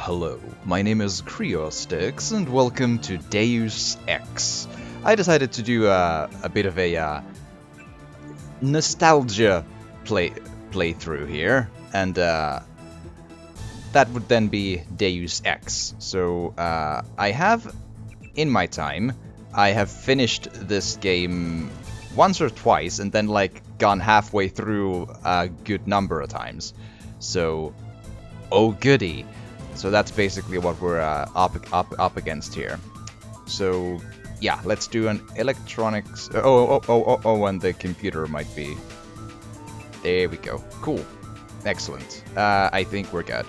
Hello, my name is Creostix, and welcome to Deus Ex. I decided to do a bit of a nostalgia playthrough here, and that would then be Deus Ex. So I have, in my time, I have finished this game once or twice, and then like gone halfway through a good number of times. So, oh goody. So that's basically what we're up against here. So yeah, let's do an electronics. And the computer might be. There we go. Cool. Excellent. I think we're good.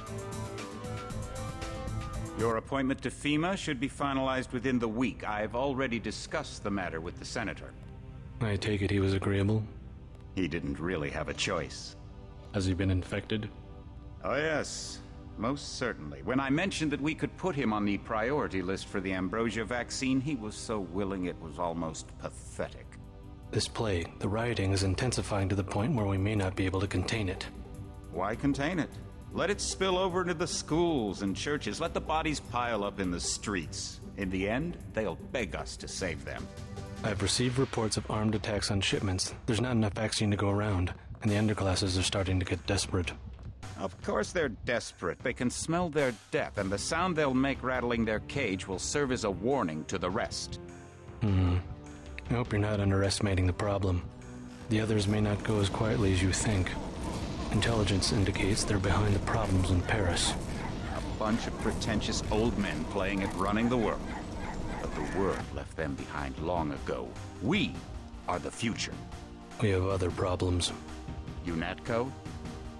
Your appointment to FEMA should be finalized within the week. I've already discussed the matter with the senator. I take it he was agreeable? He didn't really have a choice. Has he been infected? Oh yes, most certainly. When I mentioned that we could put him on the priority list for the ambrosia vaccine, he was so willing it was almost pathetic. This plague, the rioting is intensifying to the point where we may not be able to contain it. Why contain it? Let it spill over into the schools and churches. Let the bodies pile up in the streets. In the end, they'll beg us to save them. I've received reports of armed attacks on shipments. There's not enough vaccine to go around, and the underclasses are starting to get desperate. Of course they're desperate. They can smell their death, and the sound they'll make rattling their cage will serve as a warning to the rest. I hope you're not underestimating the problem. The others may not go as quietly as you think. Intelligence indicates they're behind the problems in Paris. A bunch of pretentious old men playing at running the world. But the world left them behind long ago. We are the future. We have other problems. UNATCO?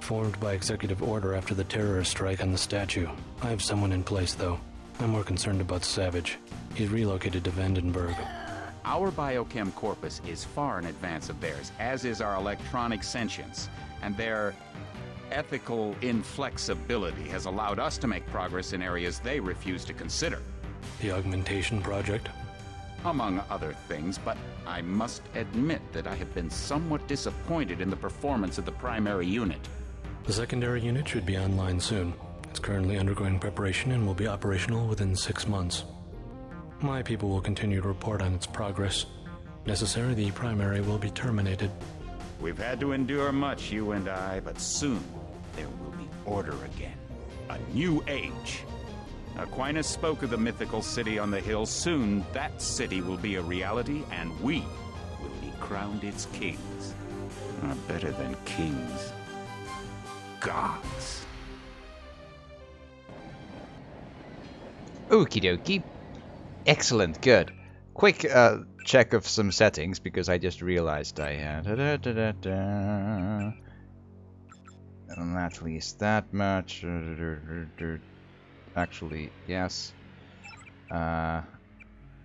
Formed by executive order after the terrorist strike on the statue. I have someone in place, though. I'm more concerned about Savage. He's relocated to Vandenberg. Our biochem corpus is far in advance of theirs, as is our electronic sentience. And their ethical inflexibility has allowed us to make progress in areas they refuse to consider. The augmentation project? Among other things, but I must admit that I have been somewhat disappointed in the performance of the primary unit. The secondary unit should be online soon. It's currently undergoing preparation and will be operational within 6 months. My people will continue to report on its progress. If necessary, the primary will be terminated. We've had to endure much, you and I, but soon there will be order again. A new age. Aquinas spoke of the mythical city on the hill. Soon that city will be a reality, and we will be crowned its kings. Or better than kings. Gods. Okie dokie. Excellent, good. Quick check of some settings, because I just realized I had... And at least that much. Actually, yes.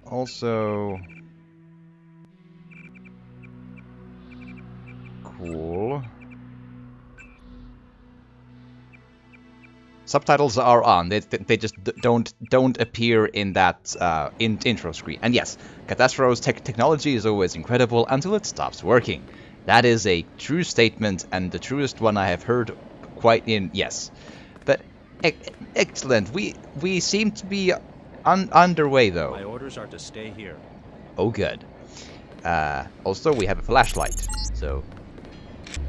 Also... Cool. Subtitles are on. They just don't appear in that intro screen. And yes, Catastro's technology is always incredible until it stops working. That is a true statement, and the truest one I have heard quite in... Yes. But excellent. We seem to be underway, though. My orders are to stay here. Oh, good. Also, we have a flashlight, so...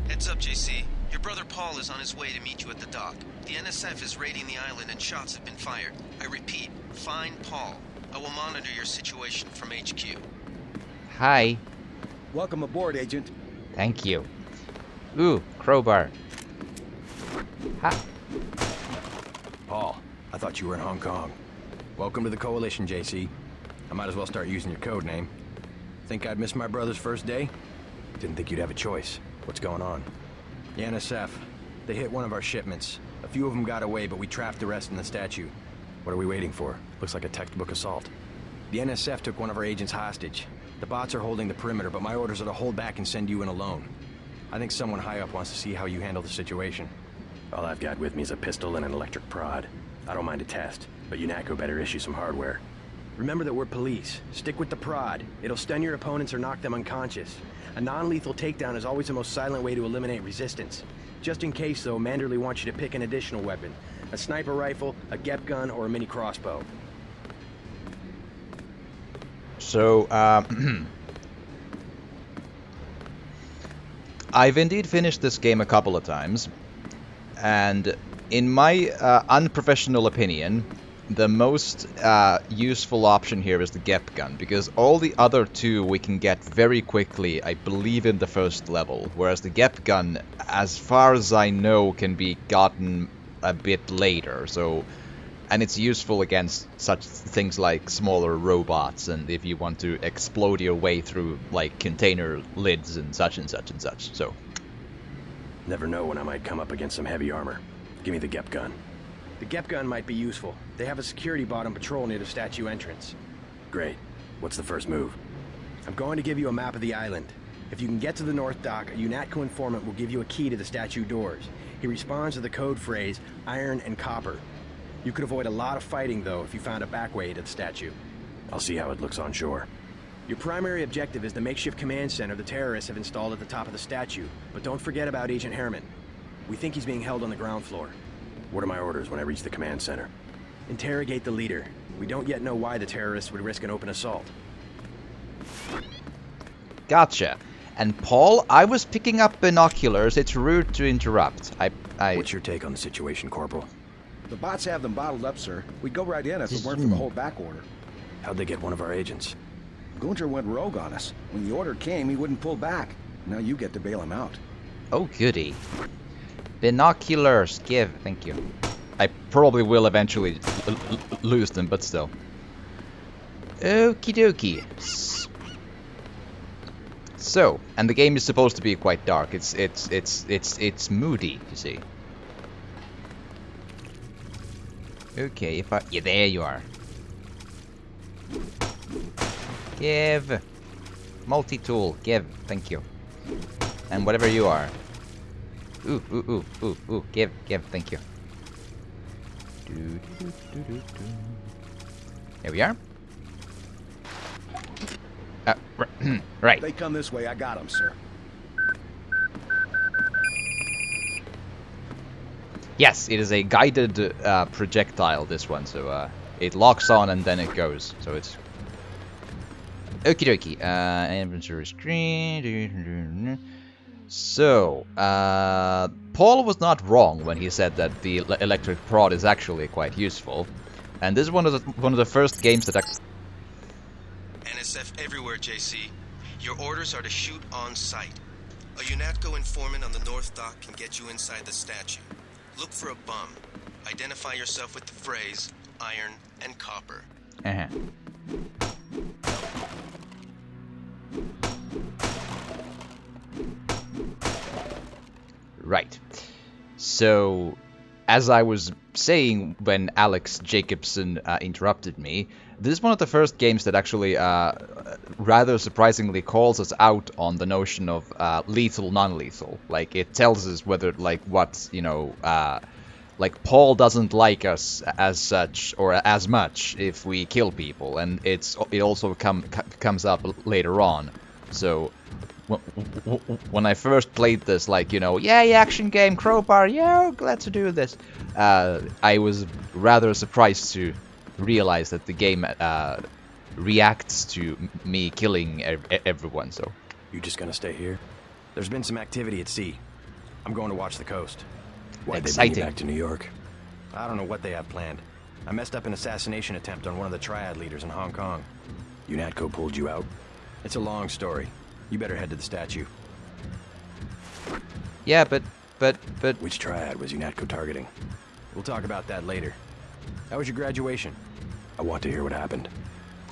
Heads up, JC. Your brother Paul is on his way to meet you at the dock. The NSF is raiding the island and shots have been fired. I repeat, find Paul. I will monitor your situation from HQ. Hi. Welcome aboard, Agent. Thank you. Ooh, crowbar. Ha. Paul, I thought you were in Hong Kong. Welcome to the Coalition, JC. I might as well start using your code name. Think I'd miss my brother's first day? Didn't think you'd have a choice. What's going on? The NSF. They hit one of our shipments. A few of them got away, but we trapped the rest in the statue. What are we waiting for? Looks like a textbook assault. The NSF took one of our agents hostage. The bots are holding the perimeter, but my orders are to hold back and send you in alone. I think someone high up wants to see how you handle the situation. All I've got with me is a pistol and an electric prod. I don't mind a test, but UNATCO better issue some hardware. Remember that we're police. Stick with the prod. It'll stun your opponents or knock them unconscious. A non-lethal takedown is always the most silent way to eliminate resistance. Just in case, though, Manderley wants you to pick an additional weapon. A sniper rifle, a GEP gun, or a mini crossbow? So, I've indeed finished this game a couple of times, and in my unprofessional opinion, the most useful option here is the GEP gun, because all the other two we can get very quickly, I believe, in the first level, whereas the GEP gun, as far as I know, can be gotten a bit later, so... And it's useful against such things like smaller robots, and if you want to explode your way through, like, container lids and such and such and such, so... Never know when I might come up against some heavy armor. Give me the GEP gun. The GEP gun might be useful. They have a security bot on patrol near the statue entrance. Great. What's the first move? I'm going to give you a map of the island. If you can get to the North Dock, a UNATCO informant will give you a key to the statue doors. He responds to the code phrase, iron and copper. You could avoid a lot of fighting, though, if you found a back way to the statue. I'll see how it looks on shore. Your primary objective is the makeshift command center the terrorists have installed at the top of the statue. But don't forget about Agent Harriman. We think he's being held on the ground floor. What are my orders when I reach the command center? Interrogate the leader. We don't yet know why the terrorists would risk an open assault. Gotcha. And Paul, I was picking up binoculars. It's rude to interrupt. What's your take on the situation, Corporal? The bots have them bottled up, sir. We'd go right in if it weren't for the whole back order. How'd they get one of our agents? Gunter went rogue on us. When the order came, he wouldn't pull back. Now you get to bail him out. Oh, goody. Binoculars, give. Thank you. I probably will eventually lose them, but still. Okie dokie. So, and the game is supposed to be quite dark. It's moody, you see. Okay, if I... Yeah, there you are. Give. Multi-tool. Give. Thank you. And whatever you are. Ooh. Give. Thank you. There we are. Right. They come this way, I got them, sir. Yes, it is a guided projectile, this one, so it locks on and then it goes, so it's... Okie dokie, inventory screen... So, Paul was not wrong when he said that the electric prod is actually quite useful, and this is one of the first games that... NSF everywhere, JC. Your orders are to shoot on sight. A UNATCO informant on the North Dock can get you inside the statue. Look for a bum. Identify yourself with the phrase, iron and copper. Right. So, as I was saying when Alex Jacobson interrupted me, this is one of the first games that actually rather surprisingly calls us out on the notion of lethal, non-lethal. Like, it tells us whether, like, what, you know, like, Paul doesn't like us as such, or as much, if we kill people, and it also comes up later on. So, when I first played this, like, you know, yay, action game, crowbar, yeah, glad to do this, I was rather surprised to realize that the game reacts to me killing everyone, so... You just gonna stay here? There's been some activity at sea. I'm going to watch the coast. Why'd they bring you back to New York? I don't know what they have planned. I messed up an assassination attempt on one of the Triad leaders in Hong Kong. UNATCO pulled you out? It's a long story. You better head to the statue. Yeah, but... Which Triad was UNATCO targeting? We'll talk about that later. How was your graduation? I want to hear what happened.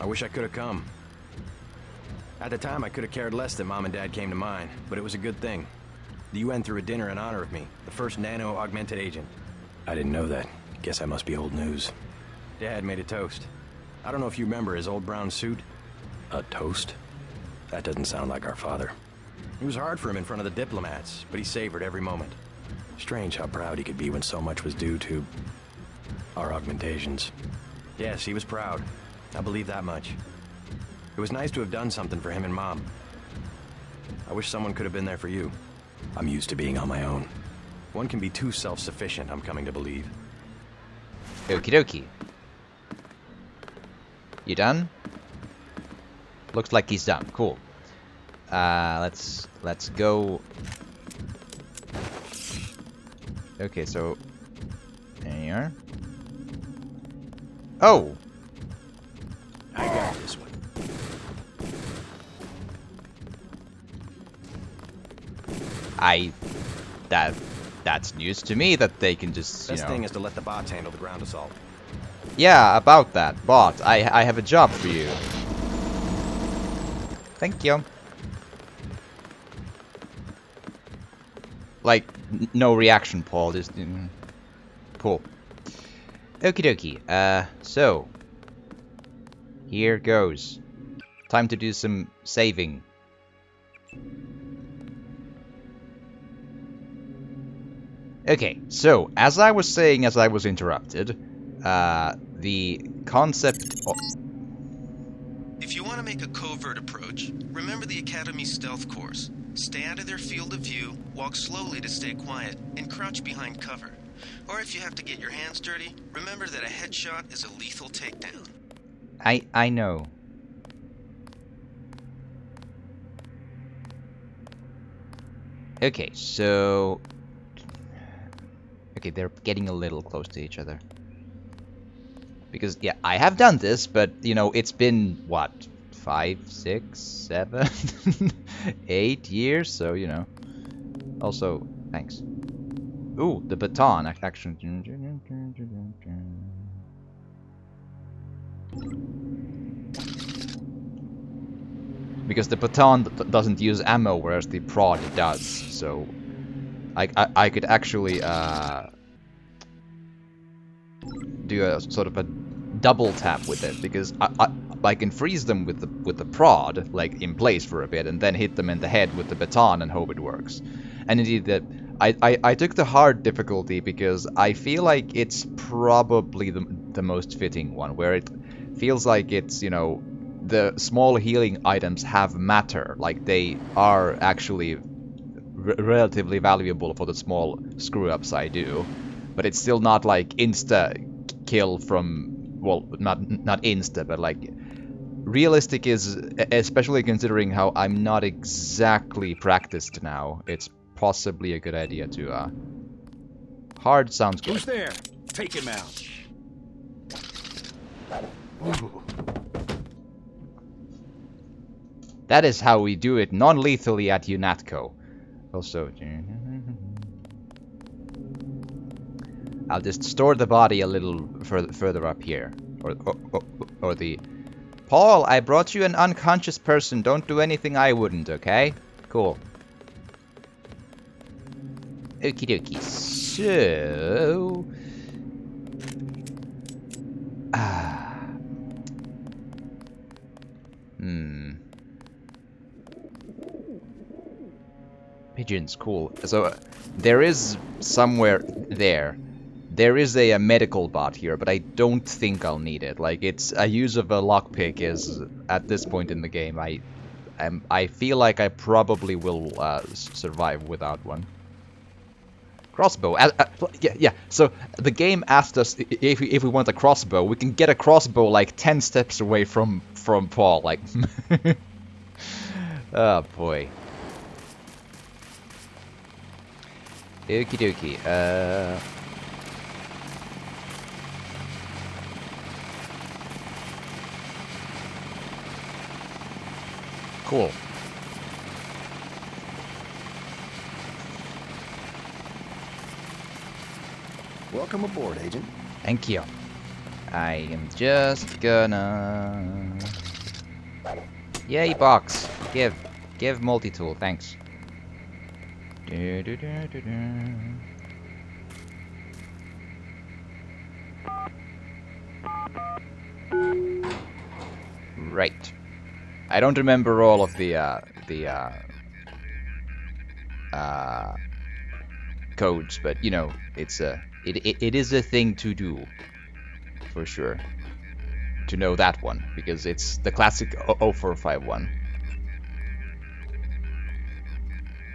I wish I could have come. At the time, I could have cared less that Mom and Dad came to mine, but it was a good thing. The UN threw a dinner in honor of me, the first nano-augmented agent. I didn't know that. Guess I must be old news. Dad made a toast. I don't know if you remember his old brown suit. A toast? That doesn't sound like our father. It was hard for him in front of the diplomats, but he savored every moment. Strange how proud he could be when so much was due to... our augmentations. Yes, he was proud. I believe that much. It was nice to have done something for him and Mom. I wish someone could have been there for you. I'm used to being on my own. One can be too self-sufficient, I'm coming to believe. Okie dokie. You done? Looks like he's done. Cool. Let's go. Okay, so there you are. Oh, I got this one. that's news to me that they can just, Best thing is to let the bots handle the ground assault. Yeah, about that. Bot, I have a job for you. Thank you. Like, no reaction, Paul. Just cool. Okie dokie. So here goes. Time to do some saving. Okay, so as I was saying, as I was interrupted, the concept. If you want to make a covert approach, remember the Academy's stealth course. Stay out of their field of view, walk slowly to stay quiet, and crouch behind cover. Or if you have to get your hands dirty, remember that a headshot is a lethal takedown. I know. Okay, so... Okay, they're getting a little close to each other. Because, yeah, I have done this, but, you know, it's been, what, 5, 6, 7, 8 years, so, you know. Also, thanks. Ooh, the baton, actually. Because the baton doesn't use ammo, whereas the prod does, so... I could actually, do a sort of a double tap with it, because I can freeze them with the prod, like, in place for a bit, and then hit them in the head with the baton and hope it works. And indeed, that I took the hard difficulty because I feel like it's probably the most fitting one, where it feels like it's, you know, the small healing items have matter, like they are actually relatively valuable for the small screw-ups I do, but it's still not like insta kill from, well, not insta, but like realistic is, especially considering how I'm not exactly practiced now, it's possibly a good idea to hard sounds good. Who's there? Take him out. Ooh. That is how we do it non-lethally at UNATCO. Also, I'll just store the body a little further up here, or the. Paul, I brought you an unconscious person. Don't do anything I wouldn't, okay? Cool. Okie dokie. So, Pigeons, cool. So, there is somewhere there. There is a medical bot here, but I don't think I'll need it. Like, it's a use of a lockpick is, at this point in the game, I feel like I probably will survive without one. Crossbow. Yeah. So the game asked us if we want a crossbow. We can get a crossbow like 10 steps away from Paul. Like, oh boy. Okie dokie. Cool. Welcome aboard, Agent. Thank you. I am just gonna... Yay, box. Give multi-tool, thanks. Right. I don't remember all of the codes, but you know, it is a thing to do, for sure. To know that one, because it's the classic 0451.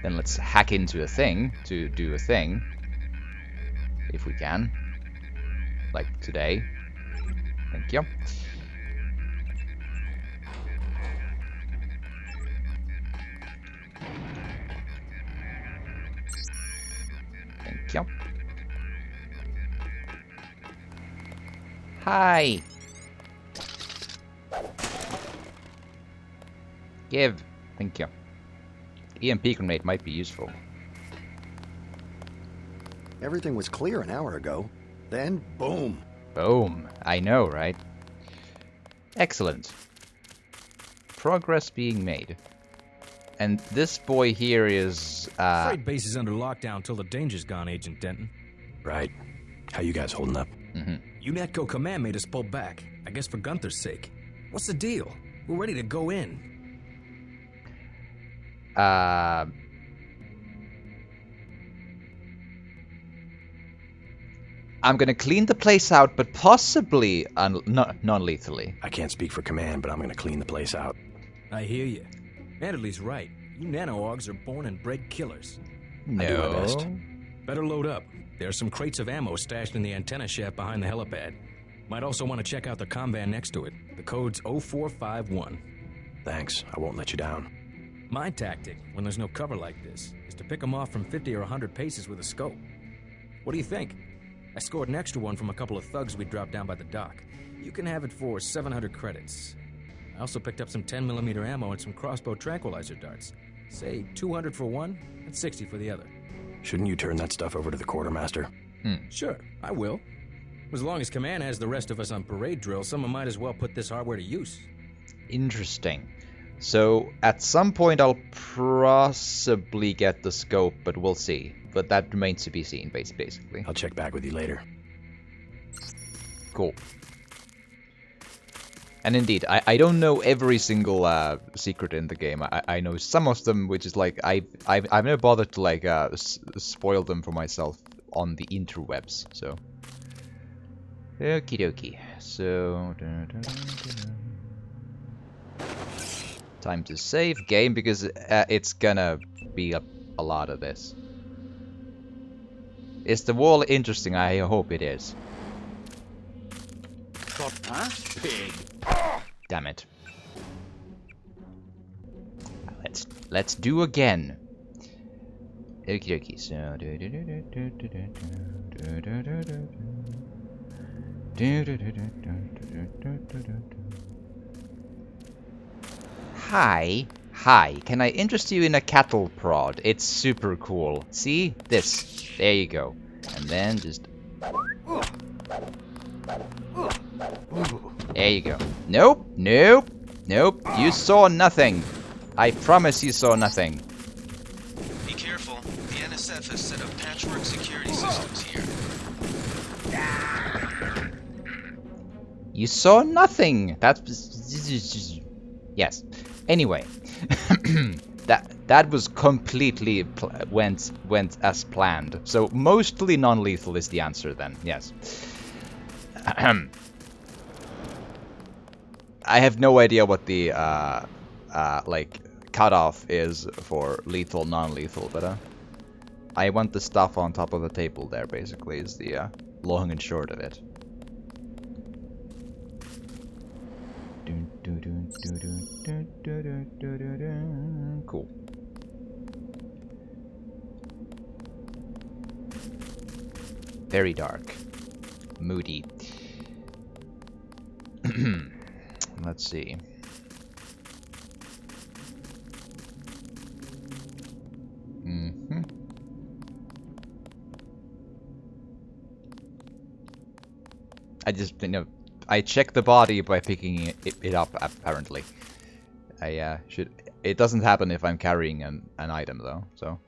Then let's hack into a thing to do a thing, if we can. like today. Thank you. Thank you. Hi. Give. Thank you. EMP grenade might be useful. Everything was clear an hour ago. Then, boom. Boom. I know, right? Excellent. Progress being made. And this boy here is, Freight base is under lockdown till the danger's gone, Agent Denton. Right. How you guys holding up? UNATCO command made us pull back. I guess for Gunther's sake. What's the deal? We're ready to go in. I'm gonna clean the place out, but possibly non-lethally. I can't speak for command, but I'm gonna clean the place out. I hear you. Manderley's right. You nano-augs are born and bred killers. No. I do my best. Better load up. There are some crates of ammo stashed in the antenna shaft behind the helipad. Might also want to check out the comm van next to it. The code's 0451. Thanks. I won't let you down. My tactic, when there's no cover like this, is to pick them off from 50 or 100 paces with a scope. What do you think? I scored an extra one from a couple of thugs we dropped down by the dock. You can have it for 700 credits. I also picked up some 10mm ammo and some crossbow tranquilizer darts. Say 200 for one and 60 for the other. Shouldn't you turn that stuff over to the quartermaster? Sure, I will. As long as command has the rest of us on parade drill, someone might as well put this hardware to use. Interesting. So, at some point I'll possibly get the scope, but we'll see. But that remains to be seen, basically. I'll check back with you later. Cool. And indeed, I don't know every single secret in the game. I know some of them, which is like I've never bothered to like spoil them for myself on the interwebs. So, okie dokie. So, time to save game because it's gonna be a lot of this. Is the wall interesting? I hope it is. Huh? Pig. Damn it. Let's do again. Okie dokie. So Hi. Can I interest you in a cattle prod? It's super cool. See? This. There you go. And then just... There you go. Nope. You saw nothing. I promise you saw nothing. Be careful. The NSF has set up patchwork security systems here. You saw nothing. That's... Yes. Anyway. That was completely went as planned. So mostly non-lethal is the answer then. Yes. I have no idea what the like cutoff is for lethal, non-lethal, but I want the stuff on top of the table there. Basically, is the long and short of it. Cool. Very dark, moody. Let's see. I just, I check the body by picking it up, apparently. I should... It doesn't happen if I'm carrying an item, though, so...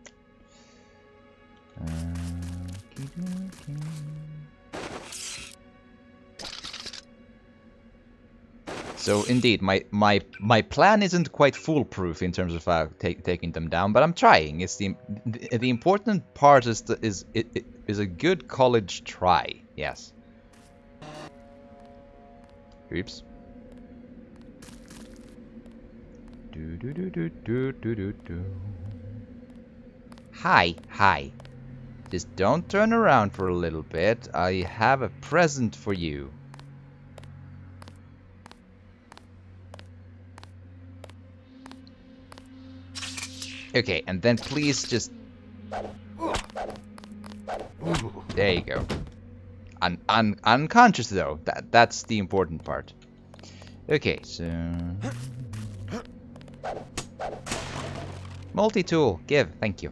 So, indeed, my plan isn't quite foolproof in terms of taking them down, but I'm trying. It's the important part is a good college try, yes. Oops. Hi. Just don't turn around for a little bit. I have a present for you. Okay, and then please just... There you go. Unconscious though. That's the important part. Okay, so... Multi-tool, give, thank you.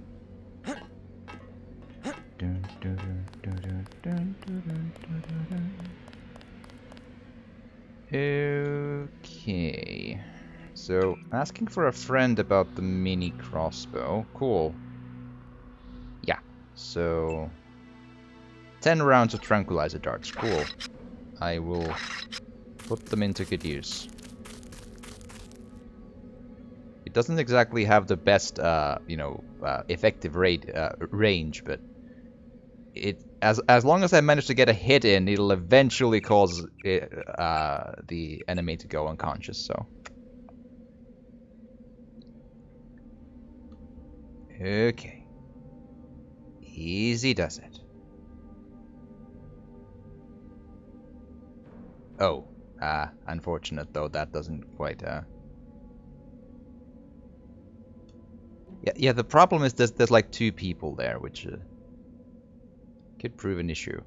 Okay. So, asking for a friend about the mini crossbow. Cool. Yeah, so... 10 rounds of tranquilizer darts. Cool. I will put them into good use. It doesn't exactly have the best, effective range, but as long as I manage to get a hit in, it'll eventually cause the enemy to go unconscious. So. Okay. Easy does it. Oh, unfortunate though, that doesn't quite, Yeah, the problem is there's like 2 people there, which could prove an issue.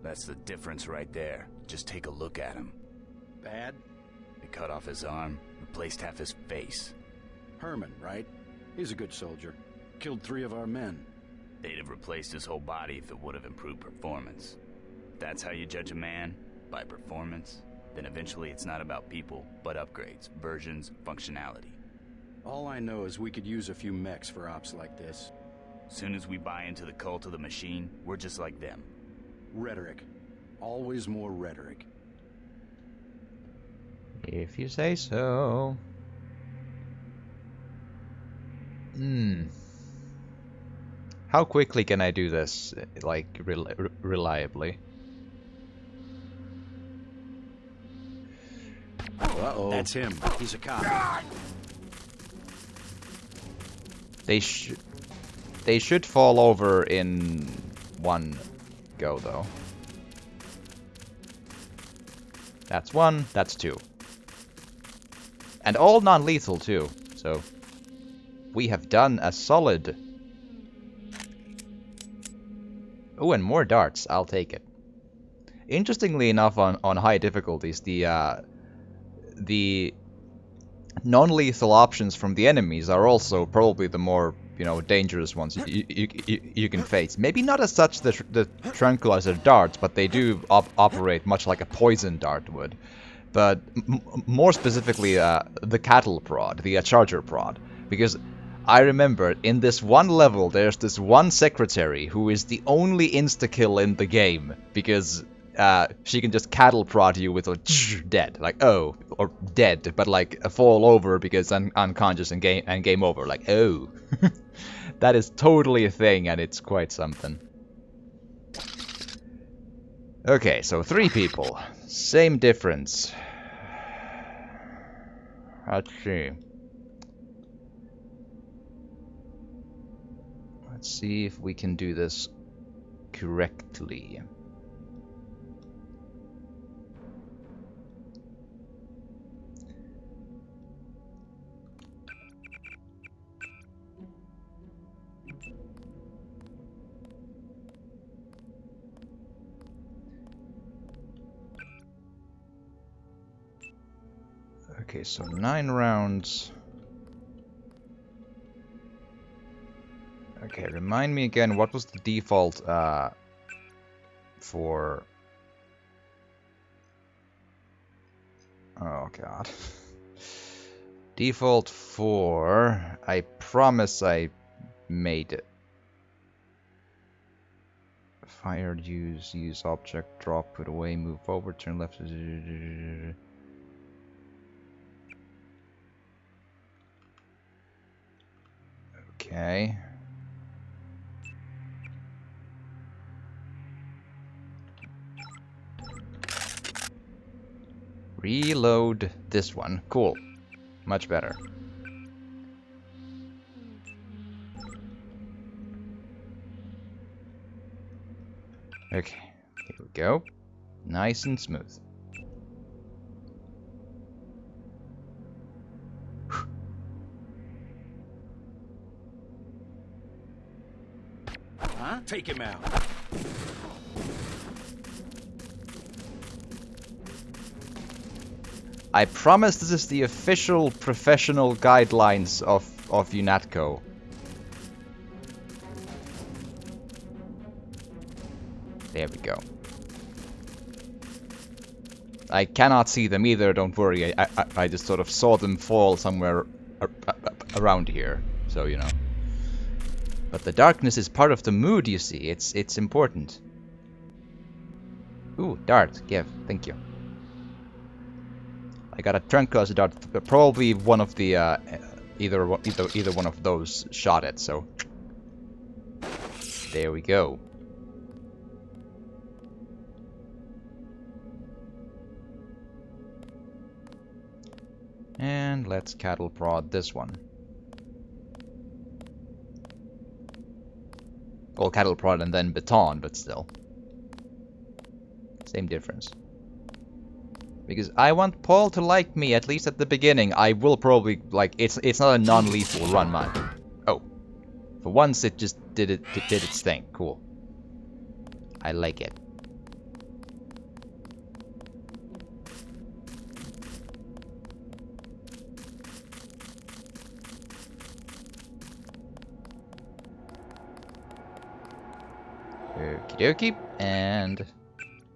That's the difference right there. Just take a look at him. Bad? They cut off his arm, replaced half his face. Herman, right? He's a good soldier. Killed 3 of our men. They'd have replaced his whole body if it would have improved performance. If that's how you judge a man, by performance, then eventually it's not about people, but upgrades, versions, functionality. All I know is we could use a few mechs for ops like this. Soon as we buy into the cult of the machine, we're just like them. Rhetoric. Always more rhetoric. If you say so. How quickly can I do this, like, reliably? Uh-oh. That's him. He's a cop. They should fall over in one go, though. That's 1, that's 2. And all non-lethal, too, so... We have done a solid... Oh, and more darts, I'll take it. Interestingly enough, on high difficulties, the non-lethal options from the enemies are also probably the more, dangerous ones you can face. Maybe not as such the tranquilizer darts, but they do operate much like a poison dart would. But more specifically, the cattle prod, the charger prod, because I remember in this one level, there's this one secretary who is the only insta-kill in the game, because she can just cattle prod you with a dead, like, oh, or dead, but like a fall over because unconscious and game over, like, oh. That is totally a thing, and it's quite something. Okay, so 3 people. Same difference. Let's see. Let's see if we can do this correctly. Okay, so 9 rounds. Okay, remind me again, what was the default for... Oh god. Default for... I promise I made it. Fired, use object, drop, put away, move forward, turn left... Okay. Reload this one. Cool. Much better. Okay, here we go. Nice and smooth. Huh? Take him out. I promise this is the official professional guidelines of UNATCO. There we go. I cannot see them either, don't worry. I just sort of saw them fall somewhere around here, so you know. But the darkness is part of the mood, you see. It's important. Ooh, dart. Give. Thank you. I got a Trunca's dart. Probably one of the either one of those shot it. So there we go. And let's cattle prod this one. Well, cattle prod and then baton, but still. Same difference. Because I want Paul to like me, at least at the beginning. I will probably, like, it's not a non-lethal run, man. Oh. For once it just did its thing. Cool. I like it. Okie dokie. And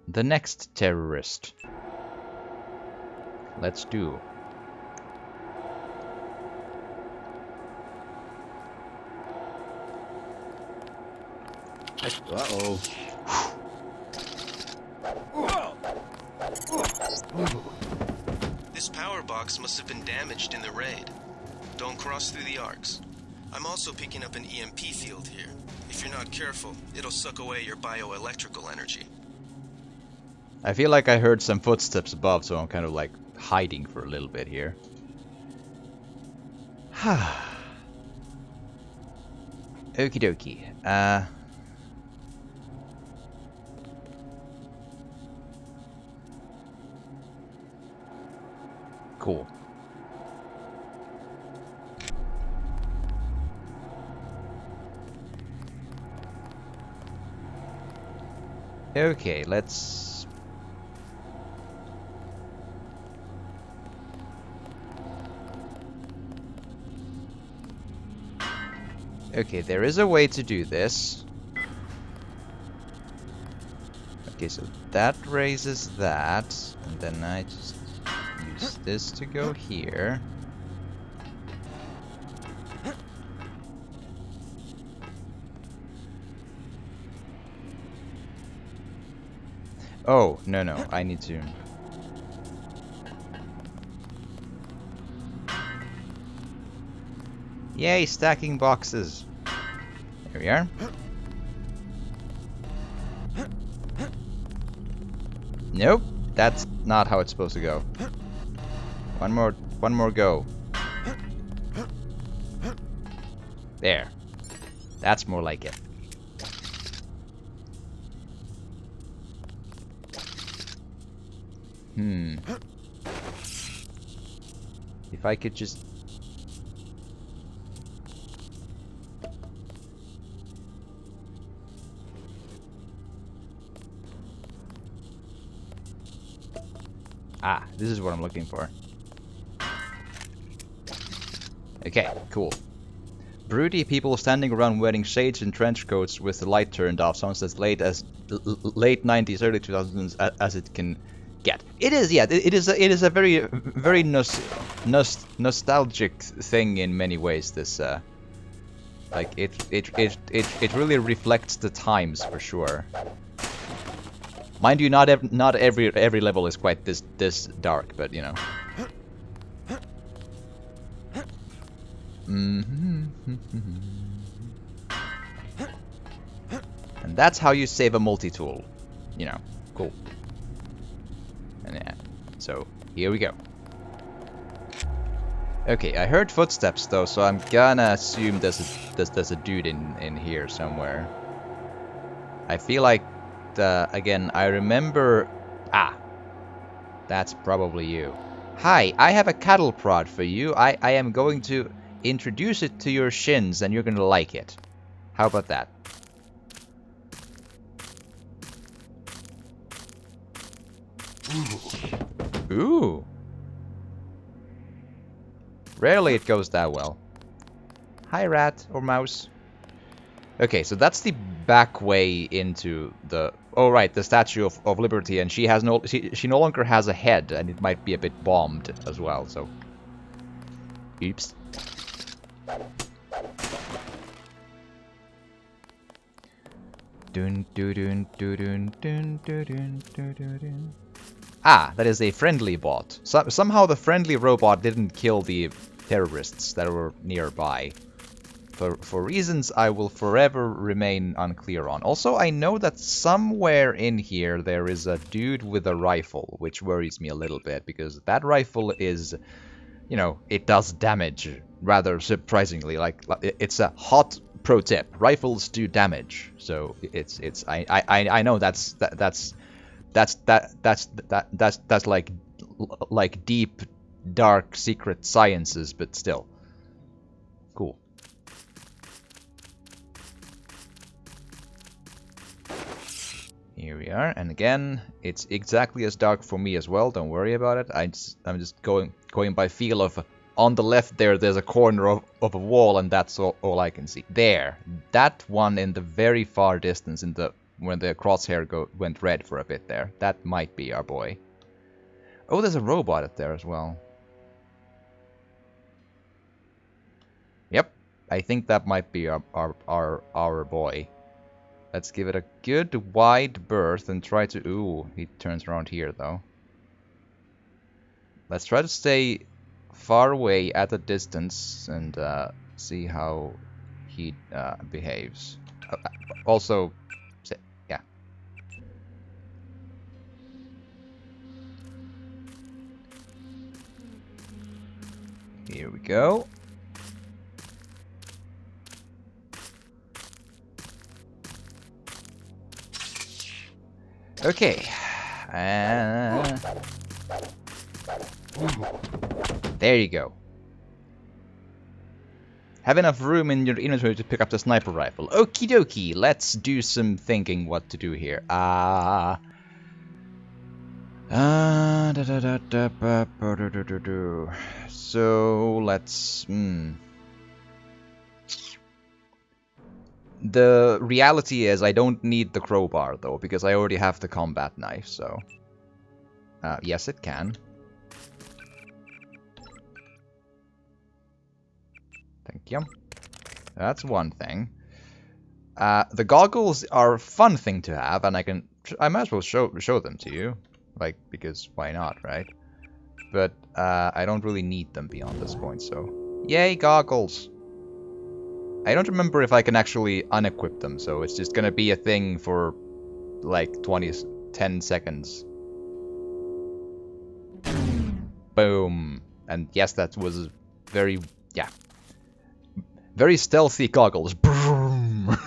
the next terrorist. Let's do. Uh-oh. This power box must have been damaged in the raid. Don't cross through the arcs. I'm also picking up an EMP field here. If you're not careful, it'll suck away your bioelectrical energy. I feel like I heard some footsteps above, so I'm kind of like hiding for a little bit here. Okie dokie. Cool. Okay, let's... Okay, there is a way to do this. Okay, so that raises that, and then I just use this to go here. Oh, no, I need to... Yay, stacking boxes! There we are. Nope, that's not how it's supposed to go. One more go. There. That's more like it. If I could just... Ah, this is what I'm looking for. Okay, cool. Broody people standing around wearing shades and trench coats with the light turned off sounds as late 90s, early 2000s as it can get. It is, yeah. It is a very nostalgic thing in many ways. This like it really reflects the times for sure. Mind you, not every level is quite this dark, but you know. And that's how you save a multi-tool. You know, cool. And yeah, so here we go. Okay, I heard footsteps though, so I'm gonna assume there's a dude in here somewhere. I feel like again, I remember... Ah, that's probably you. Hi, I have a cattle prod for you. I am going to introduce it to your shins, and you're gonna like it. How about that? Ooh. Rarely it goes that well. Hi, rat or mouse. Okay, so that's the back way into the... Oh, right, the Statue of Liberty, and she has she no longer has a head, and it might be a bit bombed as well, so... Oops. Dun dun dun dun dun dun dun dun dun. Ah, that is a friendly bot. Somehow the friendly robot didn't kill the terrorists that were nearby. For reasons I will forever remain unclear on. Also, I know that somewhere in here there is a dude with a rifle, which worries me a little bit, because that rifle is, you know, it does damage, rather surprisingly. Like, it's a hot pro tip. Rifles do damage, so I know that's like deep, dark, secret sciences, but still. Cool. Here we are, and again, it's exactly as dark for me as well, don't worry about it. I'm just going by feel of, on the left there's a corner of a wall, and that's all I can see. There, that one in the very far distance, when the crosshair went red for a bit there. That might be our boy. Oh, there's a robot up there as well. Yep, I think that might be our boy. Let's give it a good wide berth and try to... Ooh, he turns around here, though. Let's try to stay far away at a distance and see how he behaves. Also, yeah. Here we go. Okay. There you go. Have enough room in your inventory to pick up the sniper rifle. Okie dokie, let's do some thinking what to do here. So let's... The reality is I don't need the crowbar, though, because I already have the combat knife, so... yes, it can. Thank you. That's one thing. The goggles are a fun thing to have, and I might as well show them to you. Like, because why not, right? But, I don't really need them beyond this point, so... Yay, goggles! I don't remember if I can actually unequip them, so it's just gonna be a thing for, like, 10 seconds. Boom. And yes, that was very, yeah. Very stealthy goggles. Boom.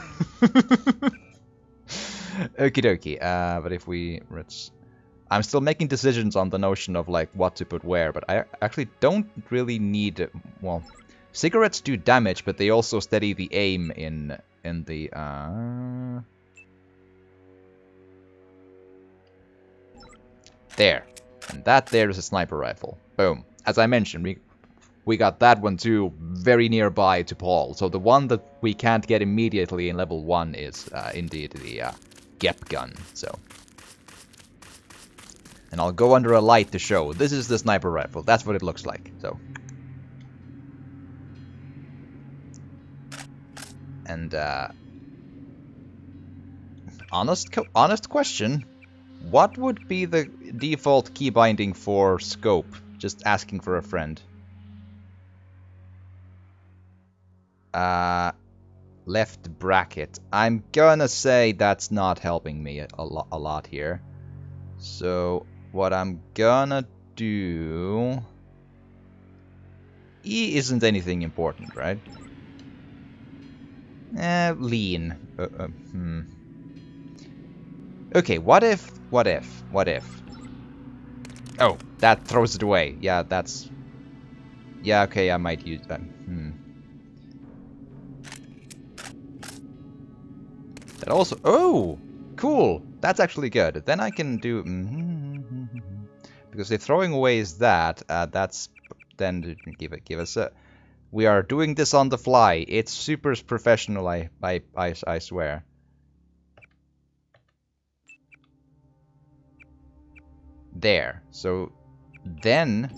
Okie dokie. But if let's... I'm still making decisions on the notion of, like, what to put where, but I actually don't really need... Well... Cigarettes do damage, but they also steady the aim in the... There. And that there is a sniper rifle. Boom. As I mentioned, we got that one too very nearby to Paul. So the one that we can't get immediately in level 1 is indeed the Gep gun. So... And I'll go under a light to show. This is the sniper rifle. That's what it looks like. So... And, honest question, what would be the default key binding for scope? Just asking for a friend. Left bracket. I'm gonna say that's not helping me a lot here. So, what I'm gonna do... E isn't anything important, right? Lean. Okay, what if? Oh, that throws it away. Yeah, that's... Yeah, okay, I might use that. That also... Oh! Cool! That's actually good. Then I can do... Because if throwing away is that, that's... Then give us a... We are doing this on the fly. It's super professional, I swear. There. So, then...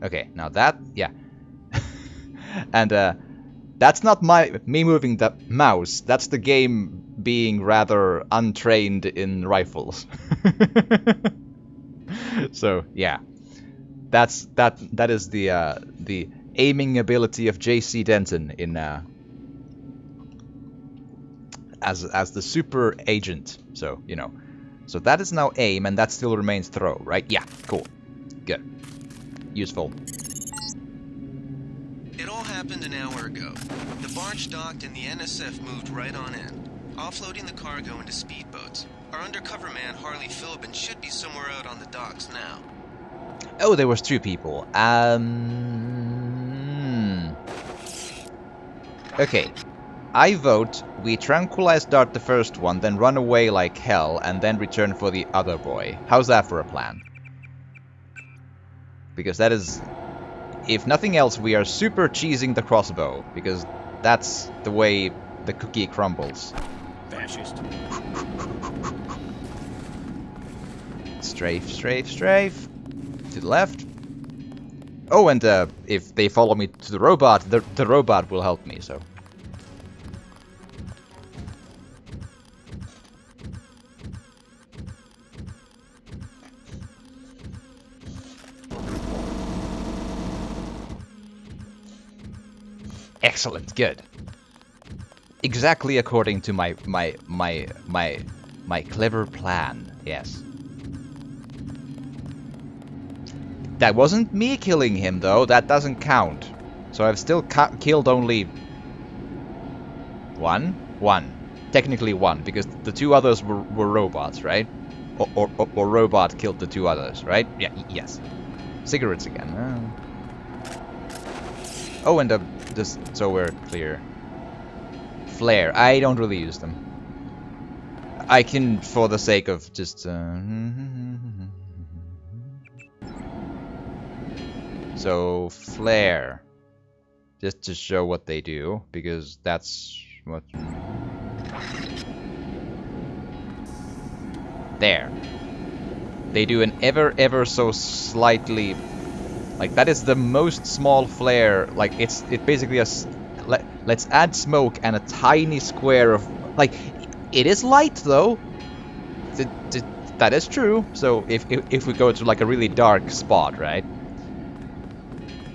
Okay, now that... Yeah. And, that's not me moving the mouse. That's the game being rather untrained in rifles. So, yeah. That is the aiming ability of JC Denton in as the super agent. So, you know. So that is now aim, and that still remains throw, right? Yeah, cool. Good. Useful. It all happened an hour ago. The barge docked and the NSF moved right on in, offloading the cargo into speedboats. Our undercover man, Harley Philbin, should be somewhere out on the docks now. Oh, there was 2 people. Okay. I vote we tranquilize Dart the first one, then run away like hell, and then return for the other boy. How's that for a plan? Because that is... If nothing else, we are super cheesing the crossbow, because that's the way the cookie crumbles. Fascist. Strafe, strafe, strafe. To the left. Oh, and if they follow me to the robot, the robot will help me, so... Excellent, good. Exactly according to my clever plan, yes. That wasn't me killing him, though. That doesn't count. So I've still killed only... One? One. Technically one, because the 2 others were robots, right? Or robot killed the 2 others, right? Yeah, yes. Cigarettes again. Oh, and just so we're clear. Flare. I don't really use them. I can, for the sake of just... So, flare. Just to show what they do, because that's what... There. They do an ever so slightly... Like, that is the most small flare. Like, it's basically a... Let's add smoke and a tiny square of... Like, it is light, though. That is true. So, if we go to, like, a really dark spot, right?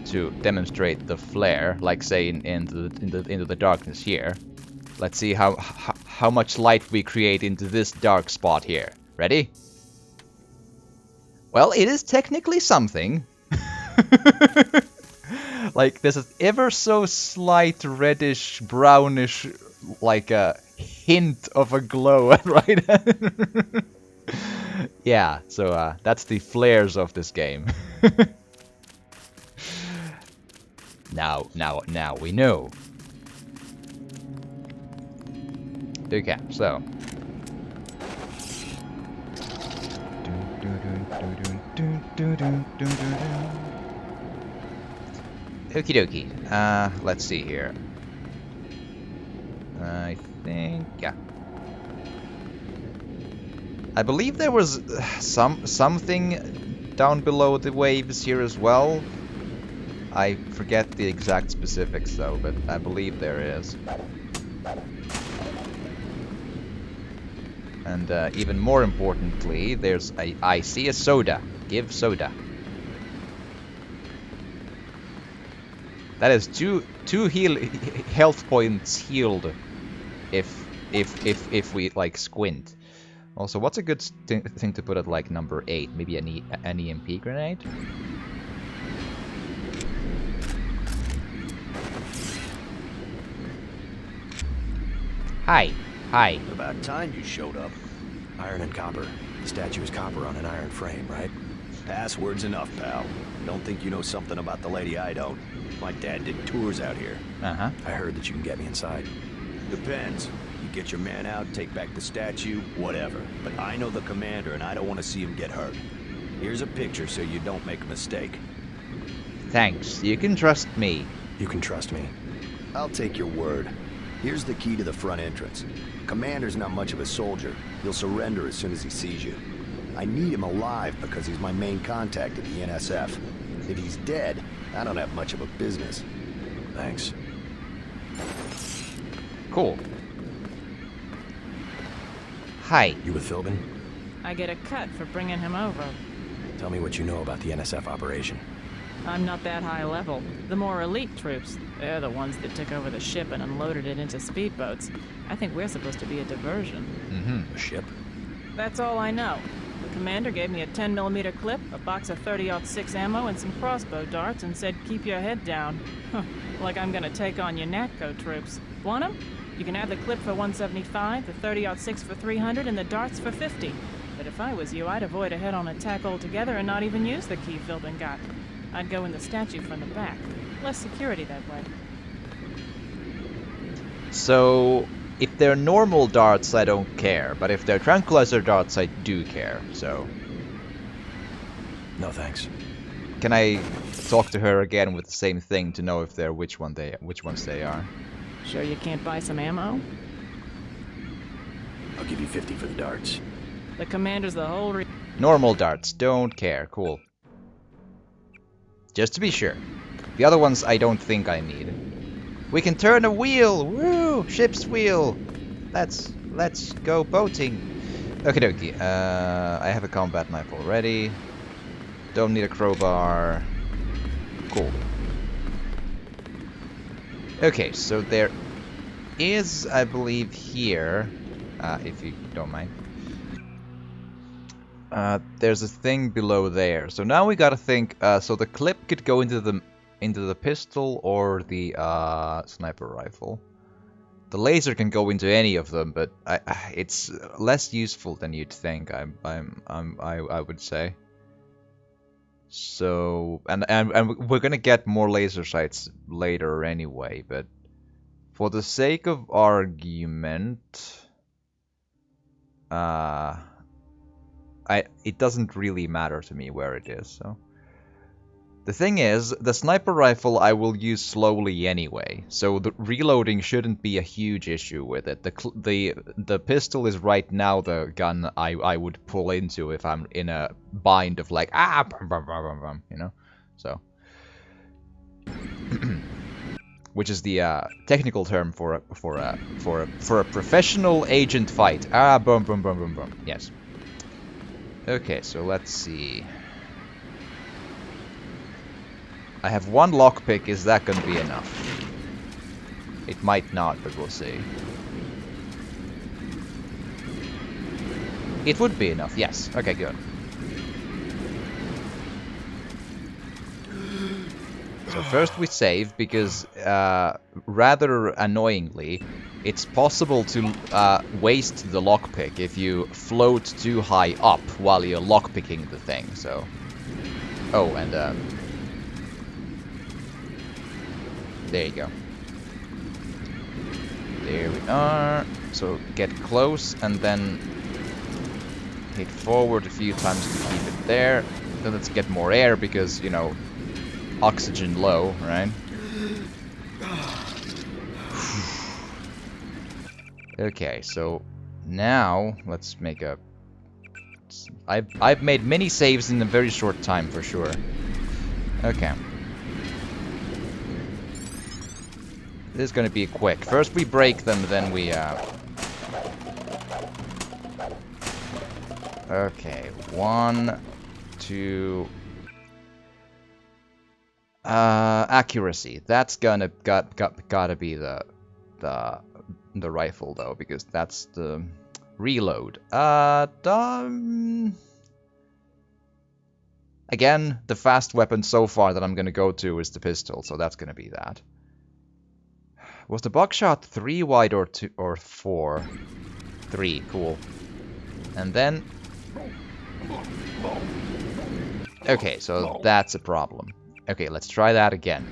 To demonstrate the flare, like, say, into the darkness here. Let's see how much light we create into this dark spot here. Ready? Well, it is technically something. Like, there's an ever so slight reddish, brownish, like a hint of a glow, right? Yeah, so that's the flares of this game. Now we know. Okay, so. Okie dokie. Let's see here. I think, yeah. I believe there was something down below the waves here as well. I forget the exact specifics though, but I believe there is. And even more importantly, there's I see a soda. Give soda. That is two health points healed if we like squint. Also, what's a good thing to put at like number 8? Maybe an EMP grenade? Hi. Hi. About time you showed up. Iron and copper. The statue is copper on an iron frame, right? Password's enough, pal. Don't think you know something about the lady I don't. My dad did tours out here. Uh-huh. I heard that you can get me inside. Depends. You get your man out, take back the statue, whatever. But I know the commander and I don't want to see him get hurt. Here's a picture so you don't make a mistake. Thanks. You can trust me. You can trust me. I'll take your word. Here's the key to the front entrance. Commander's not much of a soldier. He'll surrender as soon as he sees you. I need him alive because he's my main contact at the NSF. If he's dead, I don't have much of a business. Thanks. Cool. Hi. You with Philbin? I get a cut for bringing him over. Tell me what you know about the NSF operation. I'm not that high level. The more elite troops, they're the ones that took over the ship and unloaded it into speedboats. I think we're supposed to be a diversion. Mm-hmm. A ship? That's all I know. The commander gave me a 10mm clip, a box of 30-06 ammo, and some crossbow darts and said, keep your head down. Like I'm gonna take on your NATCO troops. Want 'em? You can have the clip for 175, the 30-06 for 300, and the darts for 50. But if I was you, I'd avoid a head-on attack altogether and not even use the key Philbin got. I'd go in the statue from the back. Less security that way. So, if they're normal darts, I don't care. But if they're tranquilizer darts, I do care. So, No thanks. can I talk to her again with the same thing to know if they're which ones they are? Sure you can't buy some ammo? I'll give you 50 for the darts. The commander's the whole Normal darts, don't care. Cool. Just to be sure. The other ones I don't think I need. We can turn a wheel! Woo! Ship's wheel! Let's go boating. Okie dokie. I have a combat knife already. Don't need a crowbar. Cool. Okay, so there is, I believe, here, if you don't mind. There's a thing below there. So now we gotta think. So the clip could go into the pistol or the sniper rifle. The laser can go into any of them, but it's less useful than you'd think. I would say. So and we're gonna get more laser sights later anyway. But for the sake of argument, it doesn't really matter to me where it is, so. The thing is, the sniper rifle I will use slowly anyway, so the reloading shouldn't be a huge issue with it. The pistol is right now the gun I would pull into if I'm in a bind of like, bum, bum, bum, bum, bum, you know? So. Which is the technical term for a professional agent fight. Boom, boom, boom, boom, boom. Yes. Okay, so let's see. I have one lockpick. Is that going to be enough? It might not, but we'll see. It would be enough, yes. Okay, good. So first we save, because rather annoyingly, it's possible to waste the lockpick if you float too high up while you're lockpicking the thing, so... Oh, and there you go. There we are. So get close and then hit forward a few times to keep it there. Then let's get more air because, you know, oxygen low, right? Okay, so now let's make a... I've made many saves in a very short time for sure. Okay. This is gonna be quick. First we break them, then we okay, 1, 2. Accuracy. That's gotta be the rifle though, because that's the reload. Again, the fast weapon so far that I'm gonna go to is the pistol, so that's gonna be that. Was the buckshot 3 wide or 2 or 4? 3, cool. And then... Okay, so that's a problem. Okay, let's try that again.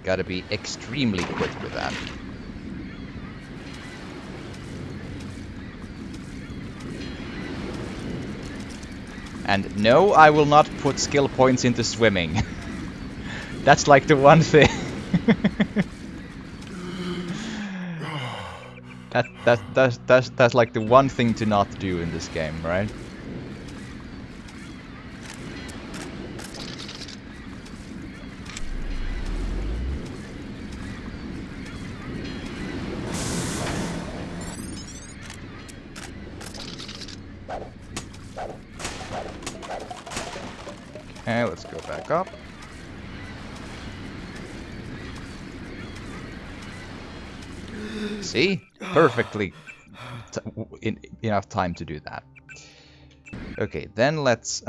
Gotta be extremely quick with that. And no, I will not put skill points into swimming. That's like the one thing. That's like the one thing to not do in this game, right? Okay, let's go back up. See? Perfectly enough time to do that. Okay, then let's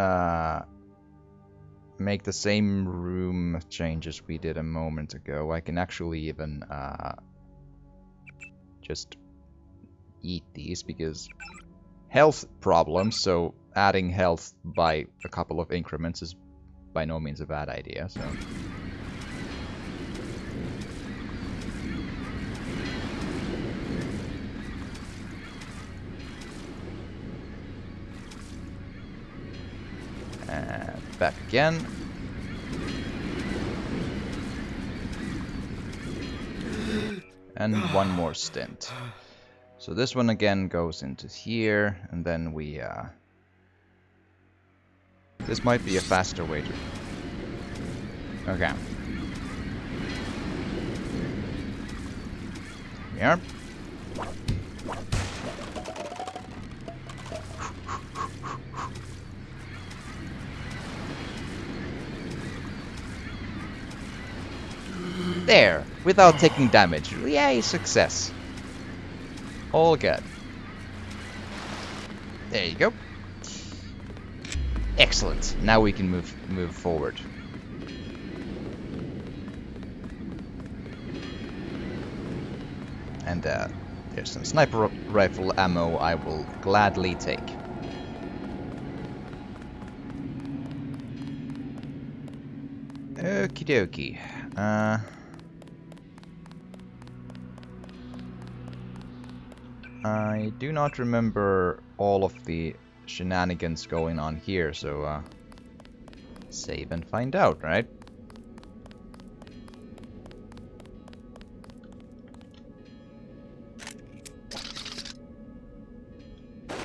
make the same room changes we did a moment ago. I can actually even just eat these because health problems, so adding health by a couple of increments is by no means a bad idea, so... And back again. And one more stint. So this one again goes into here, and then we... This might be a faster way to... Okay. Here. There, without taking damage. Yay, success. All good. There you go. Excellent. Now we can move forward. And there's some sniper rifle ammo I will gladly take. Okie dokie. I do not remember all of the shenanigans going on here, so save and find out, right?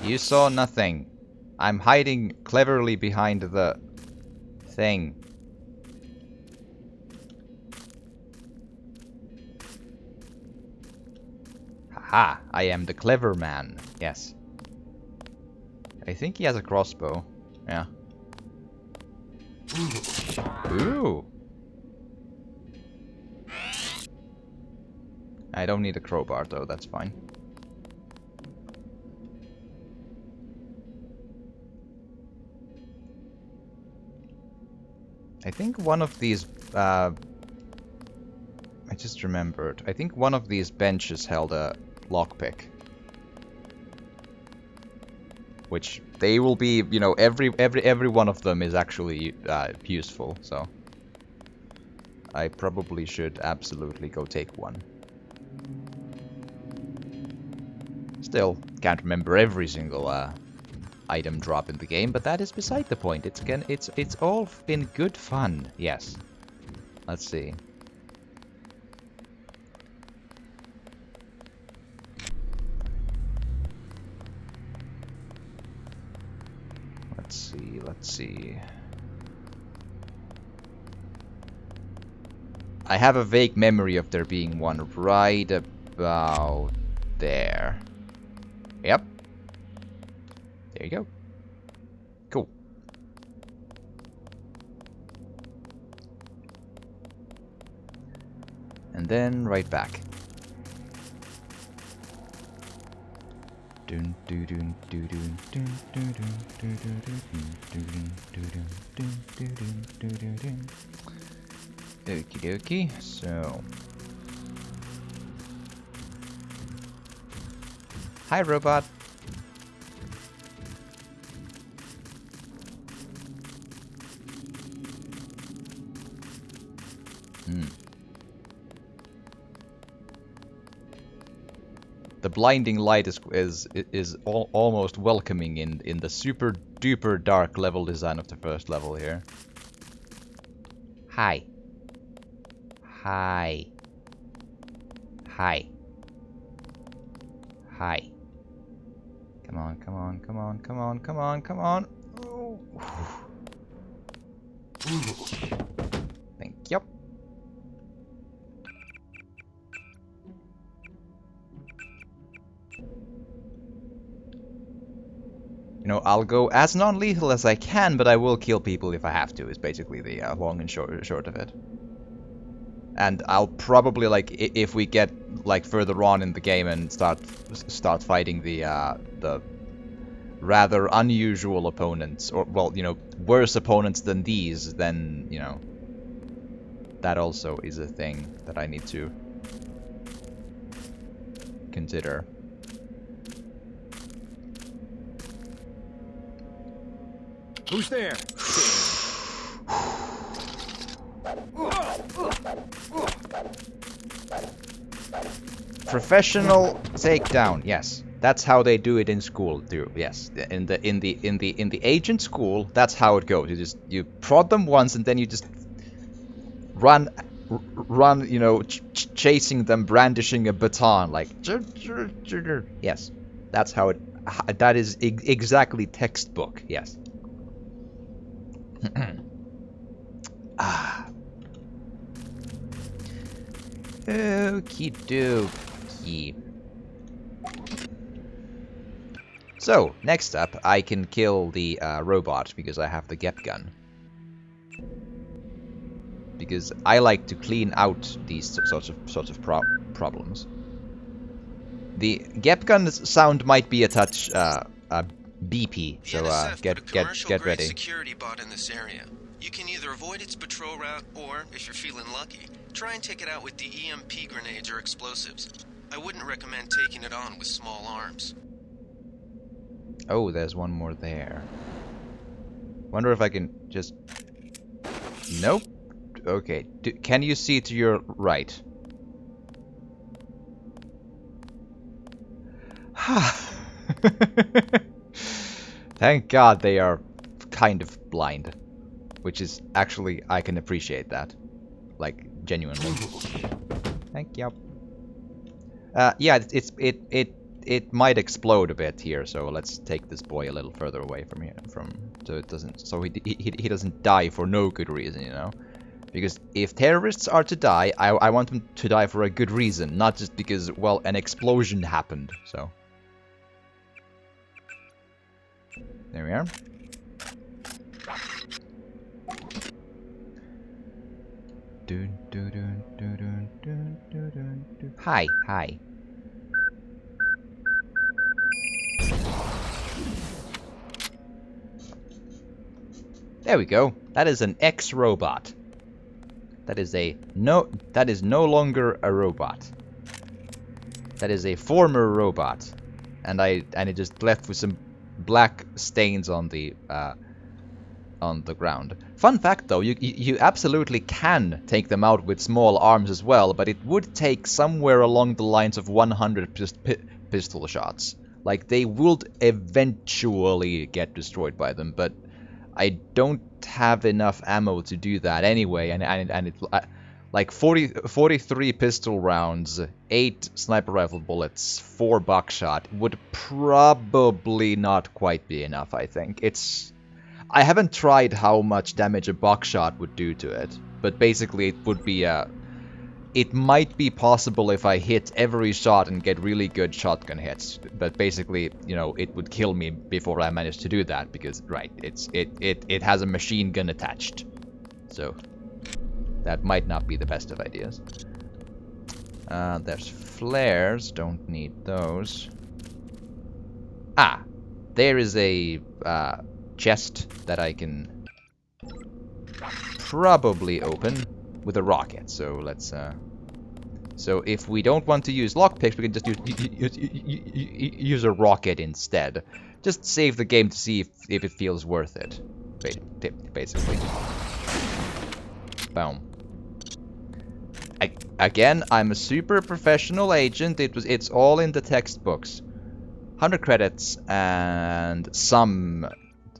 You saw nothing. I'm hiding cleverly behind the thing. Haha, I am the clever man. Yes. I think he has a crossbow. Yeah. Ooh. I don't need a crowbar though, that's fine. I think one of these, I just remembered. I think one of these benches held a lockpick. Which they will be, you know, every one of them is actually useful, so I probably should absolutely go take one. Still, can't remember every single item drop in the game, but that is beside the point. It's all in good fun. Yes. Let's see. Let's see. I have a vague memory of there being one right about there. Yep. There you go. Cool. And then right back. Okie dokie, so... Hi, robot. The blinding light is almost welcoming in the super duper dark level design of the first level here. Hi. Hi. Hi. Hi. Come on, come on, come on, come on, come on, come on. Oh. Thank you. You know, I'll go as non-lethal as I can, but I will kill people if I have to, is basically the long and short of it. And I'll probably, like, if we get, like, further on in the game and start fighting the rather unusual opponents, or, well, you know, worse opponents than these, then, you know, that also is a thing that I need to consider. Who's there? Professional takedown. Yes, that's how they do it in school too. Yes, in the agent school, that's how it goes. You prod them once and then you just run. You know, chasing them, brandishing a baton, like. Yes, that's how it. That is exactly textbook. Yes. Okie dokie. So, next up, I can kill the robot because I have the Gep gun. Because I like to clean out these sorts of problems. The Gep gun sound might be a touch beepy, so get ready. Security bot in this area. You can either avoid its patrol route, or, if you're feeling lucky, try and take it out with the EMP grenades or explosives. I wouldn't recommend taking it on with small arms. Oh, there's one more there. Wonder if I can just... Nope. Okay. Can you see to your right? Thank God they are kind of blind. Which is actually, I can appreciate that. Like, genuinely. Thank you. Yeah, it might explode a bit here, so let's take this boy a little further away from here, so he doesn't die for no good reason, you know. Because if terrorists are to die, I want them to die for a good reason, not just because, well, an explosion happened. So there we are. Hi, hi. There we go. That is an ex-robot. That is no longer a robot. That is a former robot. And it just left with some black stains on the ground. Fun fact though, you absolutely can take them out with small arms as well, but it would take somewhere along the lines of 100 pistol shots. Like, they would eventually get destroyed by them, but I don't have enough ammo to do that anyway, and it like 43 pistol rounds, 8 sniper rifle bullets, 4 buckshot would probably not quite be enough, I think. I haven't tried how much damage a buckshot would do to it, but basically it would be it might be possible if I hit every shot and get really good shotgun hits, but basically, you know, it would kill me before I managed to do that, because, right, it has a machine gun attached. So, that might not be the best of ideas. There's flares, don't need those. Ah, there is a chest that I can probably open. with a rocket. So let's so if we don't want to use lockpicks, we can just use a rocket instead. Just save the game to see if it feels worth it, basically. Boom. Again, I'm a super professional agent. It's all in the textbooks. 100 credits and some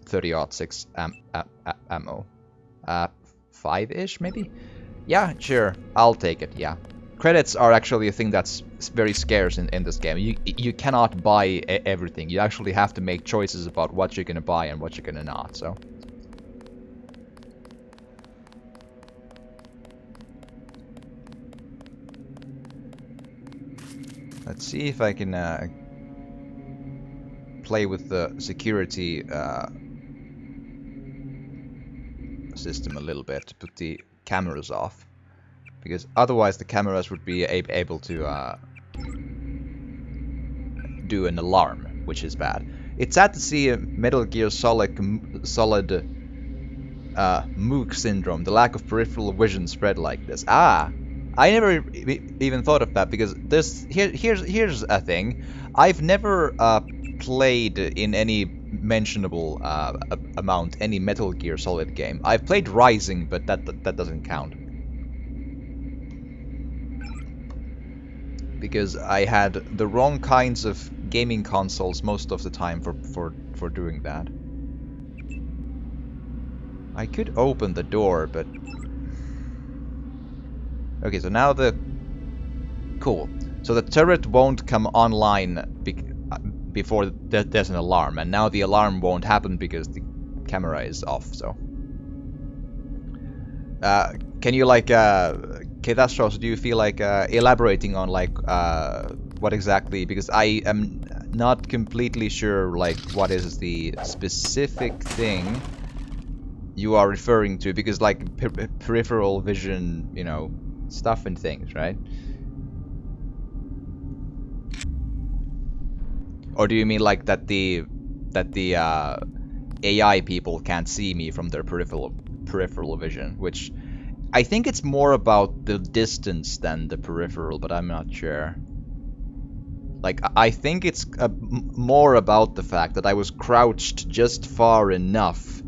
30-06 ammo. 5-ish maybe? Yeah, sure. I'll take it, yeah. Credits are actually a thing that's very scarce in this game. You cannot buy everything. You actually have to make choices about what you're gonna buy and what you're gonna not, so. Let's see if I can play with the security system a little bit to put the cameras off. Because otherwise the cameras would be able to do an alarm, which is bad. It's sad to see a Metal Gear Solid MOOC syndrome, the lack of peripheral vision, spread like this. Ah, I never even thought of that, because here's a thing. I've never played in any mentionable amount any Metal Gear Solid game. I've played Rising, but that doesn't count. Because I had the wrong kinds of gaming consoles most of the time for doing that. I could open the door, but... Okay, so now Cool. So the turret won't come online before there's an alarm, and now the alarm won't happen because the camera is off, so... can you, like, Catastros, do you feel like elaborating on, like, what exactly, because I am not completely sure, like, what is the specific thing you are referring to, because, like, peripheral vision, you know, stuff and things, right? Or do you mean, like, that the AI people can't see me from their peripheral vision, which... I think it's more about the distance than the peripheral, but I'm not sure. Like, I think it's more about the fact that I was crouched just far enough.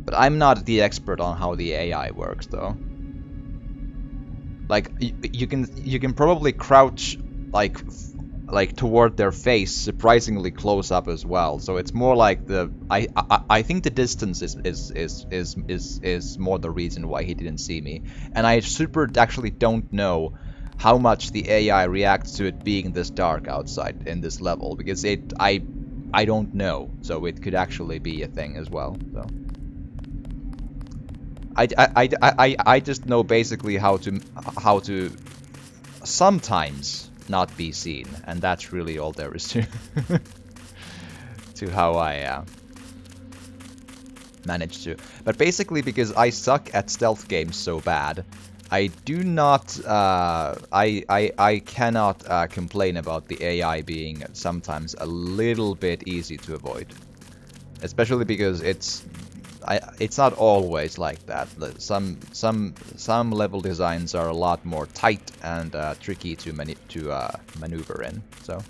But I'm not the expert on how the AI works, though. Like, you can probably crouch like toward their face surprisingly close up as well. So it's more like I think the distance is more the reason why he didn't see me. And I actually don't know how much the AI reacts to it being this dark outside in this level, because I don't know. So it could actually be a thing as well. So I just know basically how to sometimes not be seen, and that's really all there is to to how I managed to. But basically, because I suck at stealth games so bad, I do not I cannot complain about the AI being sometimes a little bit easy to avoid, especially because it's not always like that. Some level designs are a lot more tight and tricky to maneuver in. So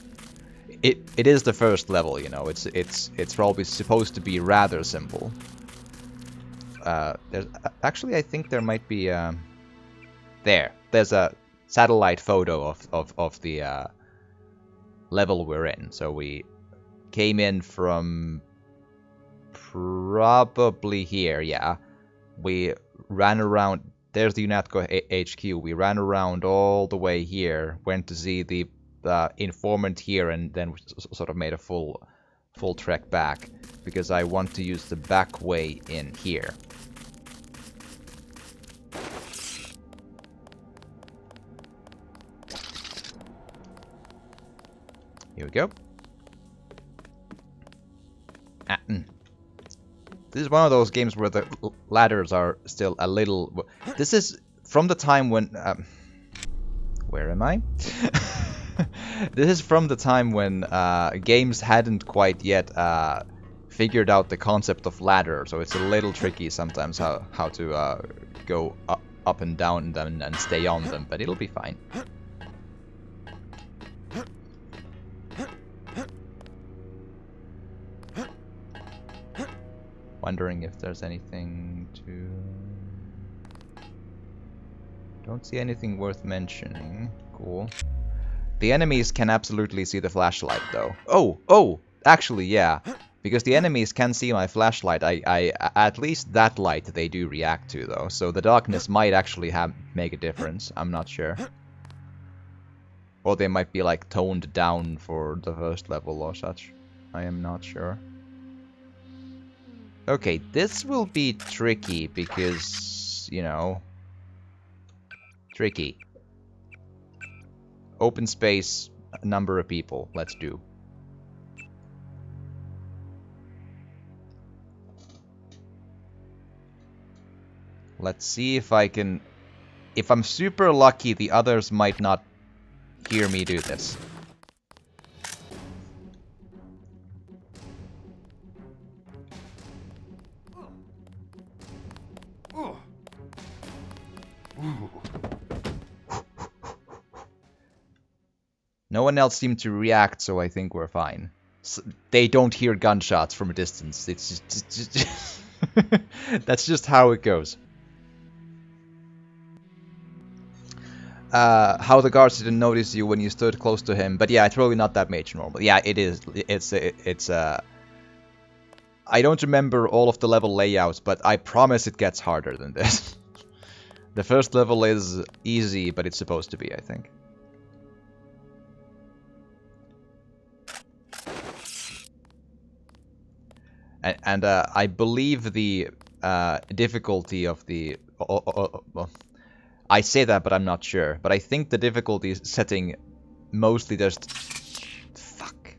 it is the first level, you know. It's probably supposed to be rather simple. There's actually, I think there might be there's a satellite photo of the level we're in. So we came in from probably here, yeah. We ran around, there's the UNATCO HQ, we ran around all the way here, went to see the informant here, and then sort of made a full trek back, because I want to use the back way in here. Here we go. This is one of those games where the ladders are still a little... This is from the time when... where am I? This is from the time when games hadn't quite yet figured out the concept of ladder, so it's a little tricky sometimes how to go up and down them and stay on them, but it'll be fine. Wondering if there's anything to... Don't see anything worth mentioning. Cool. The enemies can absolutely see the flashlight, though. Oh! Actually, yeah. Because the enemies can see my flashlight, I at least that light they do react to, though. So the darkness might actually make a difference. I'm not sure. Or they might be, like, toned down for the first level or such. I am not sure. Okay, this will be tricky because, you know... Tricky. Open space, a number of people. Let's do. Let's see if I can... If I'm super lucky, the others might not hear me do this. No one else seemed to react, so I think we're fine. They don't hear gunshots from a distance. It's just that's just how it goes. How the guards didn't notice you when you stood close to him, but yeah, it's probably not that major normal. Yeah, it is. It's I don't remember all of the level layouts, but I promise it gets harder than this. The first level is easy, but it's supposed to be, I think. And I believe the difficulty of the... well, I say that, but I'm not sure. But I think the difficulty setting mostly just... Fuck.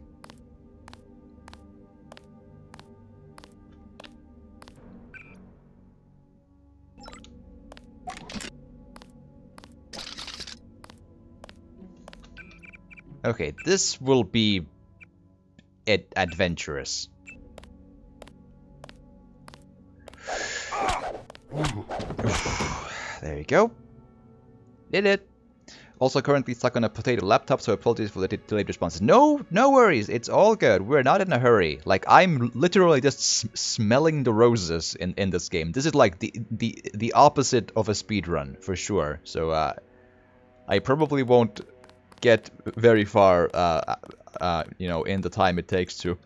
Okay, this will be adventurous. There you go. Did it. Also currently stuck on a potato laptop, so apologies for the delayed responses. No worries. It's all good. We're not in a hurry. Like, I'm literally just smelling the roses in this game. This is like the opposite of a speedrun, for sure. So, I probably won't get very far, you know, in the time it takes to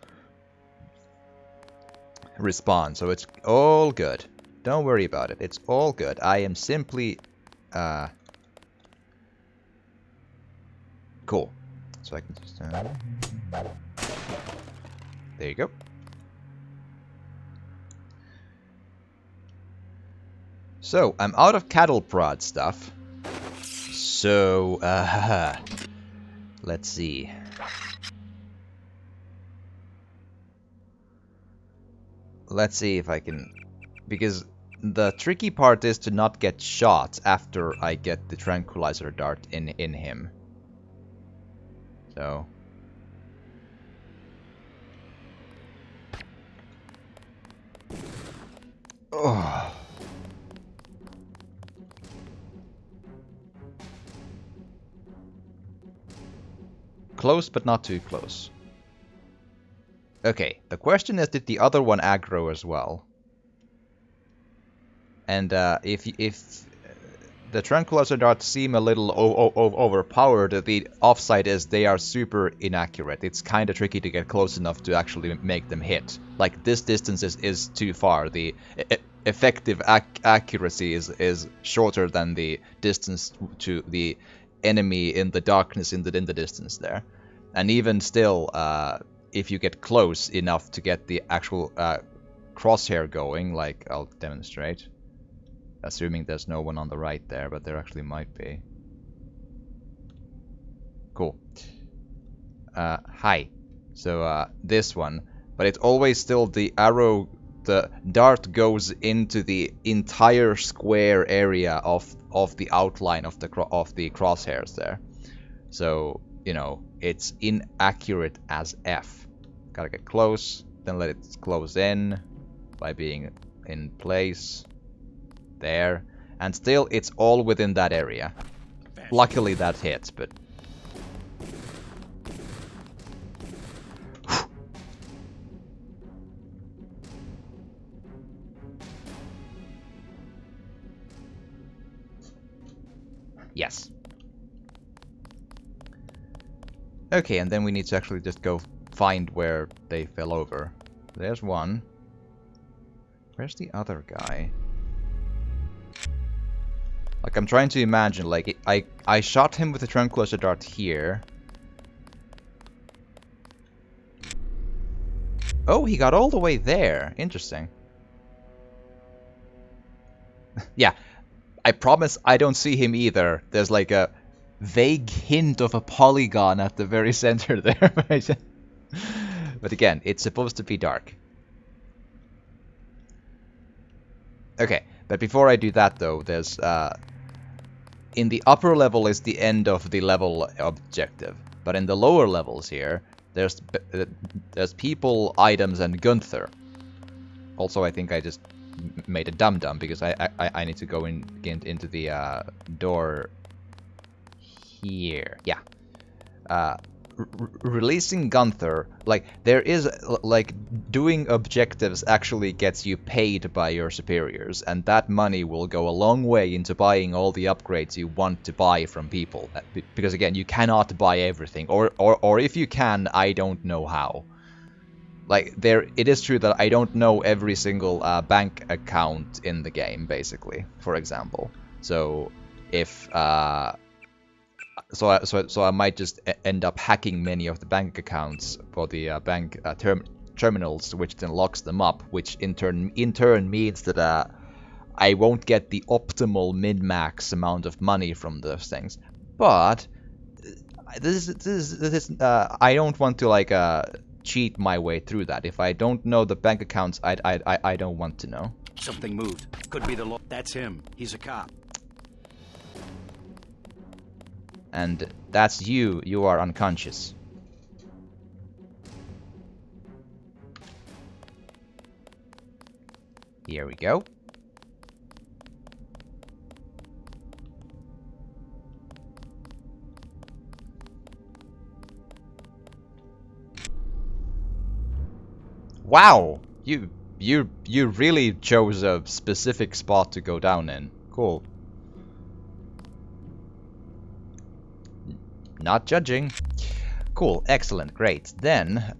respond. So it's all good. Don't worry about it. It's all good. I am simply... Cool. So I can just... There you go. So, I'm out of cattle prod stuff. So, let's see. Let's see if I can... Because the tricky part is to not get shot after I get the tranquilizer dart in him. So... Oh. Close, but not too close. Okay, the question is, did the other one aggro as well? And if the tranquilizer darts seem a little overpowered, the offside is they are super inaccurate. It's kind of tricky to get close enough to actually make them hit. Like, this distance is too far. The effective accuracy is shorter than the distance to the enemy in the darkness in the distance there. And even still, if you get close enough to get the actual crosshair going, like I'll demonstrate. Assuming there's no one on the right there, but there actually might be. Cool. Hi. So, this one. But it's always still the arrow, the dart goes into the entire square area of the outline of the crosshairs there. So, you know, it's inaccurate as F. Gotta get close. then let it close in by being in place. There. And still, it's all within that area. Luckily that hits, but... Yes. Okay, and then we need to actually just go find where they fell over. There's one. Where's the other guy? Like, I'm trying to imagine, like, I shot him with a tranquilizer dart here. Oh, he got all the way there. Interesting. Yeah, I promise I don't see him either. There's like a vague hint of a polygon at the very center there. But again, it's supposed to be dark. Okay, but before I do that though, there's in the upper level is the end of the level objective, but in the lower levels here, there's people, items, and Gunther. Also, I think I just made a dum-dum because I need to go into the door here. Yeah. Releasing Gunther, like, there is, like, doing objectives actually gets you paid by your superiors, and that money will go a long way into buying all the upgrades you want to buy from people. Because, again, you cannot buy everything, or if you can, I don't know how. Like, it is true that I don't know every single bank account in the game, basically, for example. So, if... So I might just end up hacking many of the bank accounts for the bank terminals, which then locks them up, which in turn means that I won't get the optimal min-max amount of money from those things. But this is I don't want to like cheat my way through that. If I don't know the bank accounts, I don't want to know. Something moved. Could be the law. That's him. He's a cop. And that's you. You are unconscious. Here we go. Wow! You really chose a specific spot to go down in. Cool. Not judging. Cool, excellent, great. Then,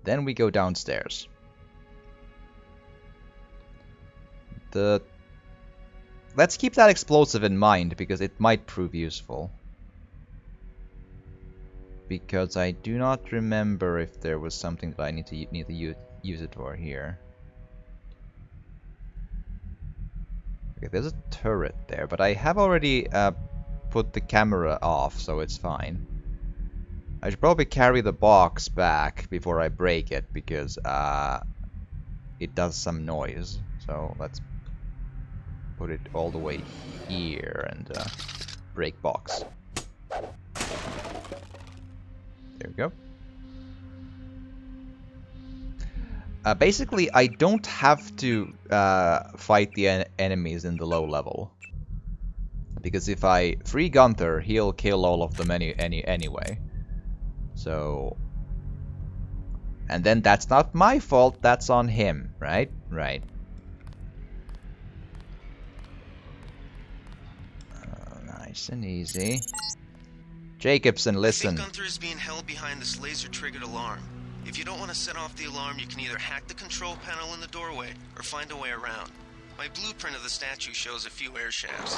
then we go downstairs. Let's keep that explosive in mind, because it might prove useful. Because I do not remember if there was something that I need to use it for here. Okay, there's a turret there, but I have already put the camera off, so it's fine. I should probably carry the box back before I break it, because it does some noise. So let's put it all the way here and break box. There we go. Basically, I don't have to fight the enemies in the low level. Because if I free Gunther, he'll kill all of them anyway. So... And then that's not my fault, that's on him, right? Right. Nice and easy. Jacobson, listen. I think Gunther is being held behind this laser-triggered alarm. If you don't want to set off the alarm, you can either hack the control panel in the doorway, or find a way around. My blueprint of the statue shows a few air shafts.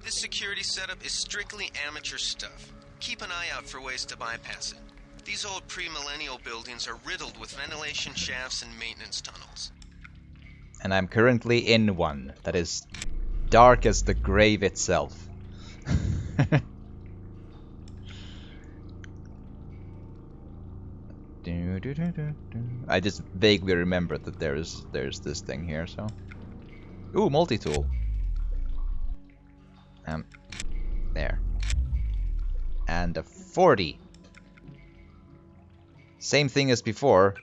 This security setup is strictly amateur stuff. Keep an eye out for ways to bypass it. These old pre-millennial buildings are riddled with ventilation shafts and maintenance tunnels. And I'm currently in one that is dark as the grave itself. I just vaguely remember that there's this thing here, so... Ooh, multi-tool. There. And a 40. Same thing as before.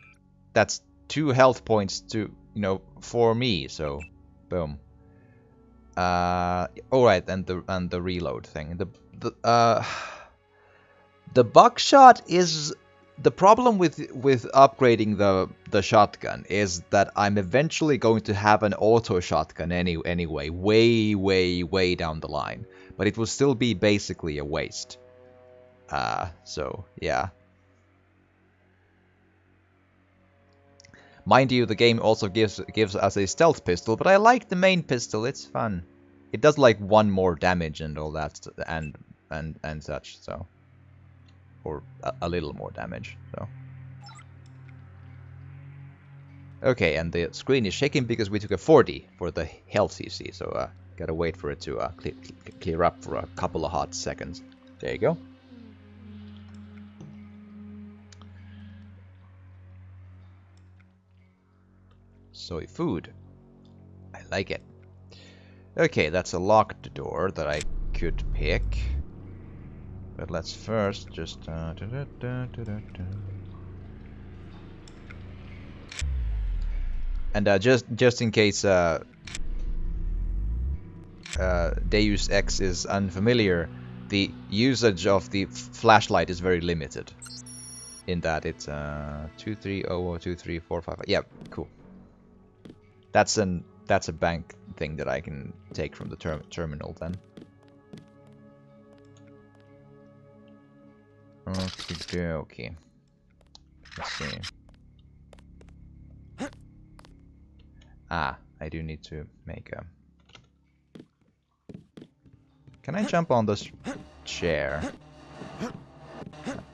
That's 2 health points to, for me, so boom. Alright, and the reload thing. The buckshot is the problem with upgrading the shotgun is that I'm eventually going to have an auto shotgun anyway, way down the line. But it will still be basically a waste. So yeah. Mind you, the game also gives us a stealth pistol, but I like the main pistol. It's fun. It does like 1 more damage and all that, and such. So, or a little more damage. So, okay, and the screen is shaking because we took a 40 for the health CC. So, gotta wait for it to clear up for a couple of hot seconds. There you go. Soy food. I like it. Okay, that's a locked door that I could pick. But let's first just... And just in case Deus Ex is unfamiliar, the usage of the flashlight is very limited. In that it's 23002345. Yeah, cool. That's a bank thing that I can take from the terminal then. Okay. Let's see. I do need to make a... Can I jump on this chair?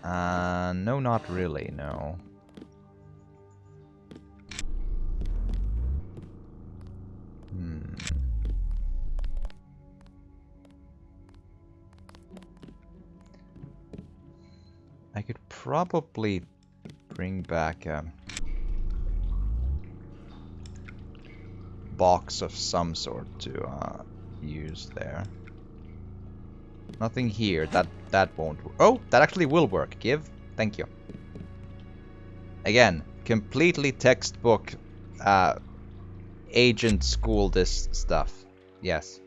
No, not really, no. I could probably bring back a box of some sort to use there. Nothing here. That won't work. Oh, that actually will work. Give. Thank you. Again, completely textbook agent school this stuff. Yes.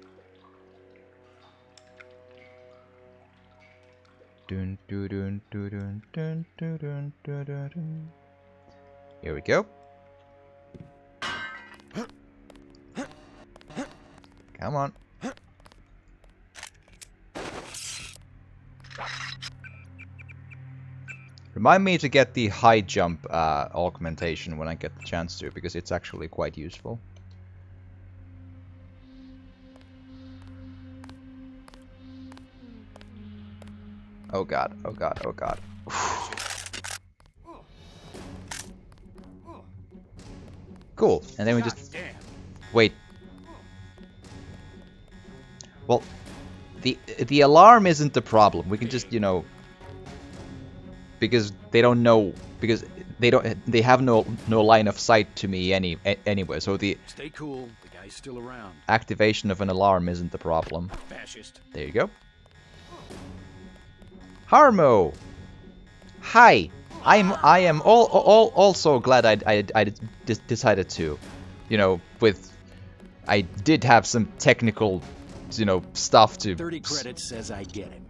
Dun, dun, dun, dun, dun, dun, dun, dun, dun, dun. Here we go. Come on. Remind me to get the high jump augmentation when I get the chance to, because it's actually quite useful. Oh god, oh god, oh god. Cool, and then we just... Wait. Well, the alarm isn't the problem. We can just, you know... Because they don't know... Because they have no line of sight to me anyway, so the... Stay cool, the guy's still around. Activation of an alarm isn't the problem. Fascist. There you go. Harmo! Hi! I am also glad I decided to, you know, I did have some technical, you know, stuff to... 30 credits says I get him.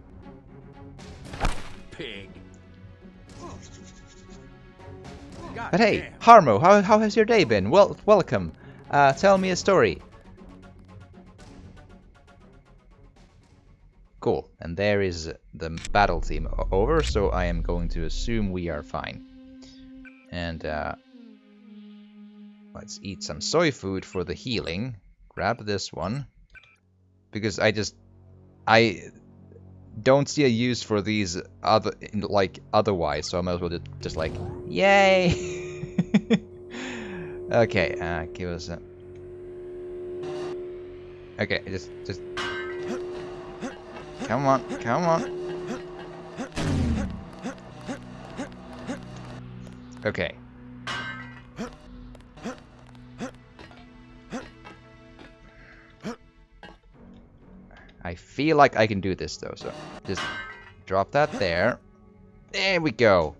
Pig. But hey, Harmo, how has your day been? Well, welcome. Tell me a story. Cool, and there is the battle theme over, so I am going to assume we are fine. And let's eat some soy food for the healing. Grab this one. Because I don't see a use for these otherwise, so I might as well just like, yay! Okay, give us a... Okay, just... Come on, come on. Okay. I feel like I can do this though, so just drop that there. There we go.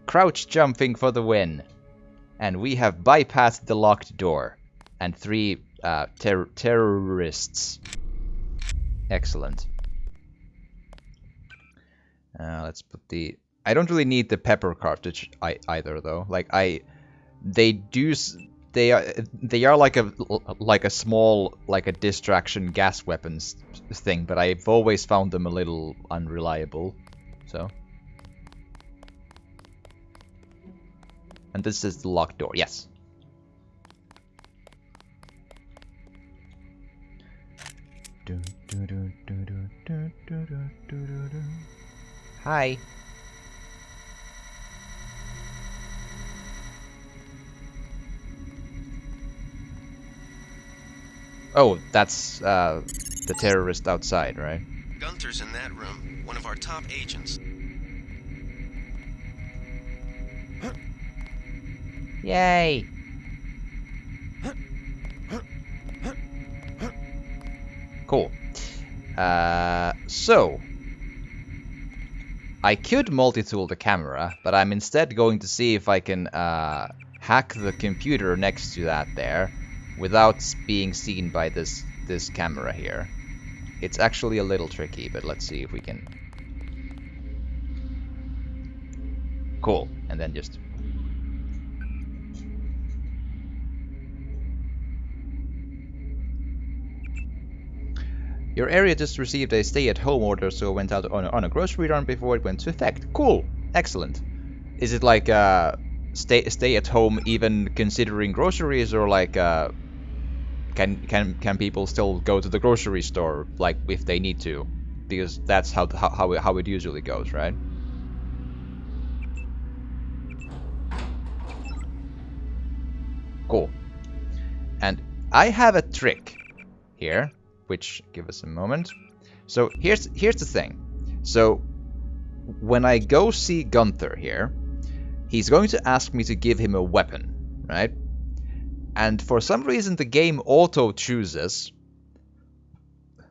Crouch jumping for the win. And we have bypassed the locked door. And 3 terrorists. Excellent. Let's put the... I don't really need the pepper cartridge either though. Like they are like a small, like a distraction gas weapons thing, but I've always found them a little unreliable. So. And this is the locked door. Yes. Hi. Oh, that's the terrorist outside, right? Gunther's in that room, one of our top agents. Yay! Cool. So I could multi-tool the camera, but I'm instead going to see if I can hack the computer next to that there without being seen by this camera here. It's actually a little tricky, but let's see if we can. Cool, and then just... Your area just received a stay-at-home order, so it went out on a grocery run before it went to effect. Cool, excellent. Is it like stay at home even considering groceries, or like can people still go to the grocery store like if they need to? Because that's how it usually goes, right? Cool. And I have a trick here, which, give us a moment. So here's the thing. So when I go see Gunther here, he's going to ask me to give him a weapon, right? And for some reason the game auto chooses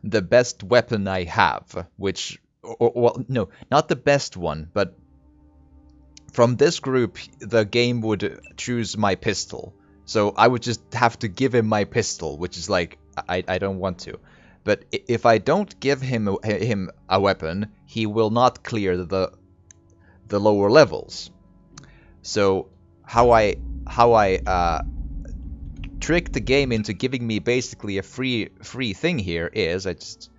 the best weapon I have, which, well, no, not the best one, but from this group the game would choose my pistol. So I would just have to give him my pistol, which is like, I don't want to. But if I don't give him a weapon, he will not clear the lower levels. So how I trick the game into giving me basically a free thing here is I just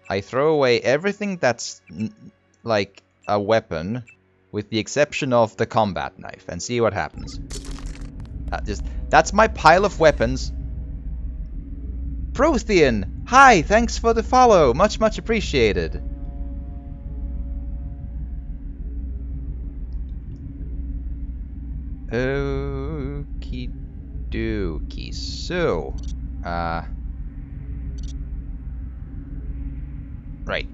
I throw away everything that's like a weapon, with the exception of the combat knife, and see what happens. That's my pile of weapons. Prothean! Hi, thanks for the follow. Much appreciated. Okie dokie. So, right.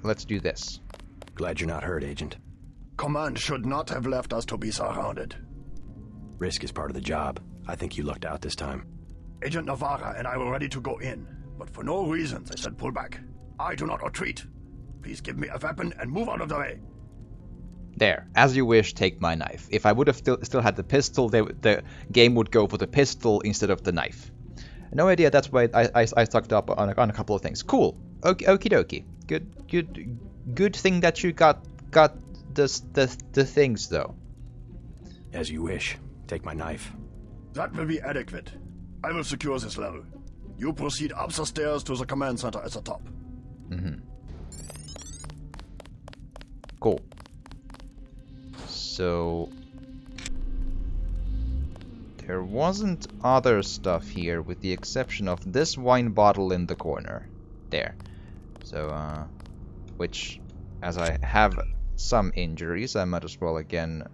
Let's do this. Glad you're not hurt, Agent. Command should not have left us to be surrounded. Risk is part of the job. I think you lucked out this time. Agent Navarra and I were ready to go in, but for no reason they said pull back. I do not retreat. Please give me a weapon and move out of the way. There, as you wish, take my knife. If I would have still had the pistol, the game would go for the pistol instead of the knife. No idea, that's why I sucked up on a couple of things. Cool. Okie dokie. Good thing that you got the things though. As you wish. Take my knife. That will be adequate. I will secure this level. You proceed up the stairs to the command center at the top. Mm-hmm. Cool. So there wasn't other stuff here with the exception of this wine bottle in the corner. There. So, which, as I have some injuries, I might as well again...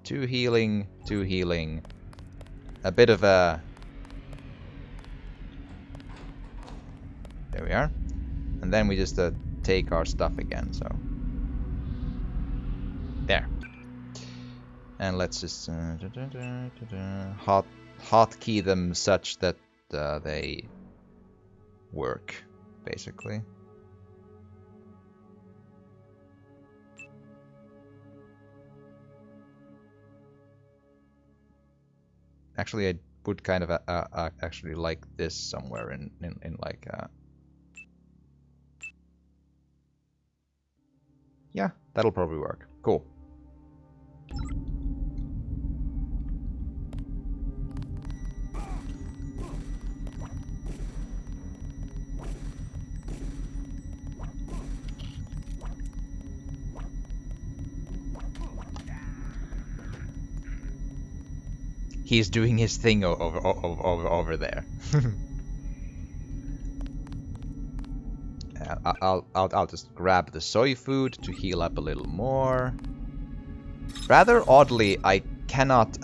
2 healing, a bit of a... There we are. And then we just take our stuff again, so... There. And let's just hotkey them such that they work, basically. Actually, I would kind of actually like this somewhere in like yeah, that'll probably work. Cool. He's doing his thing over there. I'll just grab the soy food to heal up a little more. Rather oddly, I cannot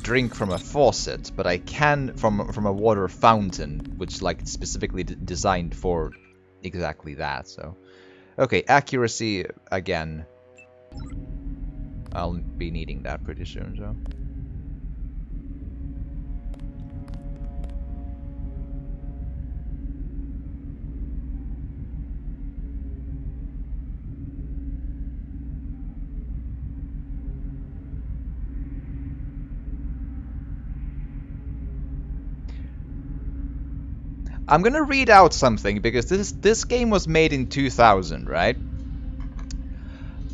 drink from a faucet, but I can from a water fountain, which is like specifically designed for exactly that. So, okay, accuracy again. I'll be needing that pretty soon, so. I'm gonna read out something because this game was made in 2000, right?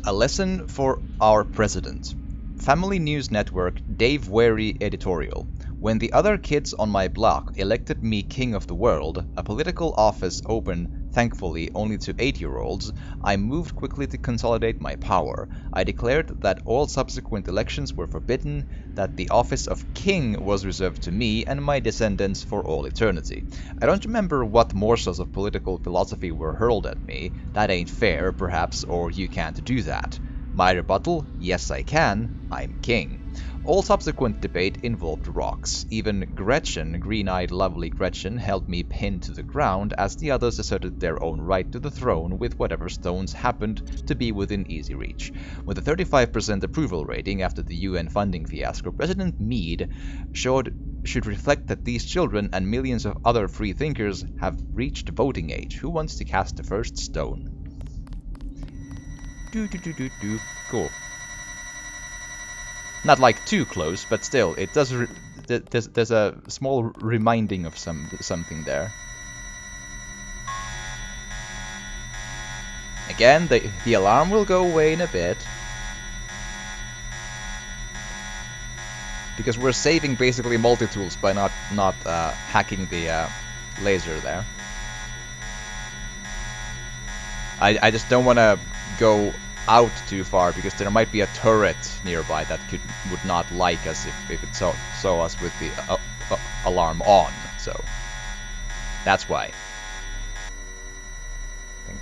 A lesson for our president. Family News Network Dave Wary editorial. When the other kids on my block elected me king of the world, a political office open, thankfully, only to 8-year-olds, I moved quickly to consolidate my power. I declared that all subsequent elections were forbidden, that the office of king was reserved to me and my descendants for all eternity. I don't remember what morsels of political philosophy were hurled at me. That ain't fair, perhaps, or you can't do that. My rebuttal? Yes, I can. I'm king. All subsequent debate involved rocks. Even Gretchen, green-eyed lovely Gretchen, held me pinned to the ground as the others asserted their own right to the throne with whatever stones happened to be within easy reach. With a 35% approval rating after the UN funding fiasco, President Meade should reflect that these children and millions of other free thinkers have reached voting age. Who wants to cast the first stone? Cool. Not like too close, but still, it does. There's a small reminding of something there. Again, the alarm will go away in a bit, because we're saving basically multi-tools by not hacking the laser there. I just don't want to go out too far because there might be a turret nearby that would not like us if it saw us with the alarm on. So that's why.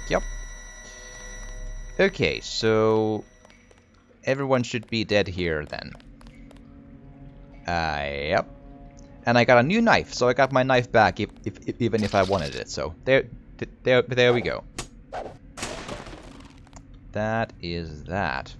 Yep. Okay, so everyone should be dead here then. Yep. And I got a new knife, so I got my knife back even if I wanted it. So there we go. That is that.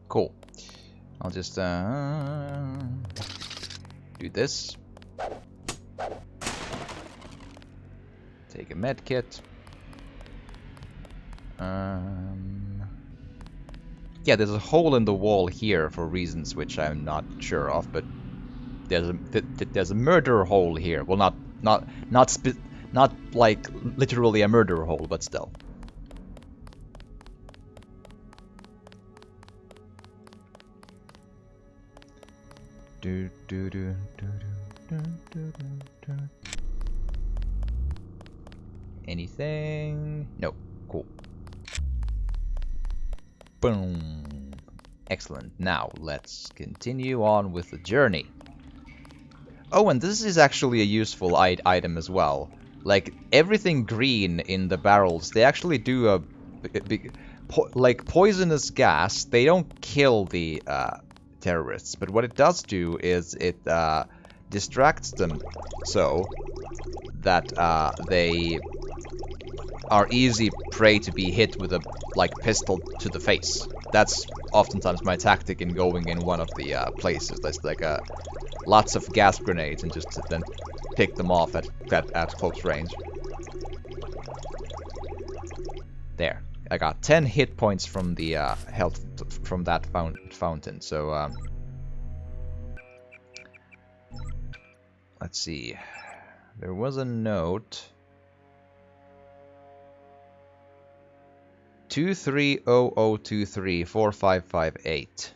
Cool. I'll just do this. Take a med kit. Yeah, there's a hole in the wall here for reasons which I'm not sure of, but there's a murder hole here. Well, not like literally a murder hole, but still. Anything? No. Cool. Boom. Excellent. Now, let's continue on with the journey. Oh, and this is actually a useful item as well. Like, everything green in the barrels, they actually do a like, poisonous gas. They don't kill the terrorists, but what it does do is it distracts them so that they are easy prey to be hit with a, like, pistol to the face. That's oftentimes my tactic in going in one of the places. There's like lots of gas grenades and just then pick them off at close range. There. I got 10 hit points from the health from that fountain. So let's see. There was a note. 2300234558.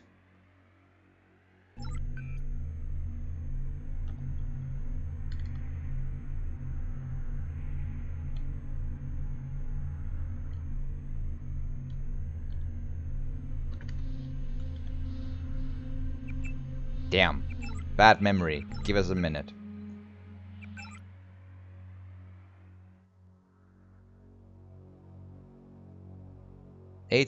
Damn. Bad memory. Give us a minute. There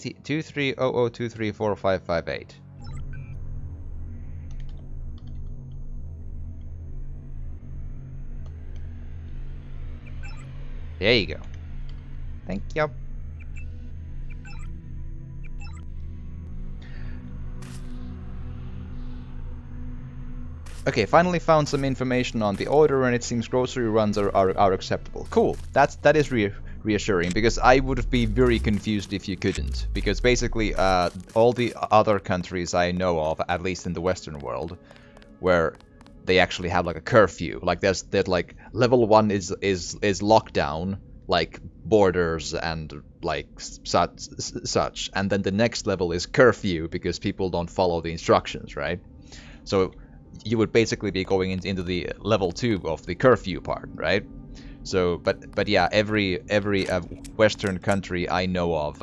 you go. Thank you. Okay, finally found some information on the order, and it seems grocery runs are acceptable. Cool. That is reassuring, because I would be very confused if you couldn't. Because basically, all the other countries I know of, at least in the Western world, where they actually have like a curfew, like there's like level 1 is lockdown, like borders and like such, and then the next level is curfew because people don't follow the instructions, right? So you would basically be going into the level 2 of the curfew part, right? So, but yeah, every Western country I know of,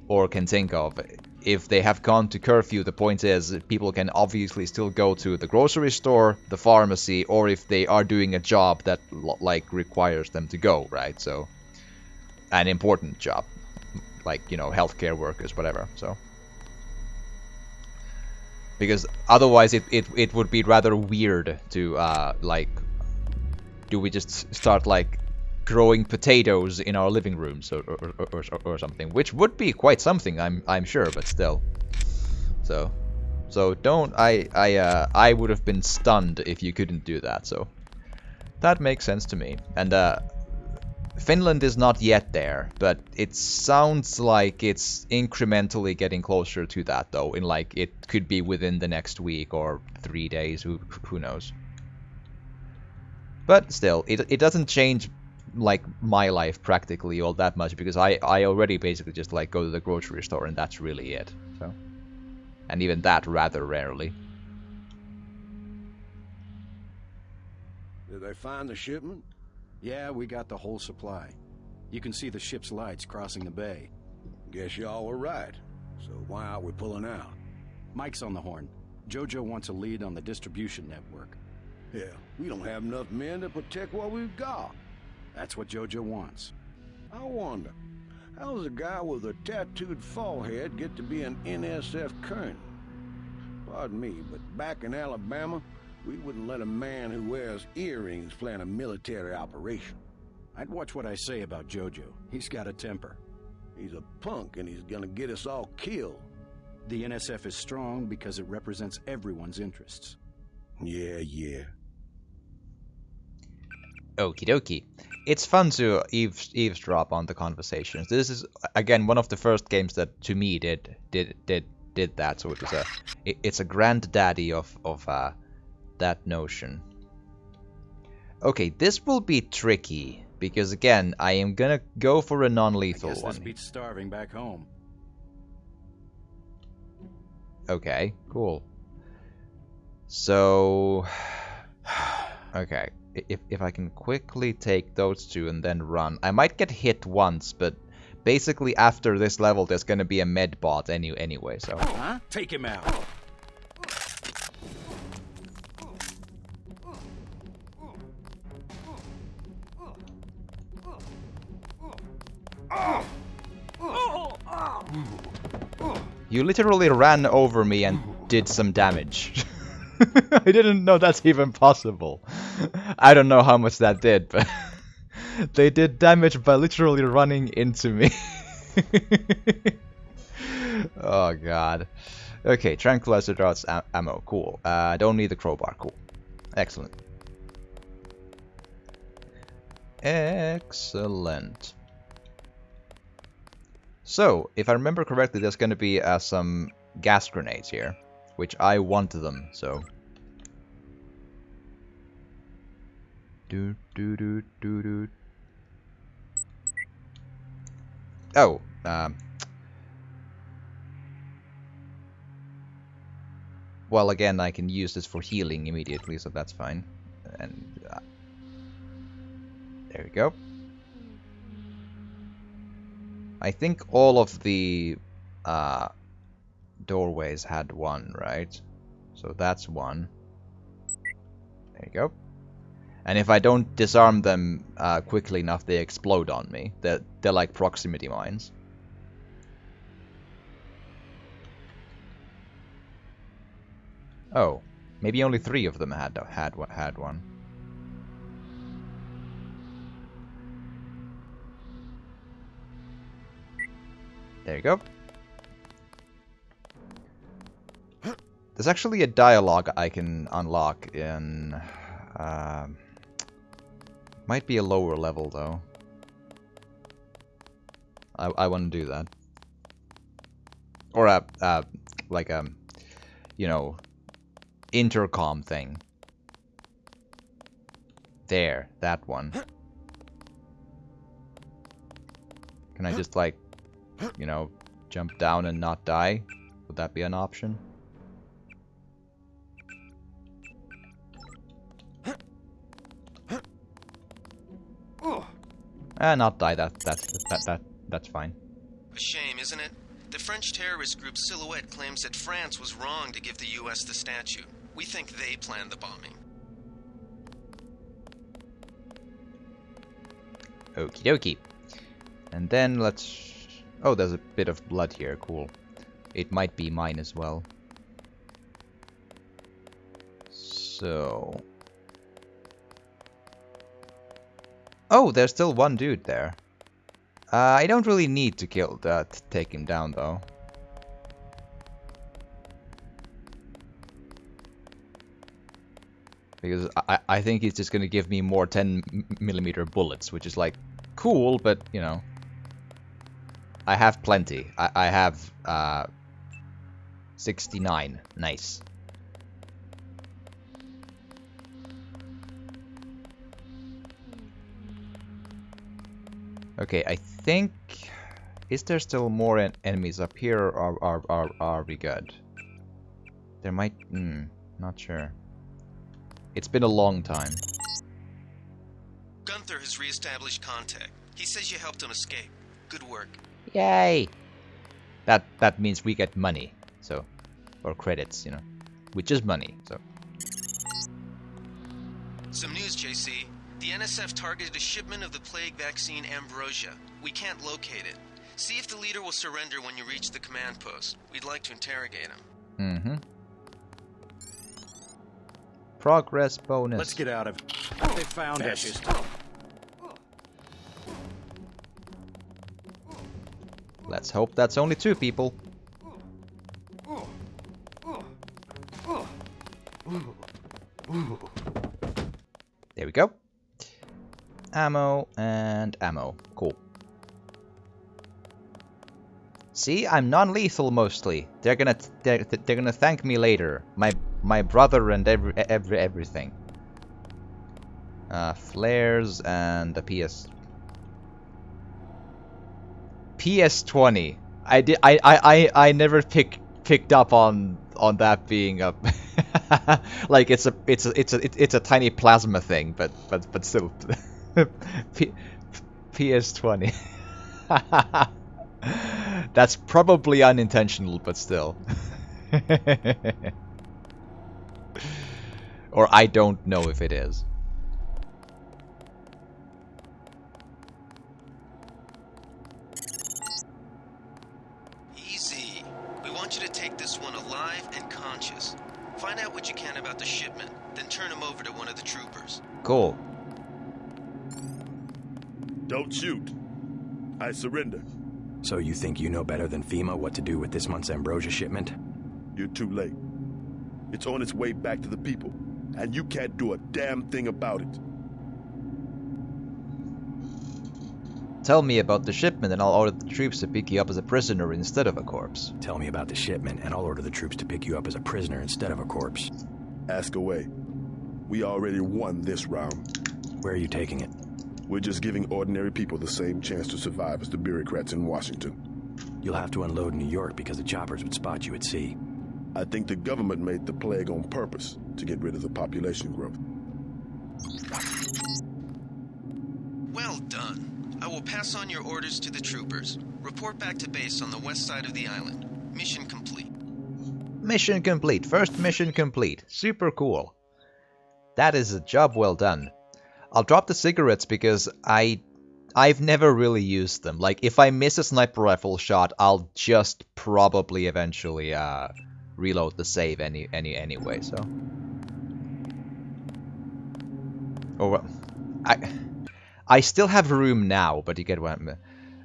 or can think of, if they have gone to curfew, the point is people can obviously still go to the grocery store, the pharmacy, or if they are doing a job that like requires them to go, right? So, an important job, like, you know, healthcare workers, whatever. So, because otherwise it would be rather weird to like, do we just start like growing potatoes in our living rooms or something, which would be quite something, I'm sure, but still. So don't I would have been stunned if you couldn't do that. So that makes sense to me. And Finland is not yet there, but it sounds like it's incrementally getting closer to that, though. In like, it could be within the next week or 3 days. Who knows? But still, it doesn't change like my life practically all that much, because I already basically just like go to the grocery store and that's really it. So, and even that rather rarely. Did they find the shipment? Yeah, we got the whole supply. You can see the ship's lights crossing the bay. Guess y'all were right. So why aren't we pulling out? Mike's on the horn. Jojo wants a lead on the distribution network. Yeah, we don't have enough men to protect what we've got. That's what Jojo wants. I wonder, how does a guy with a tattooed forehead get to be an NSF colonel? Pardon me, but back in Alabama, we wouldn't let a man who wears earrings plan a military operation. I'd watch what I say about Jojo. He's got a temper. He's a punk and he's gonna get us all killed. The NSF is strong because it represents everyone's interests. Yeah. Okie dokie. It's fun to eavesdrop on the conversations. This is again one of the first games that to me did that. So it's a granddaddy of that notion. Okay, this will be tricky because again I am gonna go for a non-lethal one. I guess this beats starving back home. Okay, cool. So, okay, if I can quickly take those two and then run. I might get hit once, but basically after this level there's gonna be a med bot anyway, so. Huh? Take him out. You literally ran over me and did some damage. I didn't know that's even possible. I don't know how much that did, but they did damage by literally running into me. Oh god. Okay, tranquilizer darts, ammo, cool. Don't need the crowbar, cool. Excellent. Excellent. So, if I remember correctly, there's gonna be some gas grenades here, which I want them, so... Oh, well, again, I can use this for healing immediately, so that's fine. And there we go. I think all of the doorways had one, right? So that's one. There you go. And if I don't disarm them quickly enough, they explode on me. They're like proximity mines. Oh, maybe only 3 of them had one. There you go. There's actually a dialogue I can unlock in... might be a lower level, though. I want to do that. Or like a, you know, intercom thing. There, that one. Can I just, like, you know, jump down and not die? Would that be an option? Not die. That's fine. A shame, isn't it? The French terrorist group Silhouette claims that France was wrong to give the U.S. the statue. We think they planned the bombing. Okie dokie. And then let's... Oh, there's a bit of blood here. Cool. It might be mine as well. So... Oh, there's still one dude there. I don't really need to kill that, take him down though. Because I think he's just gonna give me more 10mm bullets, which is like cool, but you know. I have plenty. I have 69. Nice. Okay, I think... Is there still more enemies up here, or are we good? There might... not sure. It's been a long time. Gunther has re-established contact. He says you helped him escape. Good work. Yay! That means we get money, so... Or credits, you know. Which is money, so... Some news, JC. The NSF targeted a shipment of the plague vaccine Ambrosia. We can't locate it. See if the leader will surrender when you reach the command post. We'd like to interrogate him. Mm-hmm. Progress bonus. Let's get out of here. They found us. Let's hope that's only 2 people. There we go. Ammo and ammo. Cool. See, I'm non-lethal mostly. They're gonna thank me later. My brother and everything. Flares and the PS20. I never picked up on that being a like it's a tiny plasma thing, but still. PS20. That's probably unintentional, but still. Or I don't know if it is. want you to take this one alive and conscious. Find out what you can about the shipment, then turn him over to one of the troopers. Cool. Don't shoot. I surrender. So you think you know better than FEMA what to do with this month's ambrosia shipment? You're too late. It's on its way back to the people, and you can't do a damn thing about it. Tell me about the shipment and I'll order the troops to pick you up as a prisoner instead of a corpse. Tell me about the shipment, and I'll order the troops to pick you up as a prisoner instead of a corpse. Ask away. We already won this round. Where are you taking it? We're just giving ordinary people the same chance to survive as the bureaucrats in Washington. You'll have to unload in New York because the choppers would spot you at sea. I think the government made the plague on purpose to get rid of the population growth. Well done. I will pass on your orders to the troopers. Report back to base on the west side of the island. Mission complete. Mission complete. First mission complete. Super cool. That is a job well done. I'll drop the cigarettes because I've never really used them. Like, if I miss a sniper rifle shot, I'll just probably eventually reload the save anyway, so. Oh, I still have room now, but you get what I mean.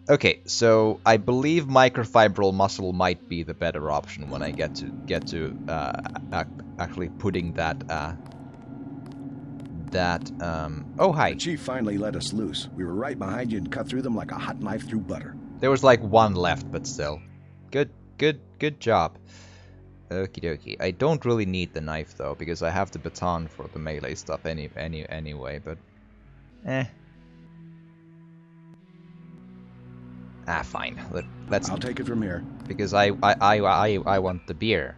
Okay, so I believe microfibril muscle might be the better option when I get to actually putting that oh, hi. The chief finally let us loose. We were right behind you and cut through them like a hot knife through butter. There was like one left, but still. Good job. Okie dokie. I don't really need the knife though, because I have the baton for the melee stuff anyway, but fine. Let's. I'll take it from here. Because I want the beer.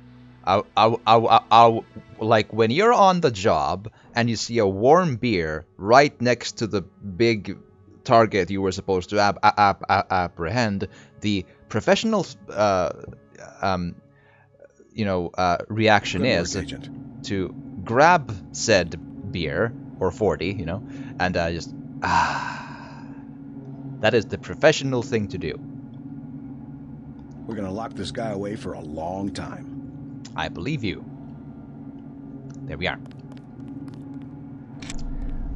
Like when you're on the job and you see a warm beer right next to the big target you were supposed to apprehend, the professional reaction is to grab said beer or 40, and just that is the professional thing to do. We're gonna lock this guy away for a long time. I believe you. There we are.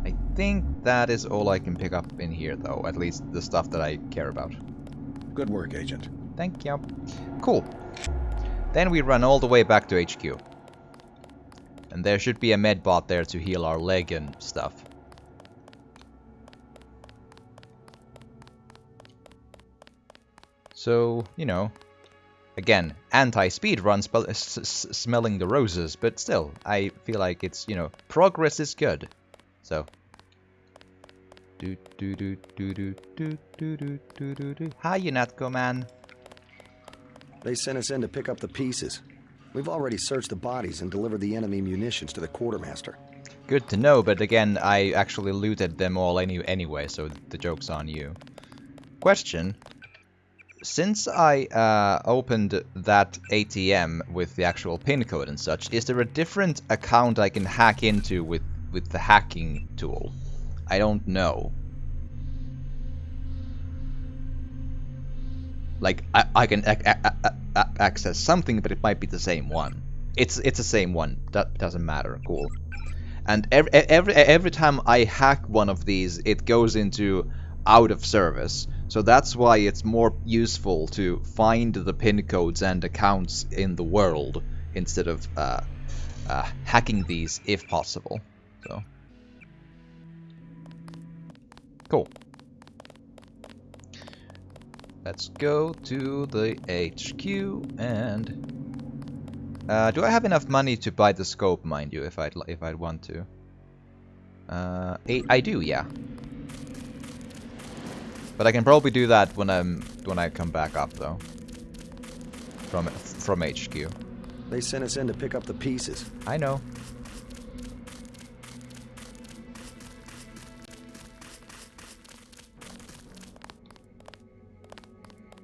I think that is all I can pick up in here, though. At least the stuff that I care about. Good work, Agent. Thank you. Cool. Then we run all the way back to HQ. And there should be a medbot there to heal our leg and stuff. So, again, anti-speed run smelling the roses, but still, I feel like it's, progress is good. So. Hi, Unatco man. They sent us in to pick up the pieces. We've already searched the bodies and delivered the enemy munitions to the quartermaster. Good to know, but again, I actually looted them all anyway, so the joke's on you. Question. Since I opened that ATM with the actual pin code and such, is there a different account I can hack into with the hacking tool? I don't know. Like, I can access something, but it might be the same one. It's the same one. That doesn't matter. Cool. And every time I hack one of these, it goes into out of service. So that's why it's more useful to find the pin codes and accounts in the world instead of hacking these if possible. So cool. Let's go to the HQ and do I have enough money to buy the scope, mind you, if I'd want to? I do, yeah. But I can probably do that when I come back up though. From HQ. They sent us in to pick up the pieces. I know.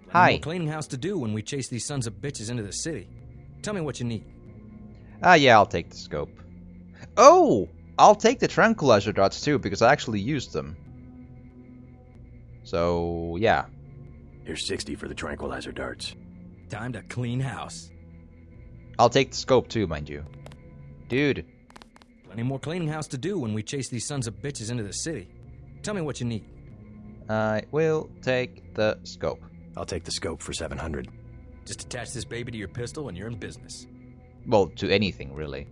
Hi. More cleaning house to do when we chase these sons of bitches into the city. Tell me what you need. Yeah, I'll take the scope. Oh! I'll take the tranquilizer darts too, because I actually used them. So, yeah. Here's 60 for the tranquilizer darts. Time to clean house. I'll take the scope too, mind you. Dude. Plenty more cleaning house to do when we chase these sons of bitches into the city. Tell me what you need. I will take the scope. I'll take the scope for 700. Just attach this baby to your pistol and you're in business. Well, to anything, really.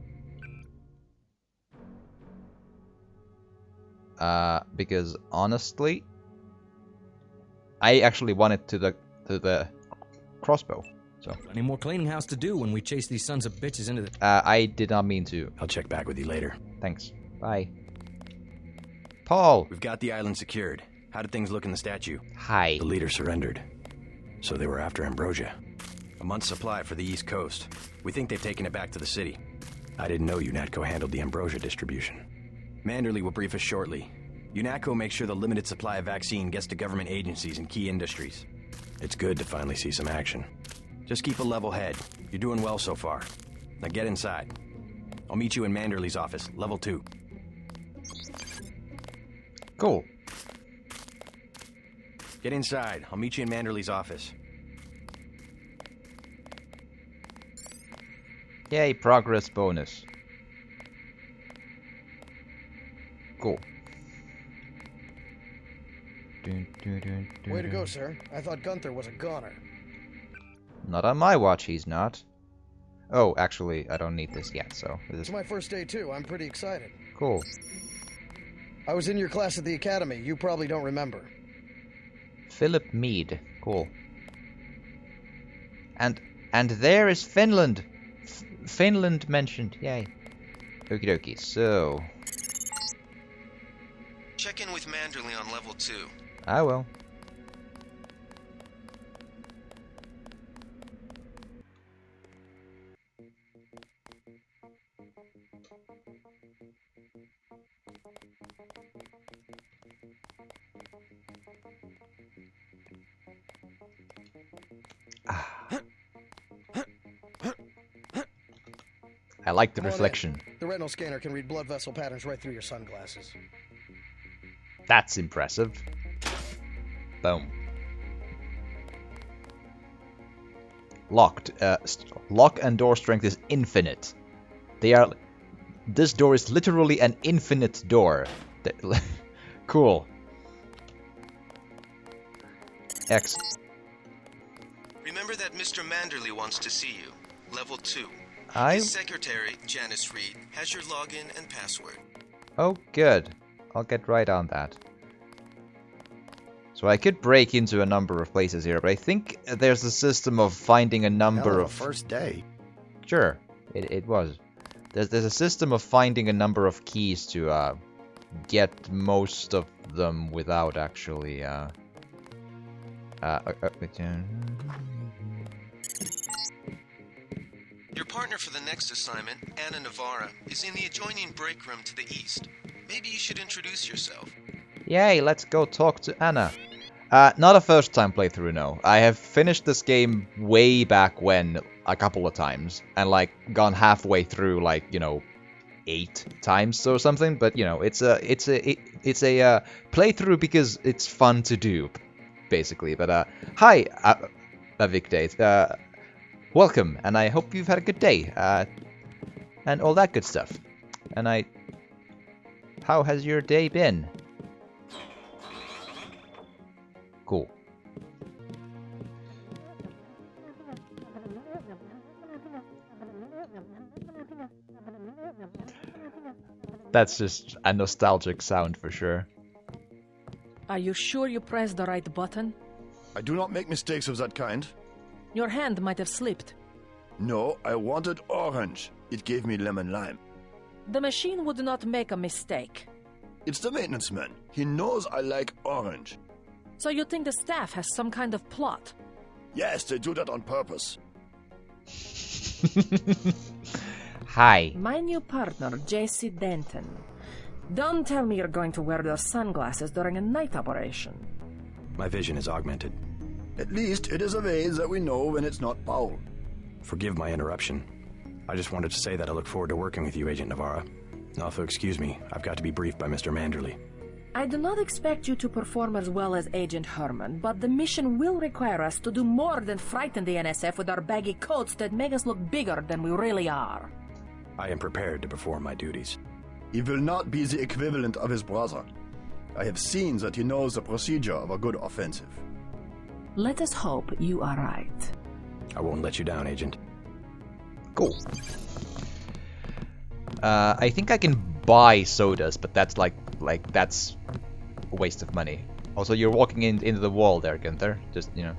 Because honestly, I actually want it to the crossbow. So plenty more cleaning house to do when we chase these sons of bitches into the... I did not mean to. I'll check back with you later. Thanks. Bye. Paul! We've got the island secured. How did things look in the statue? Hi. The leader surrendered. So they were after Ambrosia. A month's supply for the East Coast. We think they've taken it back to the city. I didn't know UNATCO handled the Ambrosia distribution. Manderley will brief us shortly. UNATCO makes sure the limited supply of vaccine gets to government agencies and key industries. It's good to finally see some action. Just keep a level head. You're doing well so far. Now get inside. I'll meet you in Manderley's office, level 2. Cool. Get inside. I'll meet you in Manderley's office. Yay, progress bonus. Cool. Way to go, sir. I thought Gunther was a goner. Not on my watch, he's not. Oh, actually, I don't need this yet, so... It's my first day, too. I'm pretty excited. Cool. I was in your class at the academy. You probably don't remember. Philip Mead. Cool. And there is Finland. Finland mentioned. Yay. Okie dokie. So... Check in with Manderley on level 2. I will. I like the reflection. The retinal scanner can read blood vessel patterns right through your sunglasses. That's impressive. Boom. Locked. Lock and door strength is infinite. They are... This door is literally an infinite door. Cool. X. Remember that Mr. Manderley wants to see you. Level 2. His secretary, Janice Reed, has your login and password. Oh, good. I'll get right on that. So I could break into a number of places here, but I think there's a system of finding a number of... first day. Sure, it was. There's a system of finding a number of keys to get most of them without actually... Your partner for the next assignment, Anna Navarra, is in the adjoining break room to the east. Maybe you should introduce yourself. Yay, let's go talk to Anna. Not a first time playthrough, no. I have finished this game way back when, a couple of times, and like gone halfway through, like, you know, 8 times or something. But you know, it's a playthrough because it's fun to do, basically. But hi, Victate. Welcome, and I hope you've had a good day, and all that good stuff. And how has your day been? Cool. That's just a nostalgic sound for sure. Are you sure you pressed the right button? I do not make mistakes of that kind. Your hand might have slipped. No, I wanted orange. It gave me lemon lime. The machine would not make a mistake. It's the maintenance man. He knows I like orange. So you think the staff has some kind of plot? Yes, they do that on purpose. Hi. My new partner, J.C. Denton. Don't tell me you're going to wear those sunglasses during a night operation. My vision is augmented. At least it is a way that we know when it's not Paul. Forgive my interruption. I just wanted to say that I look forward to working with you, Agent Navarra. Now, if you'll excuse me, I've got to be briefed by Mr. Manderley. I do not expect you to perform as well as Agent Herman, but the mission will require us to do more than frighten the NSF with our baggy coats that make us look bigger than we really are. I am prepared to perform my duties. He will not be the equivalent of his brother. I have seen that he knows the procedure of a good offensive. Let us hope you are right. I won't let you down, Agent. Cool. I think I can buy sodas, but that's like that's a waste of money. Also, you're walking into the wall there, Gunther. Just, you know.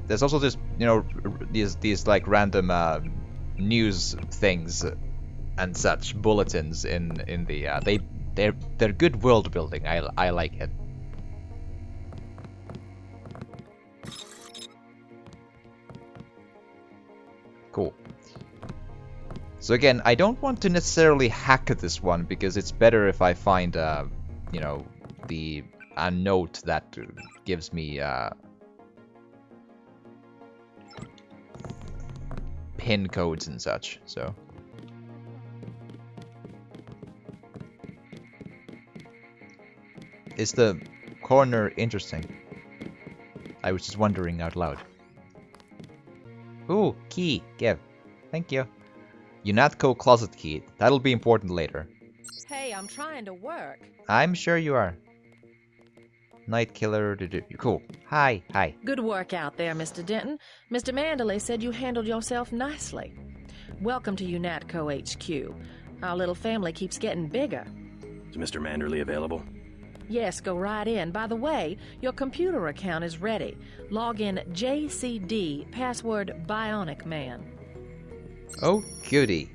There's also just, you know, these like random news things and such bulletins in the they're good world building. I like it. Cool. So again, I don't want to necessarily hack this one because it's better if I find you know, a note that gives me pin codes and such. So is the corner interesting? I was just wondering out loud. Ooh, key, give. Thank you. UNATCO closet key. That'll be important later. Hey, I'm trying to work. I'm sure you are. Night killer. Cool. Hi. Good work out there, Mr. Denton. Mr. Manderley said you handled yourself nicely. Welcome to UNATCO HQ. Our little family keeps getting bigger. Is Mr. Manderley available? Yes, go right in. By the way, your computer account is ready. Log in JCD, password Bionic Man. Oh, goody.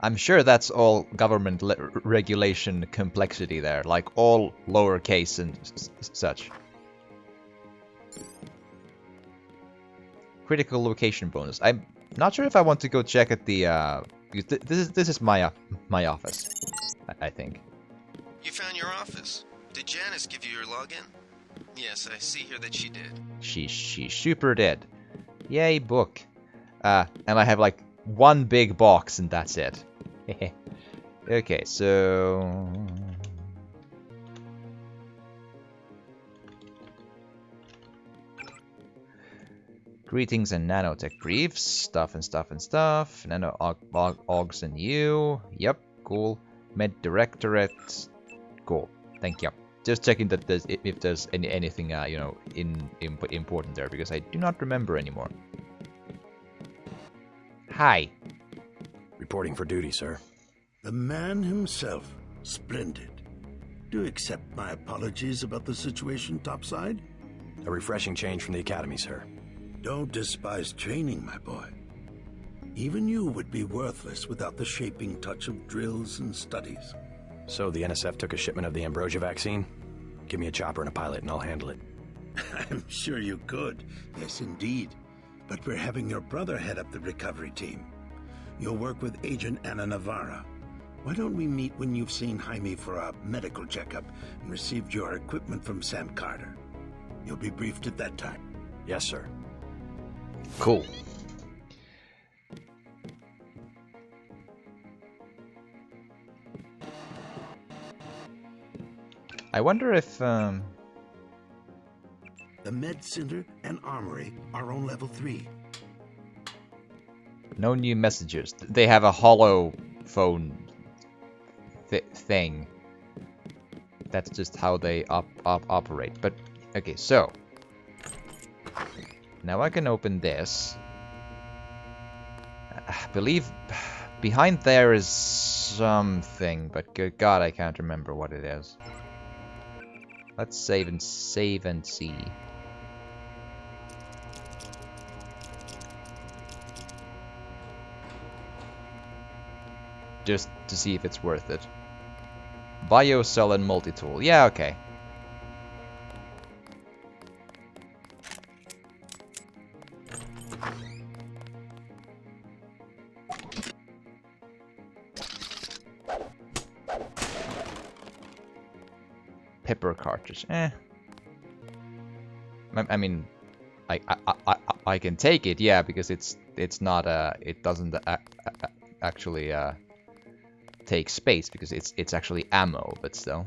I'm sure that's all government regulation complexity there, like all lowercase and such. Critical location bonus. I'm not sure if I want to go check at the this is my office, I think. You found your office. Did Janice give you your login? Yes, I see here that she did. She super did. Yay, book. And I have like one big box and that's it. Okay, so greetings and nanotech briefs, stuff. Nano Augs and you. Yep, cool. Med Directorate. Cool. Thank you. Just checking that if there's anything you know, important there, because I do not remember anymore. Hi. Reporting for duty, sir. The man himself. Splendid. Do accept my apologies about the situation topside? A refreshing change from the academy, sir. Don't despise training, my boy. Even you would be worthless without the shaping touch of drills and studies. So the NSF took a shipment of the Ambrosia vaccine? Give me a chopper and a pilot and I'll handle it. I'm sure you could. Yes, indeed. But we're having your brother head up the recovery team. You'll work with Agent Anna Navarra. Why don't we meet when you've seen Jaime for a medical checkup and received your equipment from Sam Carter? You'll be briefed at that time. Yes, sir. Cool. I wonder if The Med Center and Armory are on level 3. no new messages. They have a hollow phone thing. That's just how they operate. But okay, so now I can open this. I believe behind there is something, but good God, I can't remember what it is. Let's save and see. Just to see if it's worth it. Biocell and multi-tool. Yeah, okay. Pepper cartridge. I mean, I can take it, yeah, because it's not it doesn't actually take space because it's actually ammo, but still.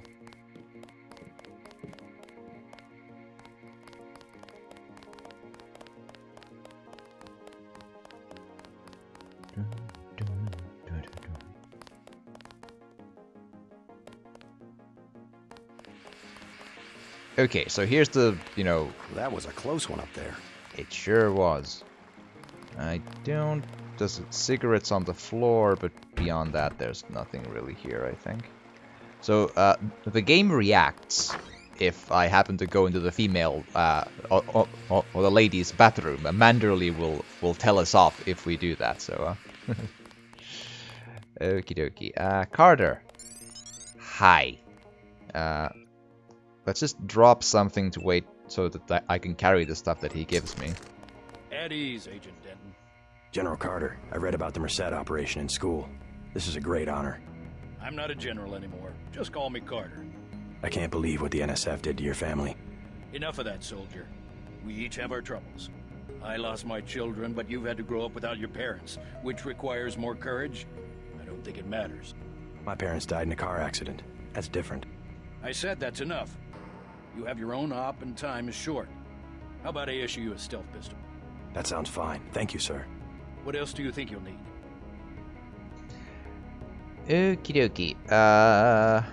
Okay, so here's the, That was a close one up there. It sure was. I don't... There's cigarettes on the floor, but beyond that, there's nothing really here, I think. So, the game reacts if I happen to go into the female, or the ladies' bathroom. Manderly will tell us off if we do that, so, Okie dokie. Carter. Hi. Let's just drop something to wait so that I can carry the stuff that he gives me. At ease, Agent Denton. General Carter, I read about the Merced operation in school. This is a great honor. I'm not a general anymore. Just call me Carter. I can't believe what the NSF did to your family. Enough of that, soldier. We each have our troubles. I lost my children, but you've had to grow up without your parents, which requires more courage. I don't think it matters. My parents died in a car accident. That's different. I said that's enough. You have your own op and time is short. How about I issue you a stealth pistol? That sounds fine. Thank you, sir. What else do you think you'll need? Okie dokie.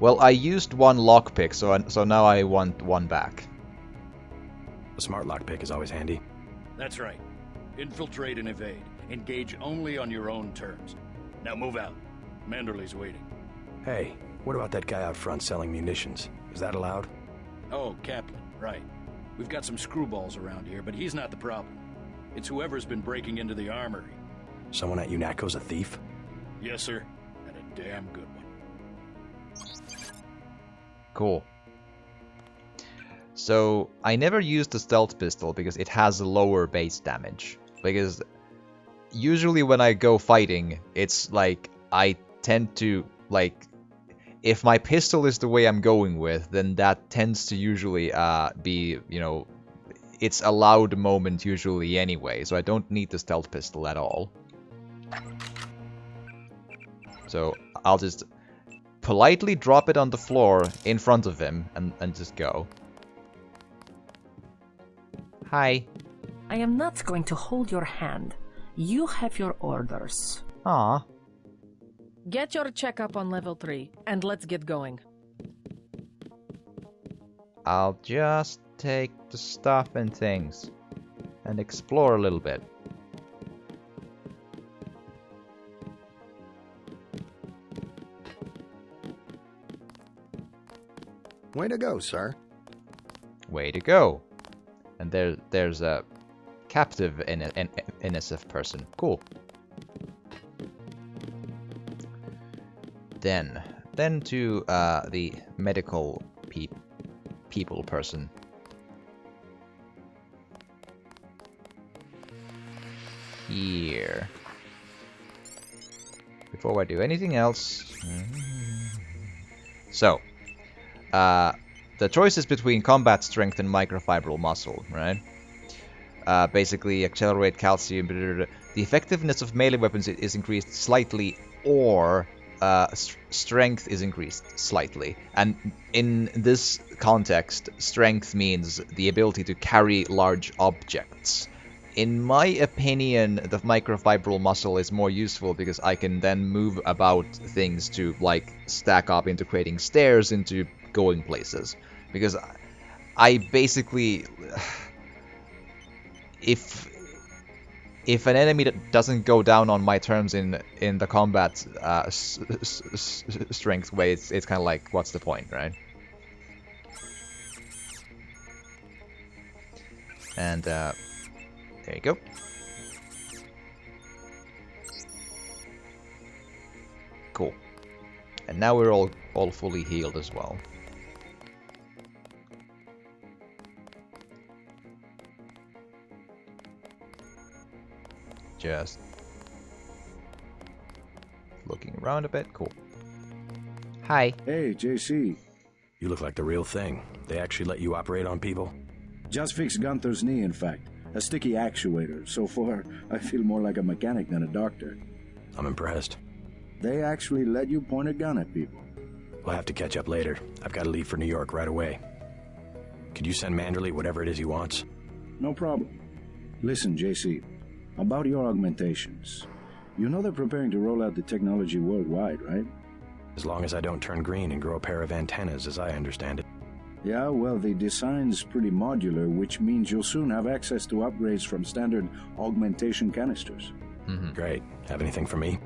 Well, I used one lockpick, so now I want one back. A smart lockpick is always handy. That's right. Infiltrate and evade. Engage only on your own terms. Now move out. Manderly's waiting. Hey, what about that guy out front selling munitions? Is that allowed? Oh, Kaplan, right. We've got some screwballs around here, but he's not the problem. It's whoever's been breaking into the armory. Someone at UNATCO's a thief? Yes, sir. And a damn good one. Cool. So, I never used the stealth pistol because it has a lower base damage. Because usually when I go fighting, it's like I tend to, like, if my pistol is the way I'm going with, then that tends to usually be, it's a loud moment usually anyway, so I don't need the stealth pistol at all. So I'll just politely drop it on the floor in front of him and just go. Hi. I am not going to hold your hand. You have your orders. Ah. Get your checkup on level 3, and let's get going. I'll just take the stuff and things, and explore a little bit. Way to go, sir. Way to go. And there's a captive NSF person. Cool. Then to the medical people person. Here. Before I do anything else. So, the choice is between combat strength and microfibril muscle, right? Basically, accelerate calcium. The effectiveness of melee weapons is increased slightly, or strength is increased slightly. And in this context, strength means the ability to carry large objects. In my opinion, the microfibril muscle is more useful because I can then move about things to, like, stack up into creating stairs, into going places. Because I basically... If an enemy that doesn't go down on my terms in the combat strength way, it's kind of like, what's the point, right? And there you go. Cool. And now we're all fully healed as well. Just looking around a bit. Cool. Hi. Hey, JC. You look like the real thing. They actually let you operate on people? Just fixed Gunther's knee, in fact. A sticky actuator. So far, I feel more like a mechanic than a doctor. I'm impressed. They actually let you point a gun at people. We'll have to catch up later. I've got to leave for New York right away. Could you send Manderley whatever it is he wants? No problem. Listen, JC, about your augmentations. You know they're preparing to roll out the technology worldwide, right? As long as I don't turn green and grow a pair of antennas, as I understand it. Yeah, well, the design's pretty modular, which means you'll soon have access to upgrades from standard augmentation canisters. Great. Have anything for me?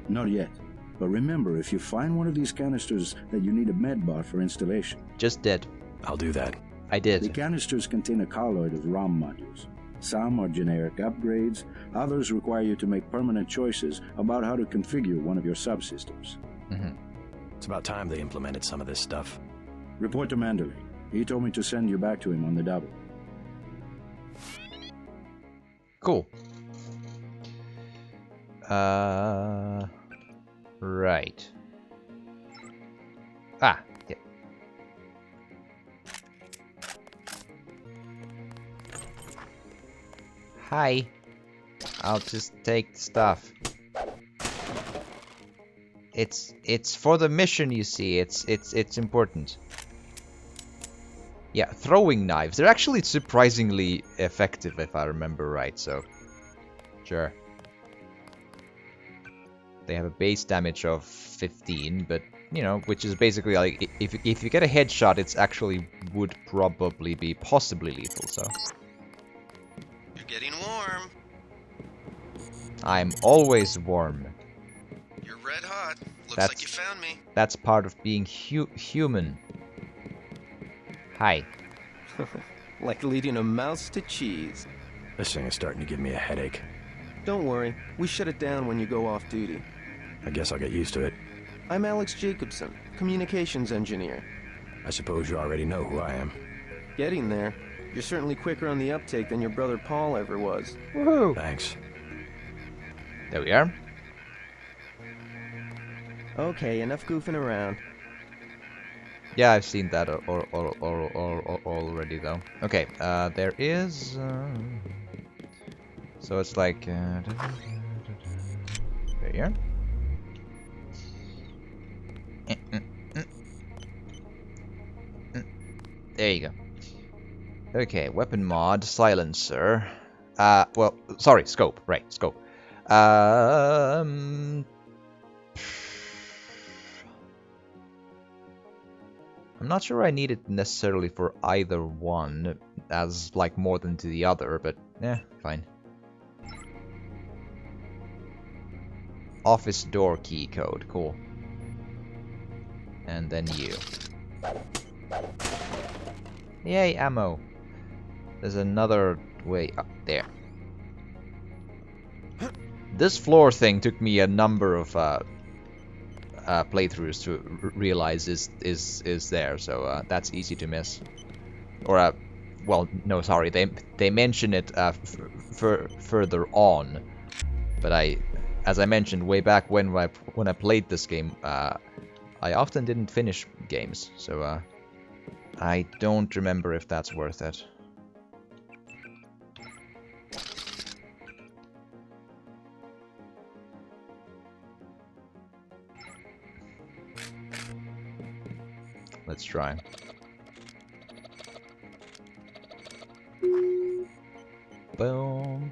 Not yet. But remember, if you find one of these canisters that you need a medbot for installation. Just did. I'll do that. I did. The canisters contain a colloid of ROM modules. Some are generic upgrades, others require you to make permanent choices about how to configure one of your subsystems. It's about time they implemented some of this stuff. Report to Manderley. He told me to send you back to him on the double. Cool. Right. Ah, yeah. Hi. I'll just take stuff. It's for the mission, you see. It's important. Yeah, throwing knives. They're actually surprisingly effective, if I remember right, so... Sure. They have a base damage of 15, but, you know, which is basically like... If you get a headshot, it's actually would probably be possibly lethal, so... You're getting warm. I'm always warm. You're red hot. Looks That's, like you found me. That's part of being human. Hi. Like leading a mouse to cheese. This thing is starting to give me a headache. Don't worry. We shut it down when you go off duty. I guess I'll get used to it. I'm Alex Jacobson, communications engineer. I suppose you already know who I am. Getting there. You're certainly quicker on the uptake than your brother Paul ever was. Woohoo! Thanks. There we are. Okay, enough goofing around. Yeah, I've seen that already, though. Okay, there is... So it's like... there you are. There you go. Okay, weapon mod, silencer. Well, sorry, scope. Right, scope. I'm not sure I need it necessarily for either one, as like more than to the other, but fine. Office door key code, cool. And then you. Yay, ammo. There's another way up there. This floor thing took me a number of playthroughs to realize is there, so that's easy to miss. Or well, no, sorry, they mention it further on, but as I mentioned way back when I played this game, I often didn't finish games, so I don't remember if that's worth it. Let's try. Boom.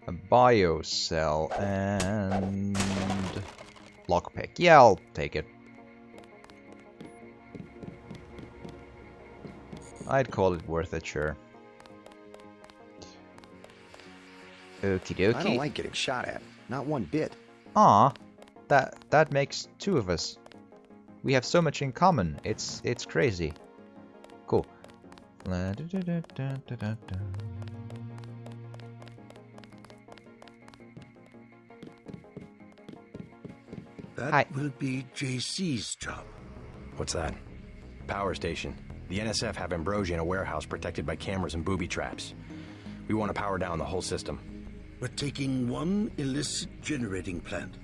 A bio cell and lockpick. Yeah, I'll take it. I'd call it worth it, sure. Okie dokie. I don't like getting shot at. Not one bit. Aw, that makes two of us. We have so much in common. It's crazy. Cool. That will be JC's job. What's that? Power station. The NSF have Ambrosia in a warehouse protected by cameras and booby traps. We want to power down the whole system. We're taking one illicit generating plant,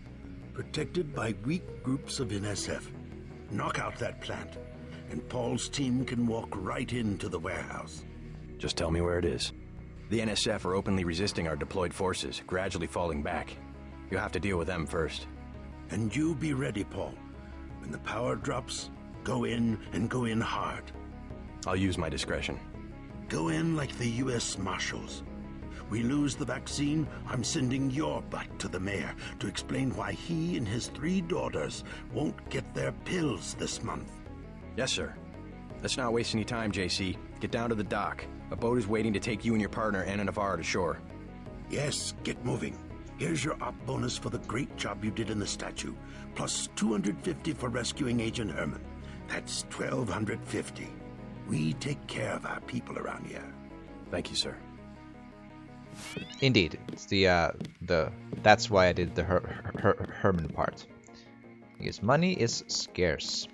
protected by weak groups of NSF. Knock out that plant, and Paul's team can walk right into the warehouse. Just tell me where it is. The NSF are openly resisting our deployed forces, gradually falling back. You'll have to deal with them first. And you be ready, Paul. When the power drops, go in and go in hard. I'll use my discretion. Go in like the U.S. Marshals. We lose the vaccine, I'm sending your butt to the mayor to explain why he and his 3 daughters won't get their pills this month. Yes, sir. Let's not waste any time, JC. Get down to the dock. A boat is waiting to take you and your partner, Anna Navarro, to shore. Yes, get moving. Here's your op bonus for the great job you did in the statue, plus 250 for rescuing Agent Herman. That's 1,250. We take care of our people around here. Thank you, sir. Indeed, it's the that's why I did the Herman part. Because money is scarce.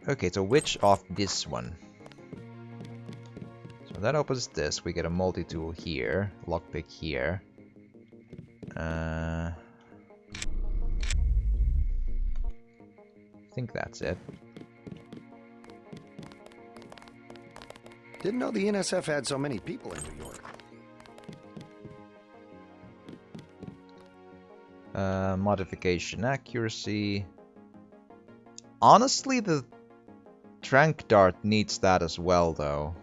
Okay, so which of this one? So that opens this. We get a multi-tool here, lockpick here. I think that's it. Didn't know the NSF had so many people in New York. Modification accuracy. Honestly, the trank dart needs that as well, though.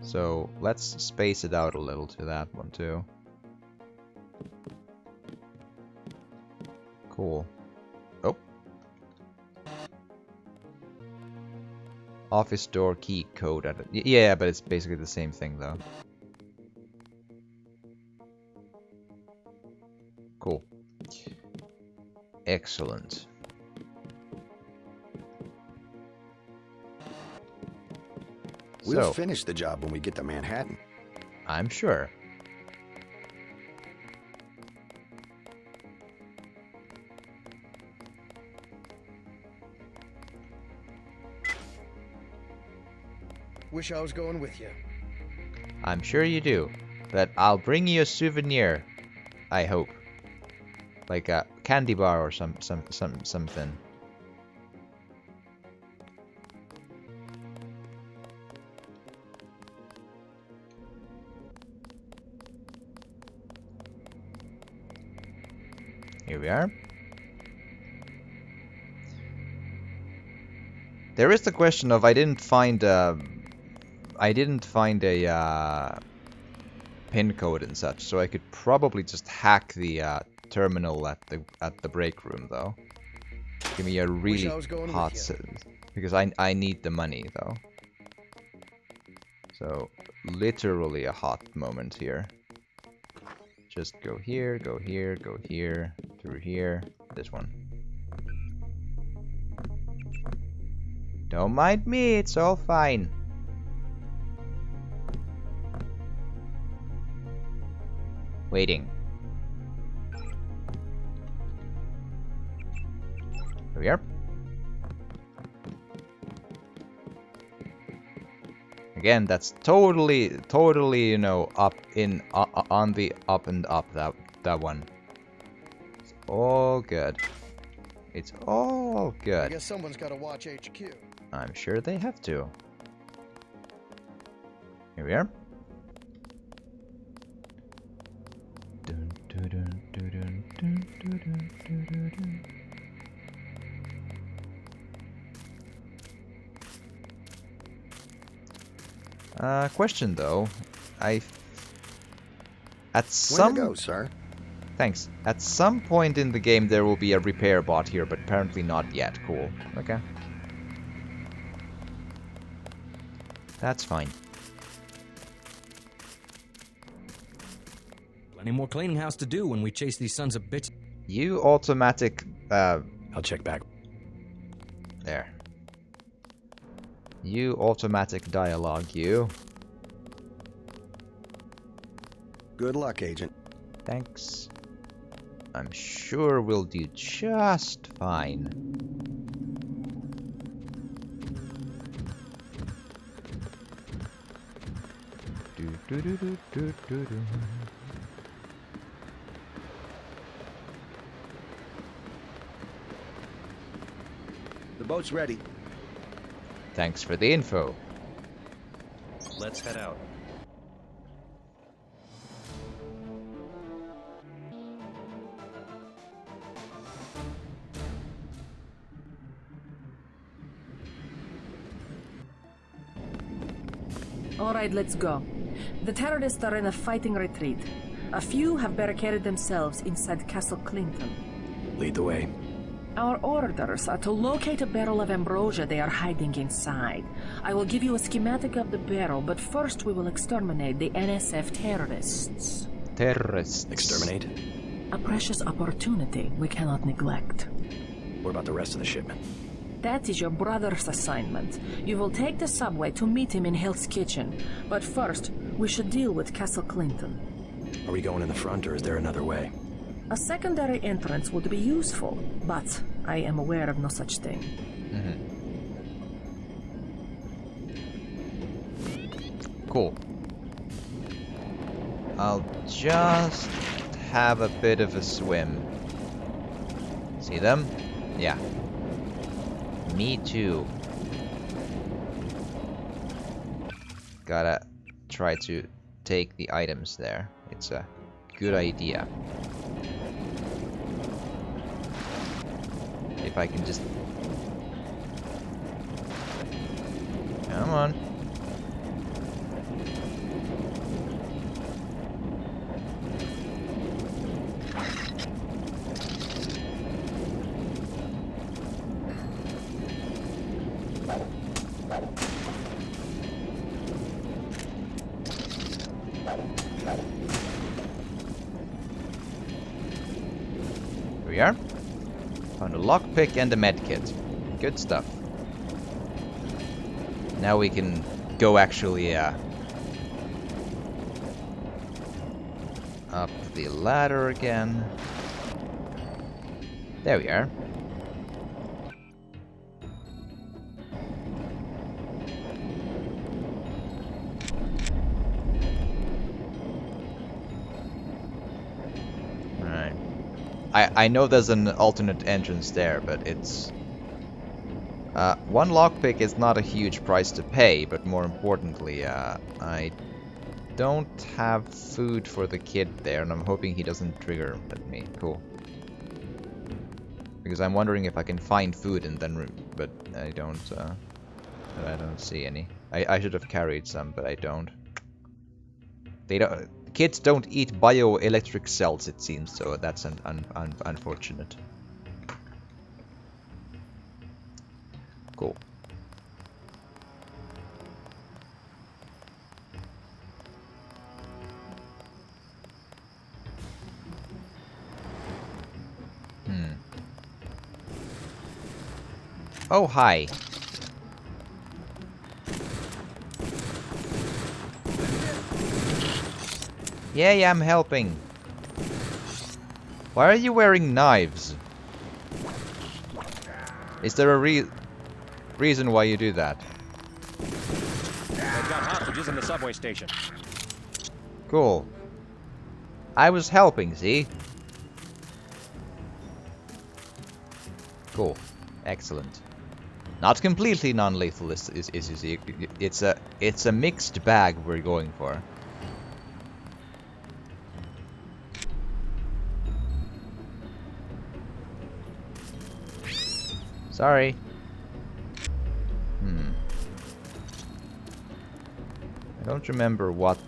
So let's space it out a little to that one too. Cool. Oh. Office door key code. Yeah, but it's basically the same thing though. Cool. Excellent. We'll finish the job when we get to Manhattan. I'm sure. Wish I was going with you. I'm sure you do. But I'll bring you a souvenir. I hope. Like a candy bar or something. Here we are. There is the question of I didn't find a pin code and such, so I could probably just hack the terminal at the break room though. Give me a really hot because I need the money though. So literally a hot moment here. Just go here, go here, go here, through here, this one. Don't mind me, it's all fine. Waiting. Here we are. Again, that's totally, you know, on the up and up, that one. It's all good. It's all good. I guess someone's got to watch HQ. I'm sure they have to. Here we are. Question though, at some Way to go, sir. Thanks. At some point in the game there will be a repair bot here, but apparently not yet. Cool. Okay. That's fine. Plenty more cleaning house to do when we chase these sons of bitches. You automatic. I'll check back. There. You automatic dialogue, you. Good luck, Agent. Thanks. I'm sure we'll do just fine. boat's ready. Thanks for the info. Let's head out. All right, let's go. The terrorists are in a fighting retreat. A few have barricaded themselves inside Castle Clinton. Lead the way. Our orders are to locate a barrel of ambrosia they are hiding inside. I will give you a schematic of the barrel, but first we will exterminate the NSF terrorists. Terrorists. Exterminate? A precious opportunity we cannot neglect. What about the rest of the shipment? That is your brother's assignment. You will take the subway to meet him in Hell's Kitchen. But first, we should deal with Castle Clinton. Are we going in the front, or is there another way? A secondary entrance would be useful, but I am aware of no such thing. Cool. I'll just have a bit of a swim. See them? Yeah. Me too. Gotta try to take the items there. It's a good idea. If I can just... Come on. Here we are. Found a lockpick and a medkit. Good stuff. Now we can go actually up the ladder again. There we are. I know there's an alternate entrance there, but it's... one lockpick is not a huge price to pay, but more importantly, I don't have food for the kid there, and I'm hoping he doesn't trigger at me. Cool. Because I'm wondering if I can find food and then... but I don't see any. I should have carried some, but I don't. They don't... Kids don't eat bioelectric cells, it seems, so that's unfortunate. Cool. Oh, hi. Yeah, I'm helping. Why are you wearing knives? Is there a reason why you do that? They've got hostages in the subway station. Cool. I was helping, see? Cool. Excellent. Not completely non-lethal, it's a mixed bag we're going for. Sorry. I don't remember what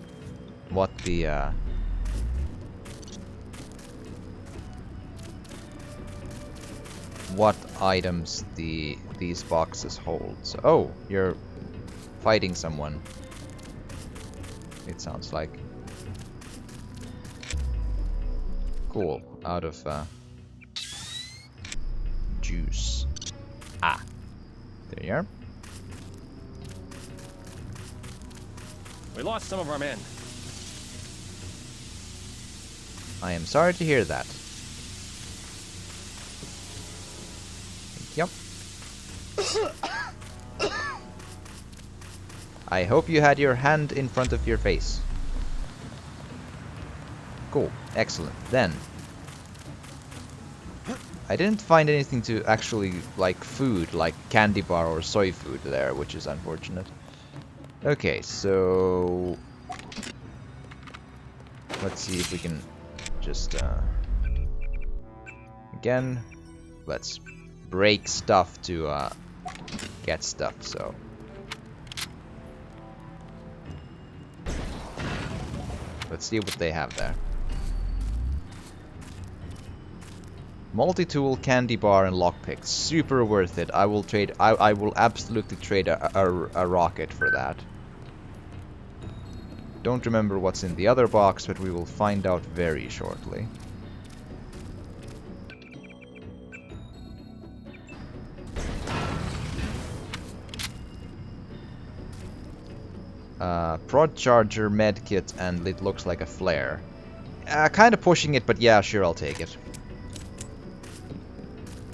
the what items these boxes hold. So, oh, you're fighting someone. It sounds like. Cool. Out of juice. Ah, there you are. We lost some of our men. I am sorry to hear that. Yep. I hope you had your hand in front of your face. Cool. Excellent. Then I didn't find anything to actually, like food, like candy bar or soy food there, which is unfortunate. Okay, so... let's see if we can just, again, let's break stuff to, get stuff, so... let's see what they have there. Multi-tool, candy bar, and lockpick. Super worth it. I will trade. I will absolutely trade a rocket for that. Don't remember what's in the other box, but we will find out very shortly. Prod charger, medkit, and it looks like a flare. Kind of pushing it, but yeah, sure, I'll take it.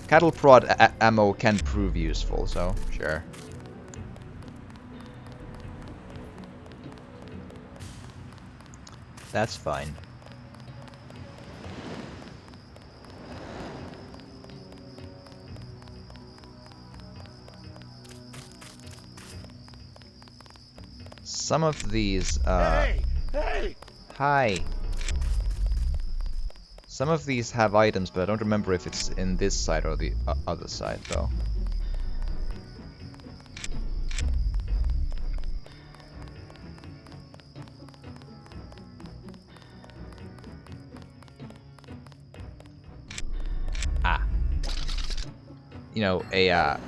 Cattle prod ammo can prove useful, so sure. That's fine. Some of these, Hey! Hi! Some of these have items, but I don't remember if it's in this side or the other side, though. Ah. You know, a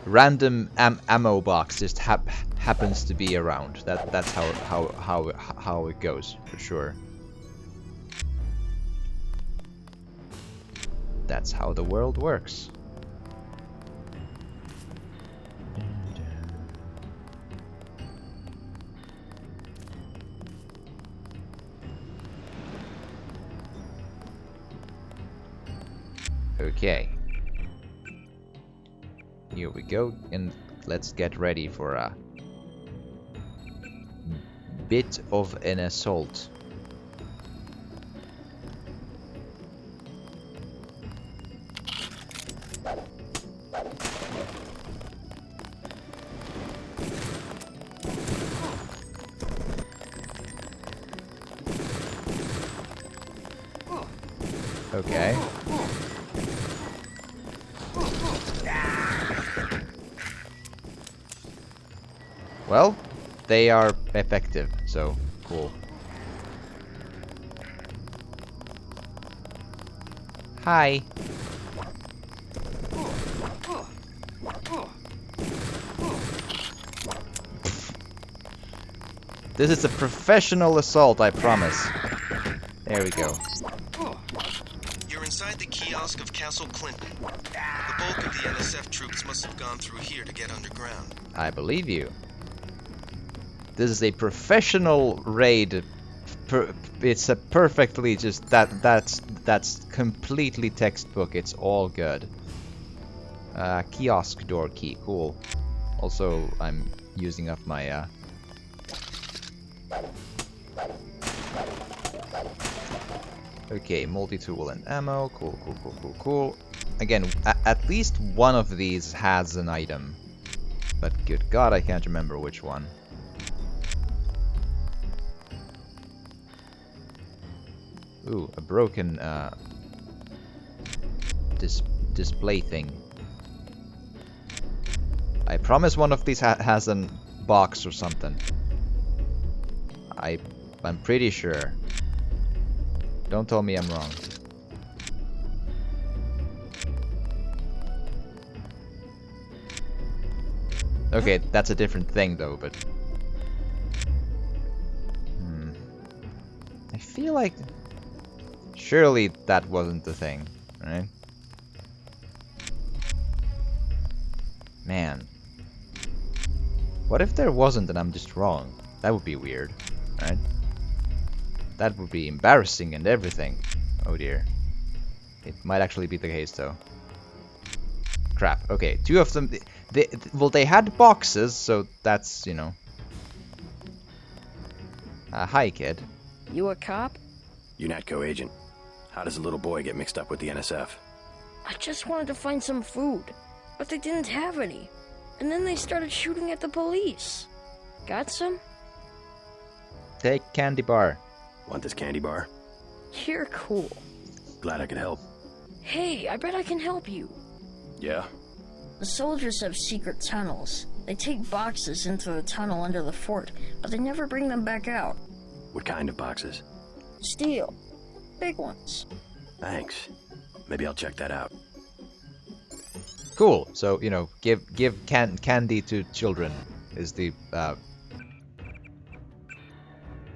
random ammo box just happens to be around. That's how it goes, for sure. That's how the world works. Okay. Here we go, and let's get ready for a bit of an assault. Okay. Well, they are effective, so cool. Hi. This is a professional assault, I promise. There we go. You're inside the kiosk of Castle Clinton. The bulk of the NSF troops must have gone through here to get underground. I believe you. This is a professional raid. It's a perfectly just that's completely textbook. It's all good. Kiosk door key, cool. Also, I'm using up my okay, multi-tool and ammo. Cool. Again, at least one of these has an item. But good God, I can't remember which one. Ooh, a broken display thing. I promise one of these has a box or something. I'm pretty sure. Don't tell me I'm wrong. Okay, that's a different thing though, but... I feel like... surely that wasn't the thing, right? Man. What if there wasn't and I'm just wrong? That would be weird, right? That would be embarrassing and everything. Oh dear. It might actually be the case though. Crap. Okay, two of them... well, they had boxes, so that's, you know... hi, kid. You a cop? UNATCO agent. How does a little boy get mixed up with the NSF? I just wanted to find some food, but they didn't have any. And then they started shooting at the police. Got some? Take candy bar. Want this candy bar? You're cool. Glad I could help. Hey, I bet I can help you. Yeah? The soldiers have secret tunnels. They take boxes into the tunnel under the fort, but they never bring them back out. What kind of boxes? Steel. Big ones. Thanks. Maybe I'll check that out. Cool. So, you know, give candy to children is the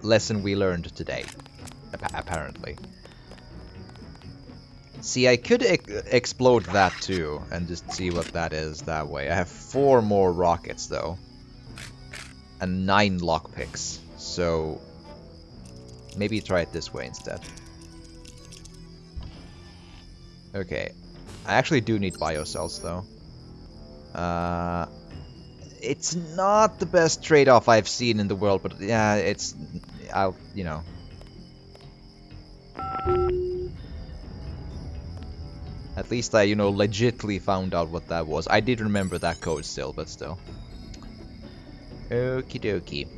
lesson we learned today, apparently. See, I could explode that too, and just see what that is that way. I have 4 more rockets, though. And 9 lockpicks, so... maybe try it this way instead. Okay. I actually do need biocells, though. It's not the best trade-off I've seen in the world, but yeah, it's... you know... At least I, you know, legitly found out what that was. I did remember that code still, but still. Okie dokie.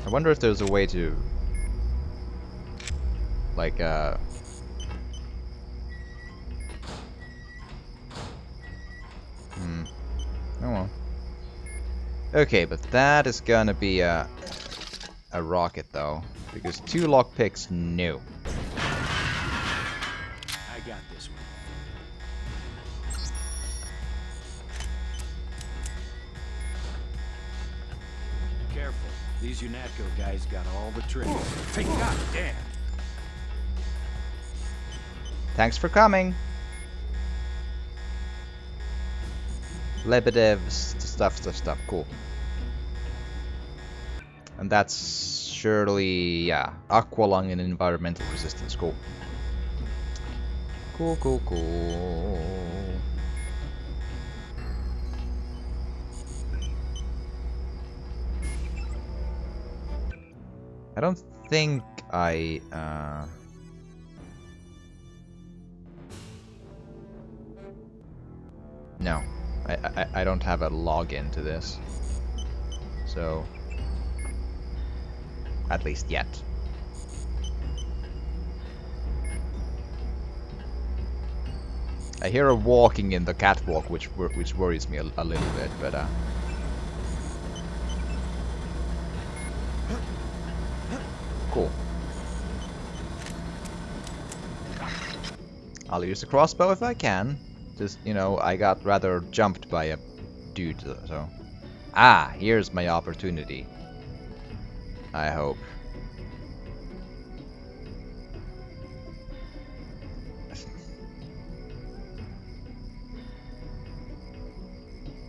I wonder if there's a way to, like, oh well. Okay, but that is gonna be a rocket, though, because 2 lockpicks, no. I got this one. Careful. These UNATCO guys got all the tricks. Hey, goddamn! Thanks for coming. Lebedev stuff. Cool. And that's surely, yeah, Aqualung and environmental resistance. Cool. Cool. I don't think I, no. I don't have a login to this. So... at least yet. I hear a walking in the catwalk, which worries me a little bit, but cool. I'll use the crossbow if I can. Just, you know, I got rather jumped by a dude, so... Ah, here's my opportunity. I hope.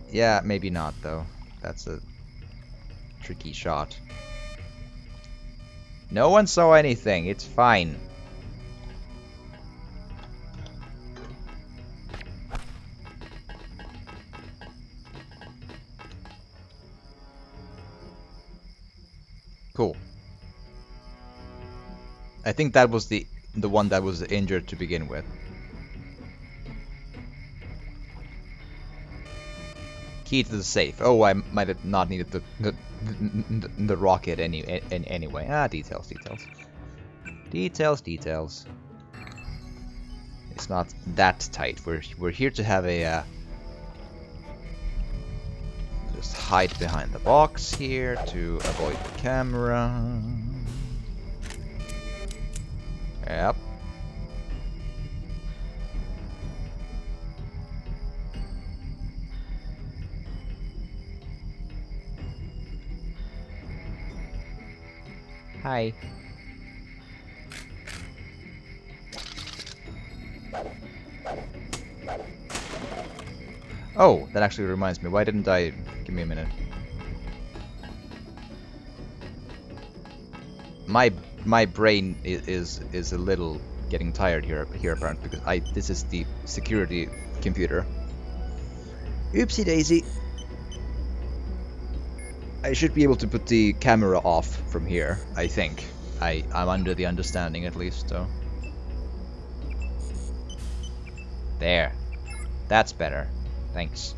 Yeah, maybe not, though. That's a tricky shot. No one saw anything. It's fine. Cool. I think that was the one that was injured to begin with. Key to the safe. Oh, I might have not needed the rocket anyway. Ah, details. Details. It's not that tight. We're here to have a just hide behind the box here to avoid the camera. Yep. Hi. Oh, that actually reminds me. Why didn't I... Give me a minute. My brain is a little getting tired here apparently, because this is the security computer. Oopsie daisy. I should be able to put the camera off from here, I think. I'm under the understanding at least, so. There. That's better. Thanks.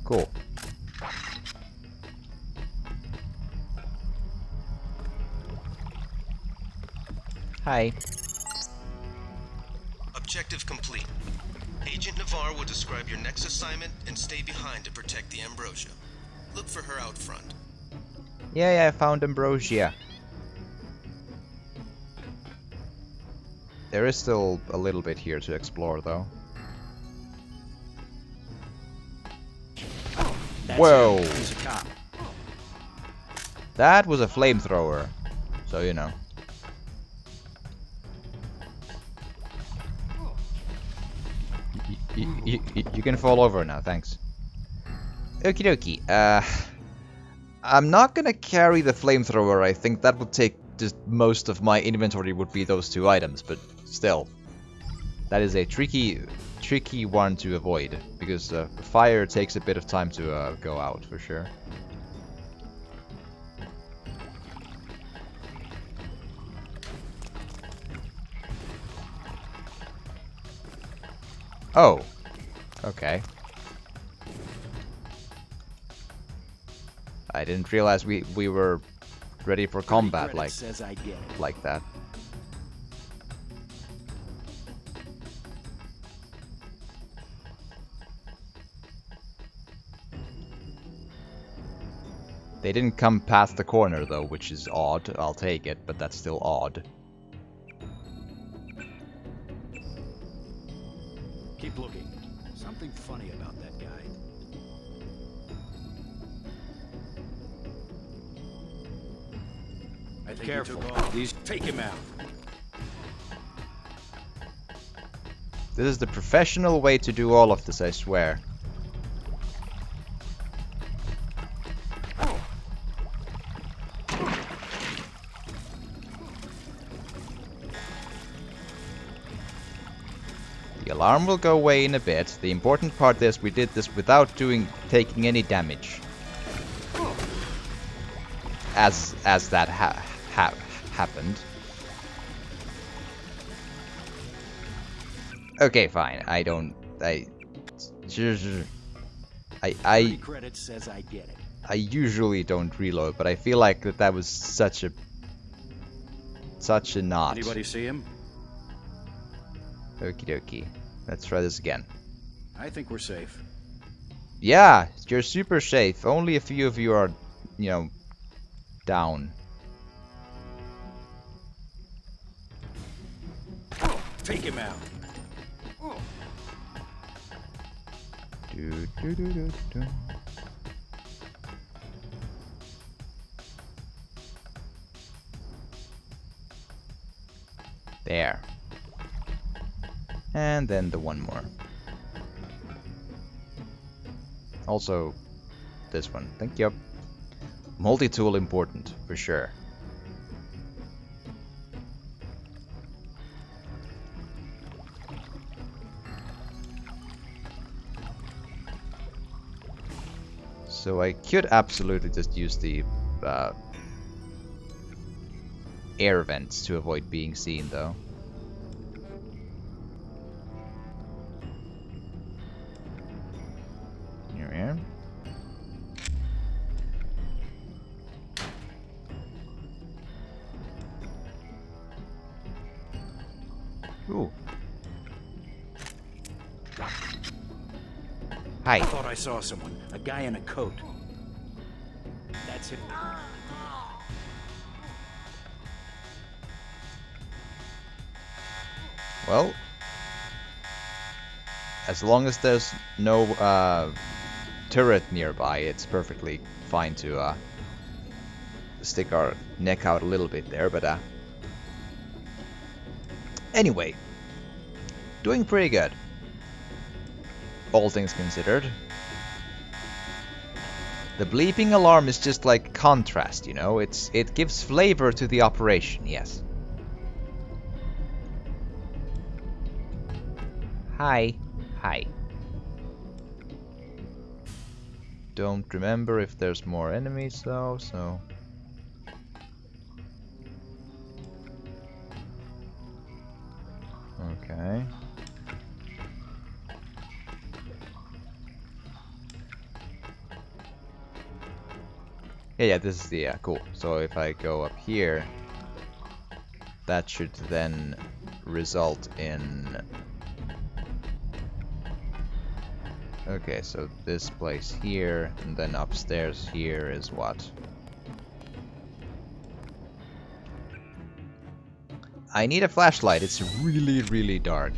Cool. Hi. Objective complete. Agent Navarre will describe your next assignment and stay behind to protect the Ambrosia. Look for her out front. Yeah, I found Ambrosia. There is still a little bit here to explore, though. Whoa! He's a cop. That was a flamethrower, so you know. You can fall over now, thanks. Okie dokie. I'm not gonna carry the flamethrower. I think that would take just most of my inventory would be those two items, but still. That is a tricky one to avoid, because fire takes a bit of time to go out, for sure. Oh. Okay. I didn't realize we were ready for combat like that. They didn't come past the corner though, which is odd. I'll take it, but that's still odd. Keep looking. Something funny about that guy. I think careful. These take him out. This is the professional way to do all of this, I swear. The alarm will go away in a bit. The important part is we did this without taking any damage. As that happened. Okay, fine. Credit says I get it. I usually don't reload, but I feel like that was such a notch. Anybody see him? Okie dokie. Let's try this again. I think we're safe. Yeah, you're super safe. Only a few of you are, you know, down. Take him out. Do. There. And then the one more. Also, this one. Thank you. Multi-tool important, for sure. So I could absolutely just use the air vents to avoid being seen, though. Here we are. Ooh. Hi. I thought I saw someone. A guy in a coat. That's it. Well, as long as there's no turret nearby, it's perfectly fine to stick our neck out a little bit there, but Anyway, doing pretty good. All things considered. The bleeping alarm is just like contrast, you know? It gives flavor to the operation, yes. Hi. Hi. Don't remember if there's more enemies though, so... Okay. Yeah, this is the, cool. So if I go up here, that should then result in... Okay, so this place here, and then upstairs here is what? I need a flashlight. It's really, really dark.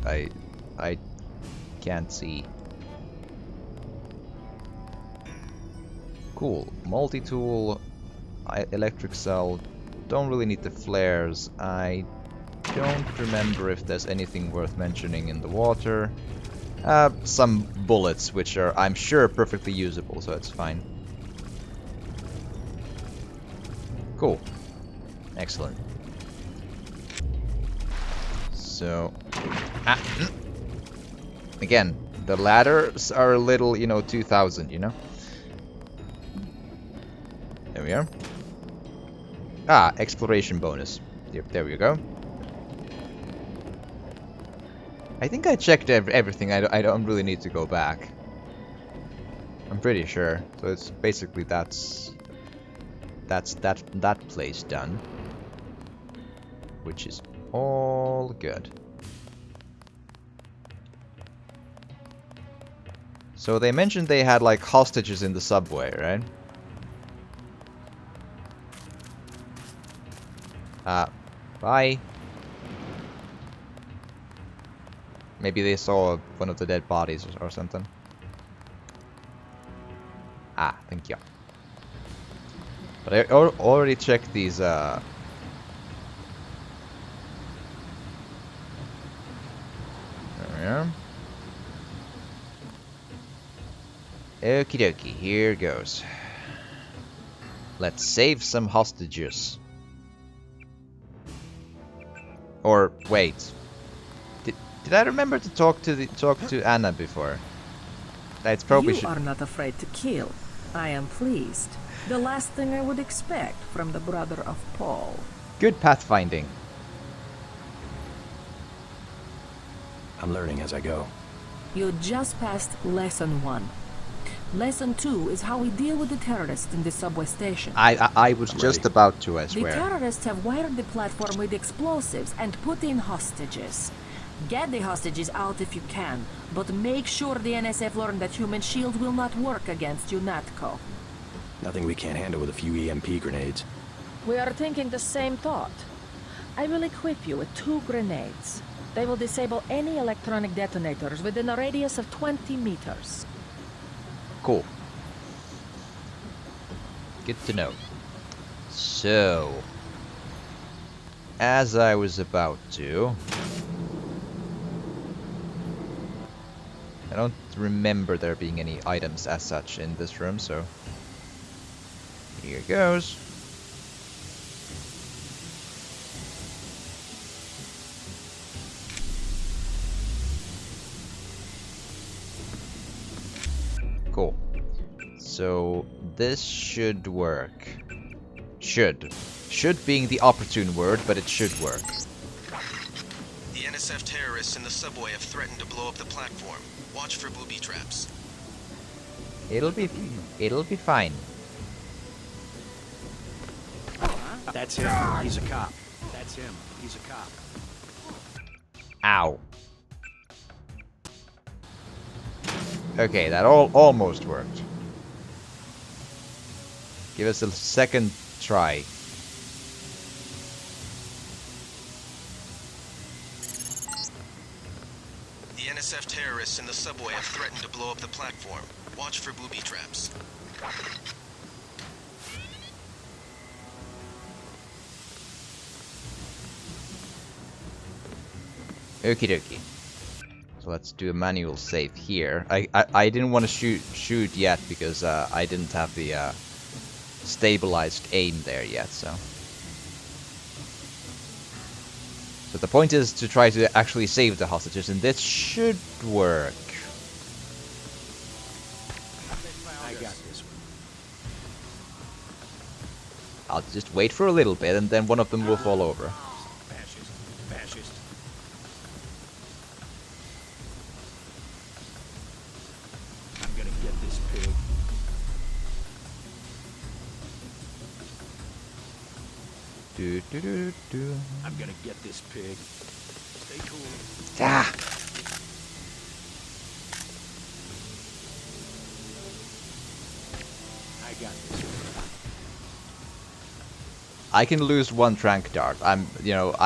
I can't see. Cool. Multi-tool, electric cell. Don't really need the flares. I don't remember if there's anything worth mentioning in the water. Some bullets, which are, I'm sure, perfectly usable, so it's fine. Cool. Excellent. So... Again, the ladders are a little, you know, 2000, you know? There we are. Ah, exploration bonus. Yep, there we go. I think I checked everything. I don't really need to go back. I'm pretty sure. So it's basically that place done, which is all good. So they mentioned they had like hostages in the subway, right? Bye. Maybe they saw one of the dead bodies or something. Ah, thank you. But I already checked these, There we are. Okie dokie, here goes. Let's save some hostages. Or, wait. Did I remember to talk to Anna before? That's probably You are not afraid to kill. I am pleased. The last thing I would expect from the brother of Paul. Good pathfinding. I'm learning as I go. You just passed Lesson 1. Lesson 2 is how we deal with the terrorists in the subway station. I was just about to, I swear. The terrorists have wired the platform with explosives and put in hostages. Get the hostages out if you can, but make sure the NSF learn that human shield will not work against UNATCO. Nothing we can't handle with a few EMP grenades. We are thinking the same thought. I will equip you with 2 grenades. They will disable any electronic detonators within a radius of 20 meters. Cool. Good to know. So, as I was about to... I don't remember there being any items as such in this room, so... Here goes. Cool. So this should work. Should. Should being the opportune word, but it should work. The NSF terrorists in the subway have threatened to blow up the platform. Watch for booby traps. It'll be fine. That's him. He's a cop. That's him. He's a cop. Ow. Okay, that almost worked. Give us a second try. The NSF terrorists in the subway have threatened to blow up the platform. Watch for booby traps. Okie dokie. So let's do a manual save here. I didn't want to shoot yet because I didn't have the stabilized aim there yet, so. So the point is to try to actually save the hostages, and this should work. I got this one. I'll just wait for a little bit, and then one of them will fall over. Fascist. Fascist. I'm gonna get this pig. I'm gonna get this pig. Stay cool. Ah! I got this. I can lose one trank dart. I'm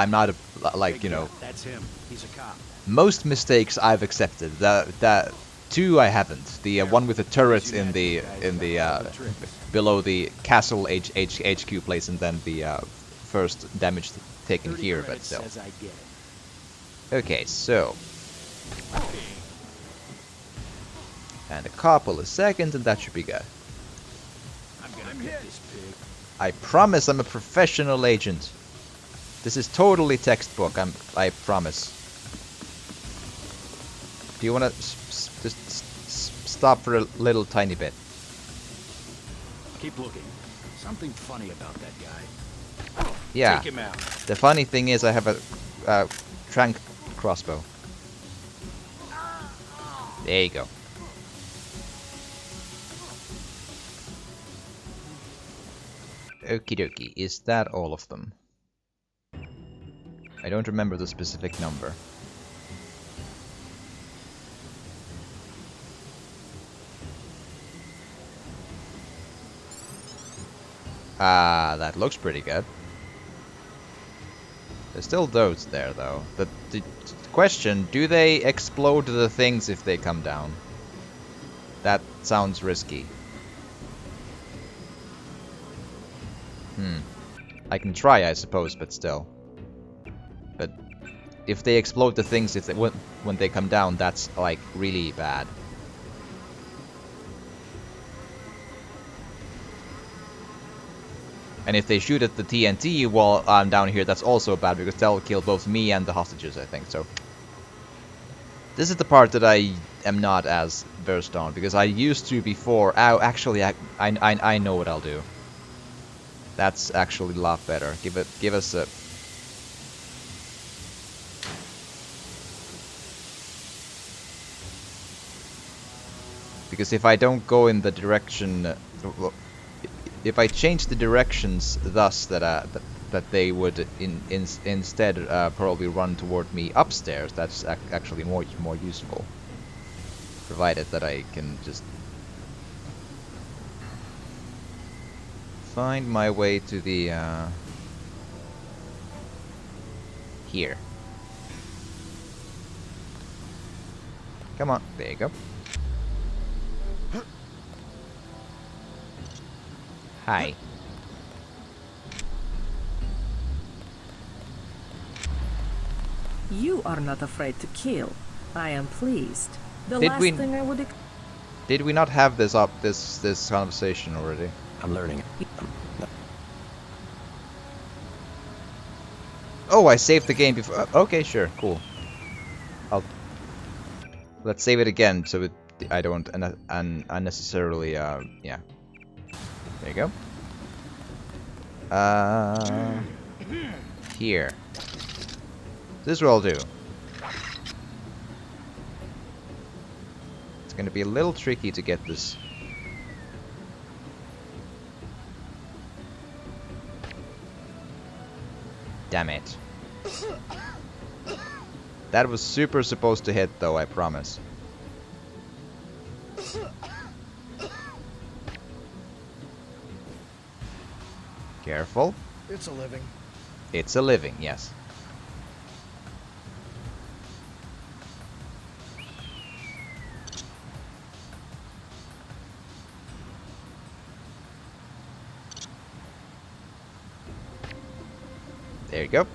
not like, That's him. He's a cop. most mistakes I've accepted. The two I haven't. The one with the turrets in the below the castle HQ place, and then the first damage taken here, but still. Okay, so. And a couple of seconds, and that should be good. I'm gonna get this pig. I promise I'm a professional agent. This is totally textbook, I promise. Do you want to just stop for a little tiny bit? Keep looking. Something funny about that guy. Yeah. Take him out. The funny thing is I have a trank crossbow. There you go. Okie dokie, is that all of them? I don't remember the specific number. Ah, that looks pretty good. There's still those there, though. The question, do they explode the things if they come down? That sounds risky. I can try, I suppose, but still. But if they explode the things when they come down, that's, like, really bad. And if they shoot at the TNT while I'm down here, that's also bad, because that'll kill both me and the hostages, I think, so. This is the part that I am not as versed on, because I used to before. Oh, actually, I know what I'll do. That's actually a lot better. Give us a... Because if I don't go in the direction... if I change the directions thus that they would instead probably run toward me upstairs, that's actually more useful. Provided that I can just find my way to the here. Come on, there you go. Hi. You are not afraid to kill. I am pleased. The Did last we- thing I would Did we not have this conversation already? I'm learning. Oh, I saved the game before. Okay, sure, cool. Let's save it again so I don't unnecessarily. Yeah. There you go. Here. This will do. It's gonna be a little tricky to get this. Damn it. That was super supposed to hit, though, I promise. Careful. It's a living. It's a living, yes. There you go.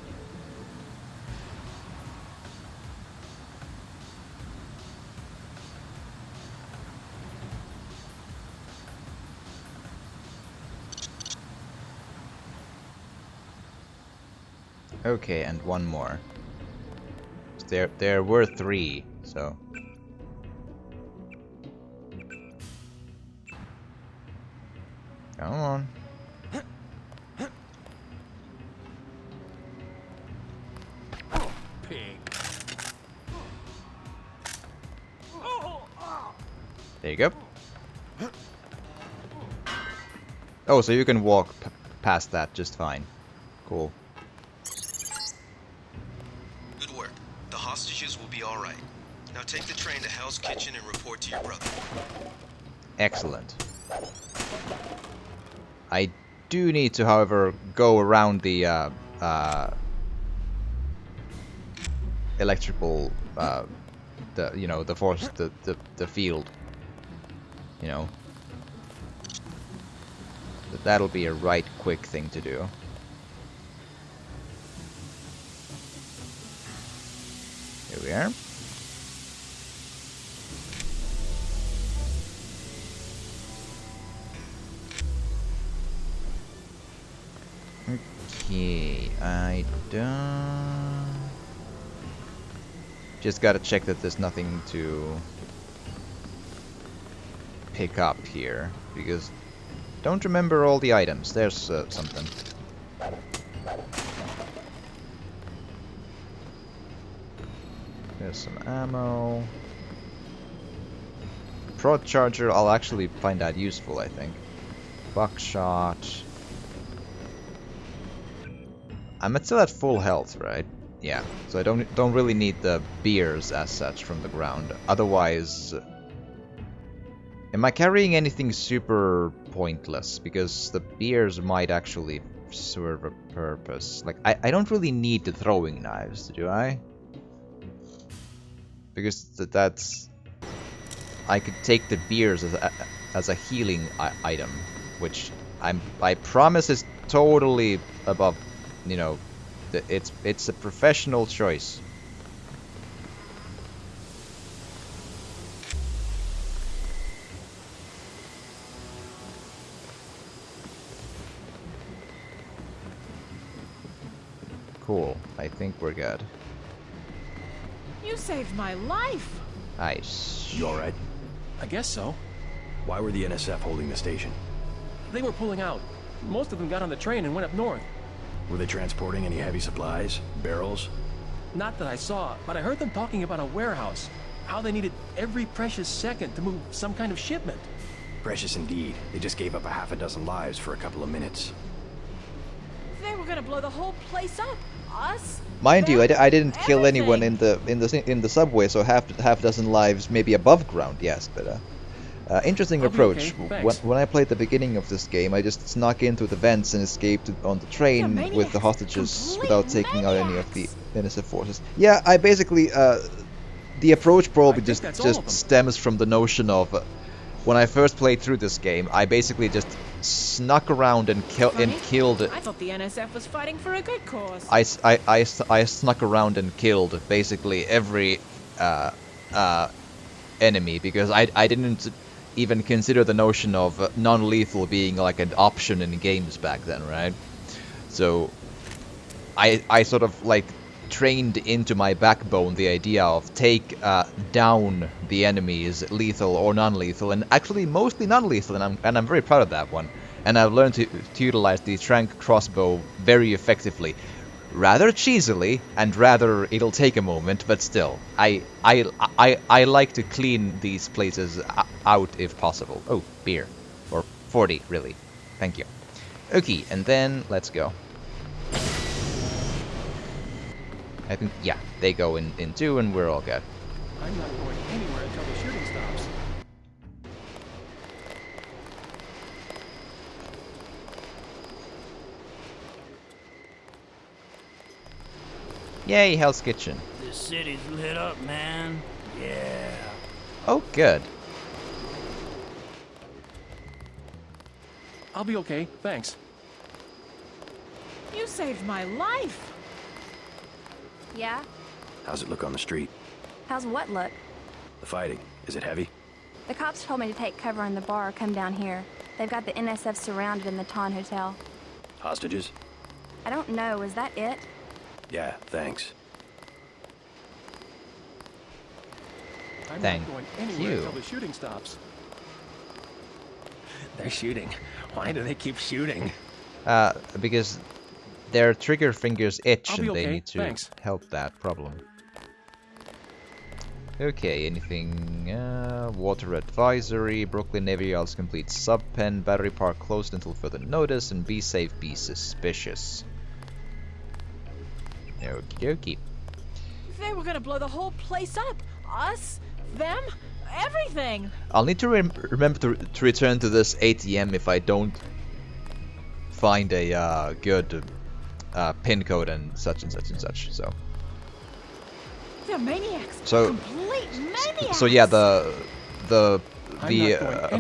Okay, and one more. There were 3, so... Come on. Pig. There you go. Oh, so you can walk past that just fine. Cool. Good work. The hostages will be all right. Now take the train to Hell's Kitchen and report to your brother. Excellent. I do need to, however, go around the electrical, the force, the field. You know. But that'll be a right quick thing to do. Here we are. Okay, I don't... Just gotta check that there's nothing to pick up here, because don't remember all the items. There's something. There's some ammo. Prod charger, I'll actually find that useful, I think. Buckshot. I'm still at full health, right? Yeah, so I don't really need the beers as such from the ground. Otherwise, am I carrying anything super pointless? Because the beers might actually serve a purpose. Like, I don't really need the throwing knives, do I? Because that's... I could take the beers as a healing item, which I promise is totally above, you know, it's a professional choice. Cool. I think we're good. You saved my life! Nice. You alright? I guess so. Why were the NSF holding the station? They were pulling out. Most of them got on the train and went up north. Were they transporting any heavy supplies? Barrels? Not that I saw, but I heard them talking about a warehouse. How they needed every precious second to move some kind of shipment. Precious indeed. They just gave up a half a dozen lives for a couple of minutes. They were gonna blow the whole place up. Us? Mind you, I didn't kill anyone in the subway, so half dozen lives maybe above ground, yes, but interesting approach. Okay, when I played the beginning of this game, I just snuck in through the vents and escaped on the train with the hostages without taking out any of the NSF forces. Yeah, I basically the approach probably just stems from the notion of when I first played through this game, I basically just snuck around and killed. I thought the NSF was fighting for a good cause. I snuck around and killed basically every enemy because I didn't even consider the notion of non-lethal being like an option in games back then, right? So I sort of like trained into my backbone the idea of take down the enemies, lethal or non-lethal, and actually mostly non-lethal, and I'm very proud of that one. And I've learned to utilize the Trank crossbow very effectively, rather cheesily, and rather it'll take a moment, but still, I like to clean these places out if possible. Oh, beer, or 40 really. Thank you. Okay, and then let's go. I think, yeah, they go in two and we're all good. I'm not going anywhere until the shooting stops. Yay, Hell's Kitchen. This city's lit up, man. Yeah. Oh, good. I'll be okay, thanks. You saved my life! Yeah? How's it look on the street? How's what look? The fighting. Is it heavy? The cops told me to take cover in the bar or come down here. They've got the NSF surrounded in the Ton Hotel. Hostages? I don't know. Is that it? Yeah, thanks. I'm Thank not going anywhere you. until the shooting stops. They're shooting. Why do they keep shooting? Because their trigger fingers itch I'll and be they okay, need to thanks. help that problem. Okay, anything? Water advisory. Brooklyn Navy Yards complete sub-pen. Battery park closed until further notice. And be safe, be suspicious. Okie dokie. They were gonna blow the whole place up. Us, them, everything. I'll need to remember to return to this ATM if I don't find a good pin code and such and such and such. So. They're maniacs. So. Complete maniacs. So yeah, the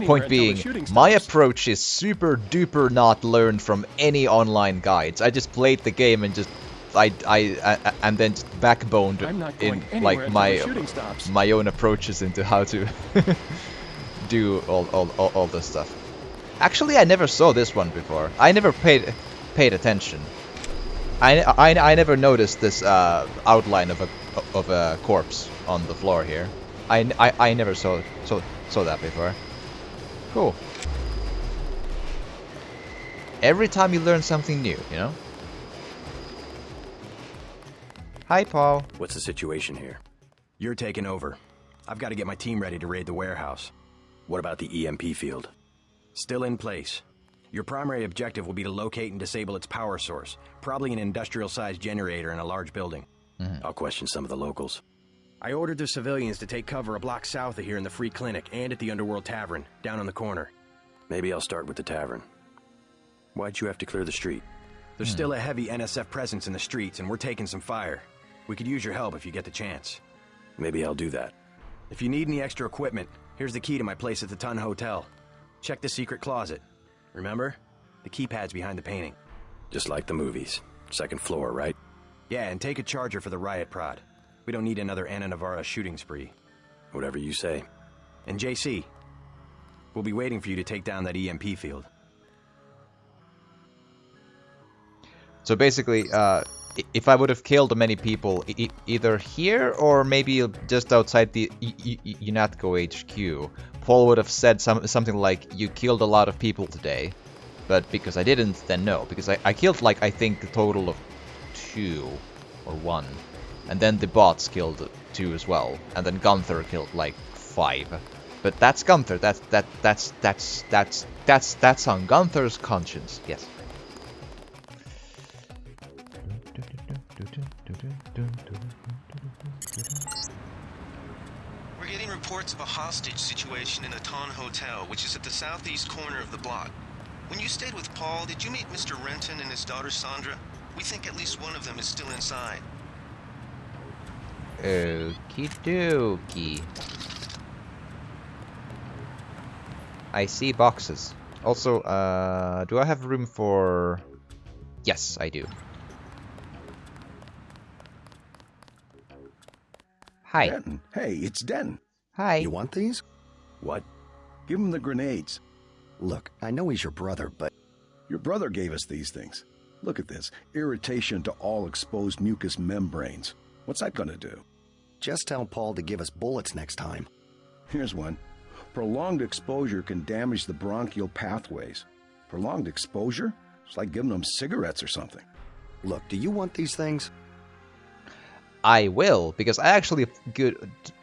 point being, my approach is super duper not learned from any online guides. I just played the game and just and then just backboned in like my own approaches into how to do all this stuff. Actually, I never saw this one before. I never paid attention. I never noticed this outline of a corpse on the floor here. I never saw that before. Cool. Every time you learn something new, you know? Hi, Paul. What's the situation here? You're taking over. I've got to get my team ready to raid the warehouse. What about the EMP field? Still in place. Your primary objective will be to locate and disable its power source, probably an industrial-sized generator in a large building. I'll question some of the locals. I ordered the civilians to take cover a block south of here in the Free Clinic and at the Underworld Tavern, down on the corner. Maybe I'll start with the tavern. Why'd you have to clear the street? There's still a heavy NSF presence in the streets, and we're taking some fire. We could use your help if you get the chance. Maybe I'll do that. If you need any extra equipment, here's the key to my place at the Ton Hotel. Check the secret closet. Remember? The keypad's behind the painting. Just like the movies. Second floor, right? Yeah, and take a charger for the riot prod. We don't need another Anna Navarra shooting spree. Whatever you say. And JC, we'll be waiting for you to take down that EMP field. So basically, if I would have killed many people, either here or maybe just outside the UNATCO HQ, Paul would have said something like, "You killed a lot of people today," but because I didn't, then no, because I killed like I think a total of 2 or 1, and then the bots killed 2 as well, and then Gunther killed like 5. But that's Gunther. That's on Gunther's conscience. Yes. We're getting reports of a hostage situation in the Ton Hotel, which is at the southeast corner of the block. When you stayed with Paul, did you meet Mr. Renton and his daughter Sandra? We think at least one of them is still inside. Okie dokie. I see boxes. Also, do I have room for... Yes, I do. Hi. Denton. Hey, it's Denton. Hi. You want these? What? Give him the grenades. Look, I know he's your brother, but... Your brother gave us these things. Look at this. Irritation to all exposed mucous membranes. What's that gonna do? Just tell Paul to give us bullets next time. Here's one. Prolonged exposure can damage the bronchial pathways. Prolonged exposure? It's like giving them cigarettes or something. Look, do you want these things? I will, because I actually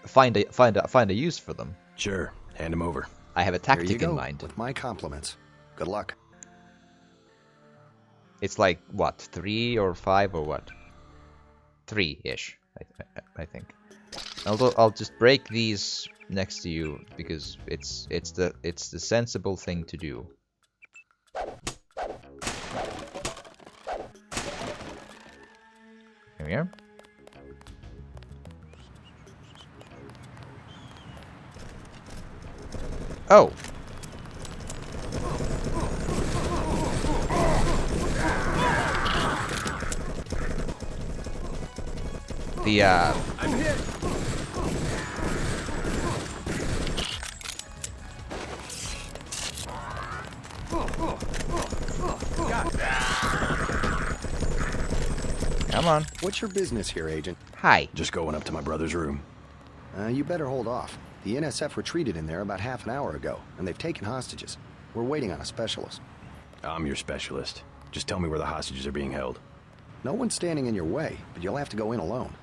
find a use for them. Sure, hand them over. I have a tactic in mind. With my compliments. Good luck. It's like what, 3 or 5 or what? 3-ish, I think. I'll just break these next to you because it's the sensible thing to do. Here we are. Oh. I'm hit. Come on. What's your business here, Agent? Hi. Just going up to my brother's room. You better hold off. The NSF retreated in there about half an hour ago, and they've taken hostages. We're waiting on a specialist. I'm your specialist. Just tell me where the hostages are being held. No one's standing in your way, but you'll have to go in alone.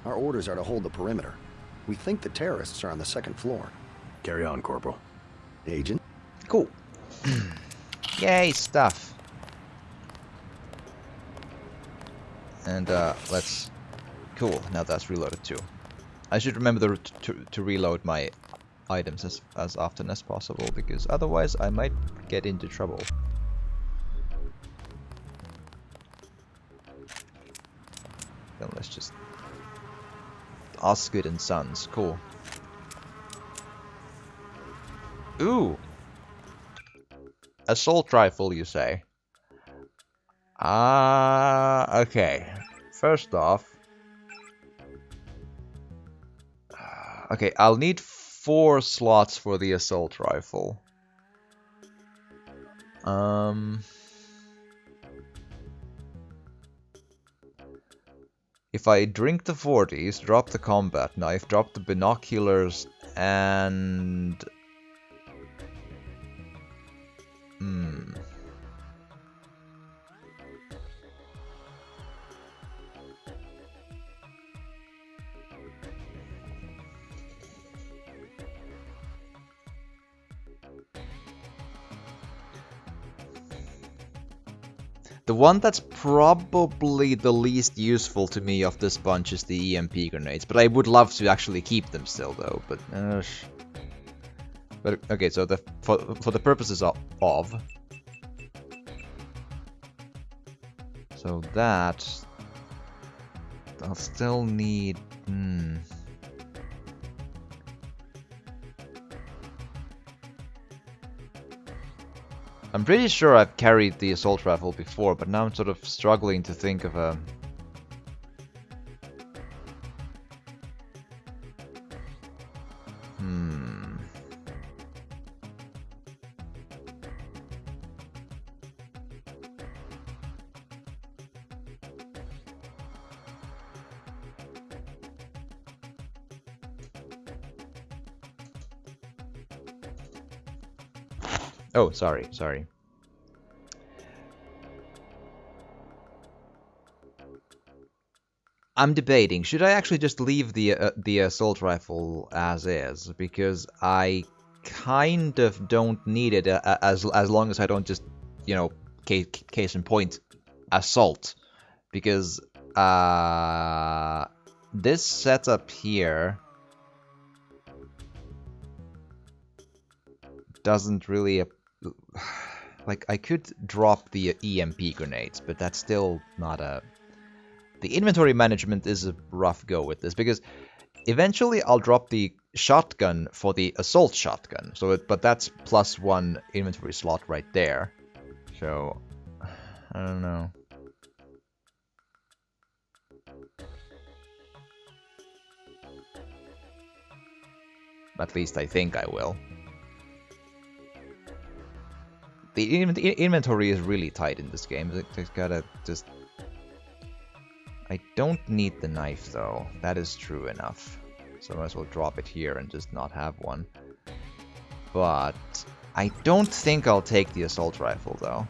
Our orders are to hold the perimeter. We think the terrorists are on the second floor. Carry on, Corporal. Agent? Cool. Yay, stuff. And let's... Cool, now that's reloaded too. I should remember to reload my items as often as possible, because otherwise I might get into trouble. Then let's just... Osgood and Sons, cool. Ooh! Assault rifle, you say? Okay. First off... Okay, I'll need 4 slots for the assault rifle. If I drink the 40s, drop the combat knife, drop the binoculars, and... The one that's probably the least useful to me of this bunch is the EMP grenades, but I would love to actually keep them still, though. But okay, so for the purposes of so that I'll still need. I'm pretty sure I've carried the assault rifle before, but now I'm sort of struggling to think of a... Oh, sorry. I'm debating, should I actually just leave the assault rifle as is, because I kind of don't need it as long as I don't just, you know, case in point, assault, because this setup here doesn't really like, I could drop the EMP grenades, but that's still not a... The inventory management is a rough go with this, because eventually I'll drop the shotgun for the assault shotgun. But that's +1 inventory slot right there. So I don't know. At least I think I will. The inventory is really tight in this game. It's gotta just... I don't need the knife, though. That is true enough. So I might as well drop it here and just not have one. But I don't think I'll take the assault rifle, though.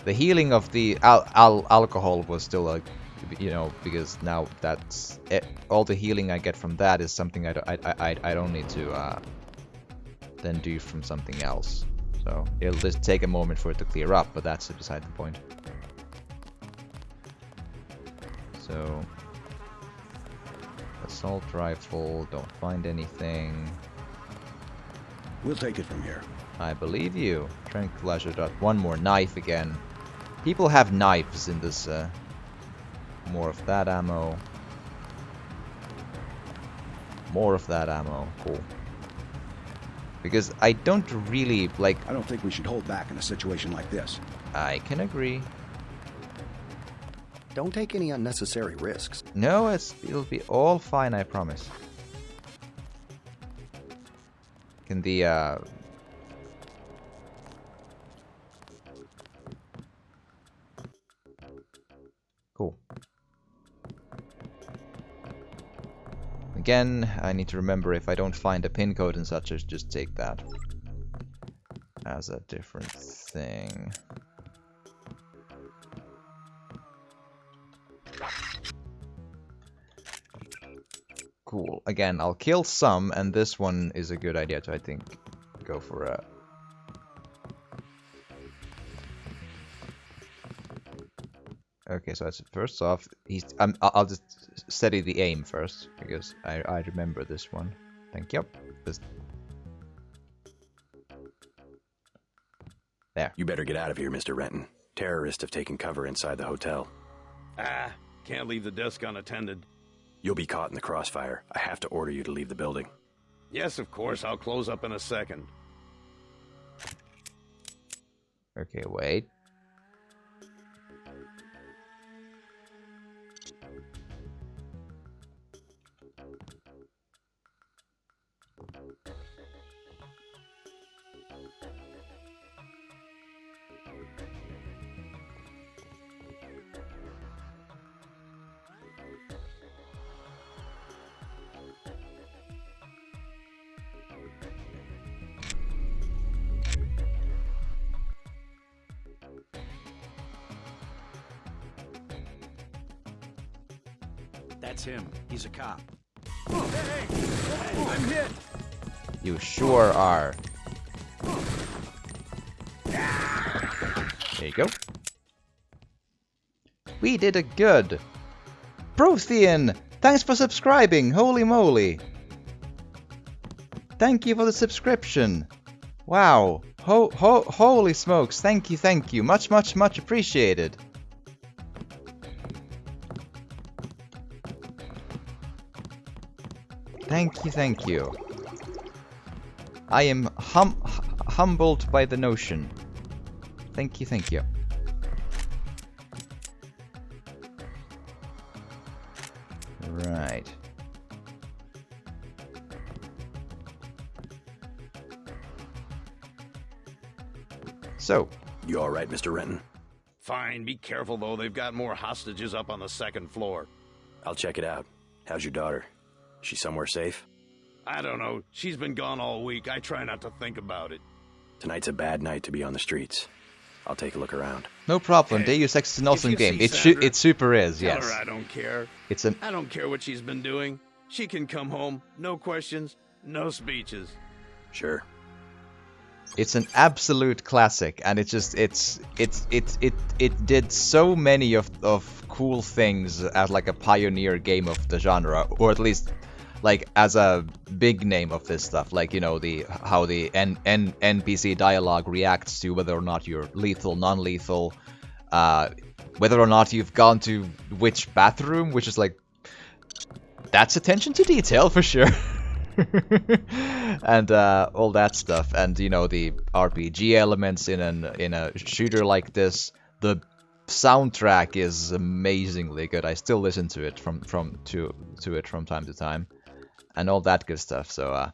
The healing of the alcohol was still a... You know, because now that's... all the healing I get from that is something I don't need to... then do from something else. So it'll just take a moment for it to clear up, but that's beside the point. So assault rifle, don't find anything. We'll take it from here. I believe you. Tranquilizer dot. One more knife again. People have knives in this. More of that ammo. More of that ammo. Cool. Because I don't really like... I don't think we should hold back in a situation like this. I can agree. Don't take any unnecessary risks. No, it'll be all fine, I promise. Can the again, I need to remember if I don't find a pin code and such, just take that as a different thing. Cool. Again, I'll kill some, and this one is a good idea to, I think, go for a... Okay, so that's first off, I'll just steady the aim first, because I remember this one. Thank you. There. You better get out of here, Mr. Renton. Terrorists have taken cover inside the hotel. Ah, can't leave the desk unattended. You'll be caught in the crossfire. I have to order you to leave the building. Yes, of course, I'll close up in a second. Okay, wait. That's him. He's a cop. Hey! I'm hit! You sure are. There you go. We did it good. Prothean, thanks for subscribing. Holy moly. Thank you for the subscription. Wow. Holy smokes. Thank you. Much appreciated. Thank you. I am humbled by the notion. Thank you. Right. So. You alright, Mr. Renton? Fine, be careful though, they've got more hostages up on the second floor. I'll check it out. How's your daughter? She somewhere safe? I don't know. She's been gone all week. I try not to think about it. Tonight's a bad night to be on the streets. I'll take a look around. No problem. Hey, Deus Ex is an awesome game. Sandra, It super is, tell yes. her I don't care. I don't care what she's been doing. She can come home. No questions. No speeches. Sure. It's an absolute classic, and it did so many of cool things as like a pioneer game of the genre, or at least like as a big name of this stuff. Like, you know, how the NPC dialogue reacts to whether or not you're lethal, non-lethal, whether or not you've gone to which bathroom, which is like, that's attention to detail for sure. And all that stuff, and you know, the RPG elements in a shooter like this. The soundtrack is amazingly good. I still listen to it from time to time, and all that good stuff. So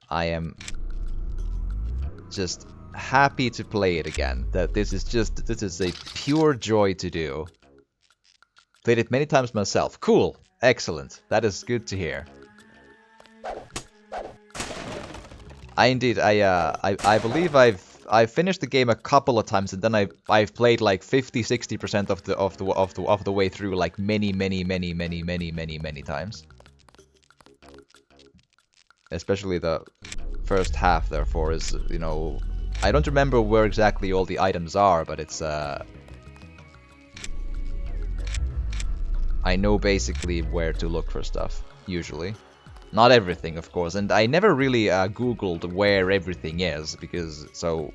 I am just happy to play it again. That this is a pure joy to do. Played it many times myself. Cool, excellent. That is good to hear. I believe I've finished the game a couple of times, and then I've played like 50-60% of the way through, like many times. Especially the first half, therefore, is, you know, I don't remember where exactly all the items are, but it's I know basically where to look for stuff, usually. Not everything, of course, and I never really googled where everything is, because, so,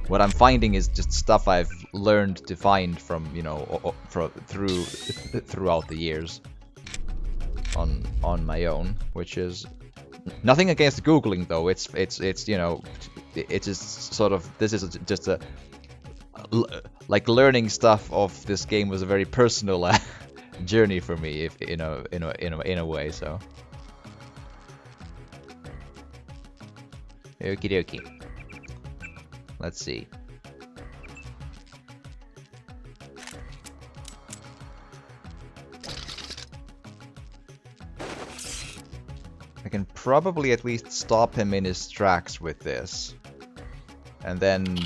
what I'm finding is just stuff I've learned to find from, you know, throughout the years on my own, which is nothing against googling though. It's you know, it's just sort of, this is just a like learning stuff of this game was a very personal journey for me, if in a way, so. Okie dokie. Let's see. can probably at least stop him in his tracks with this. And then...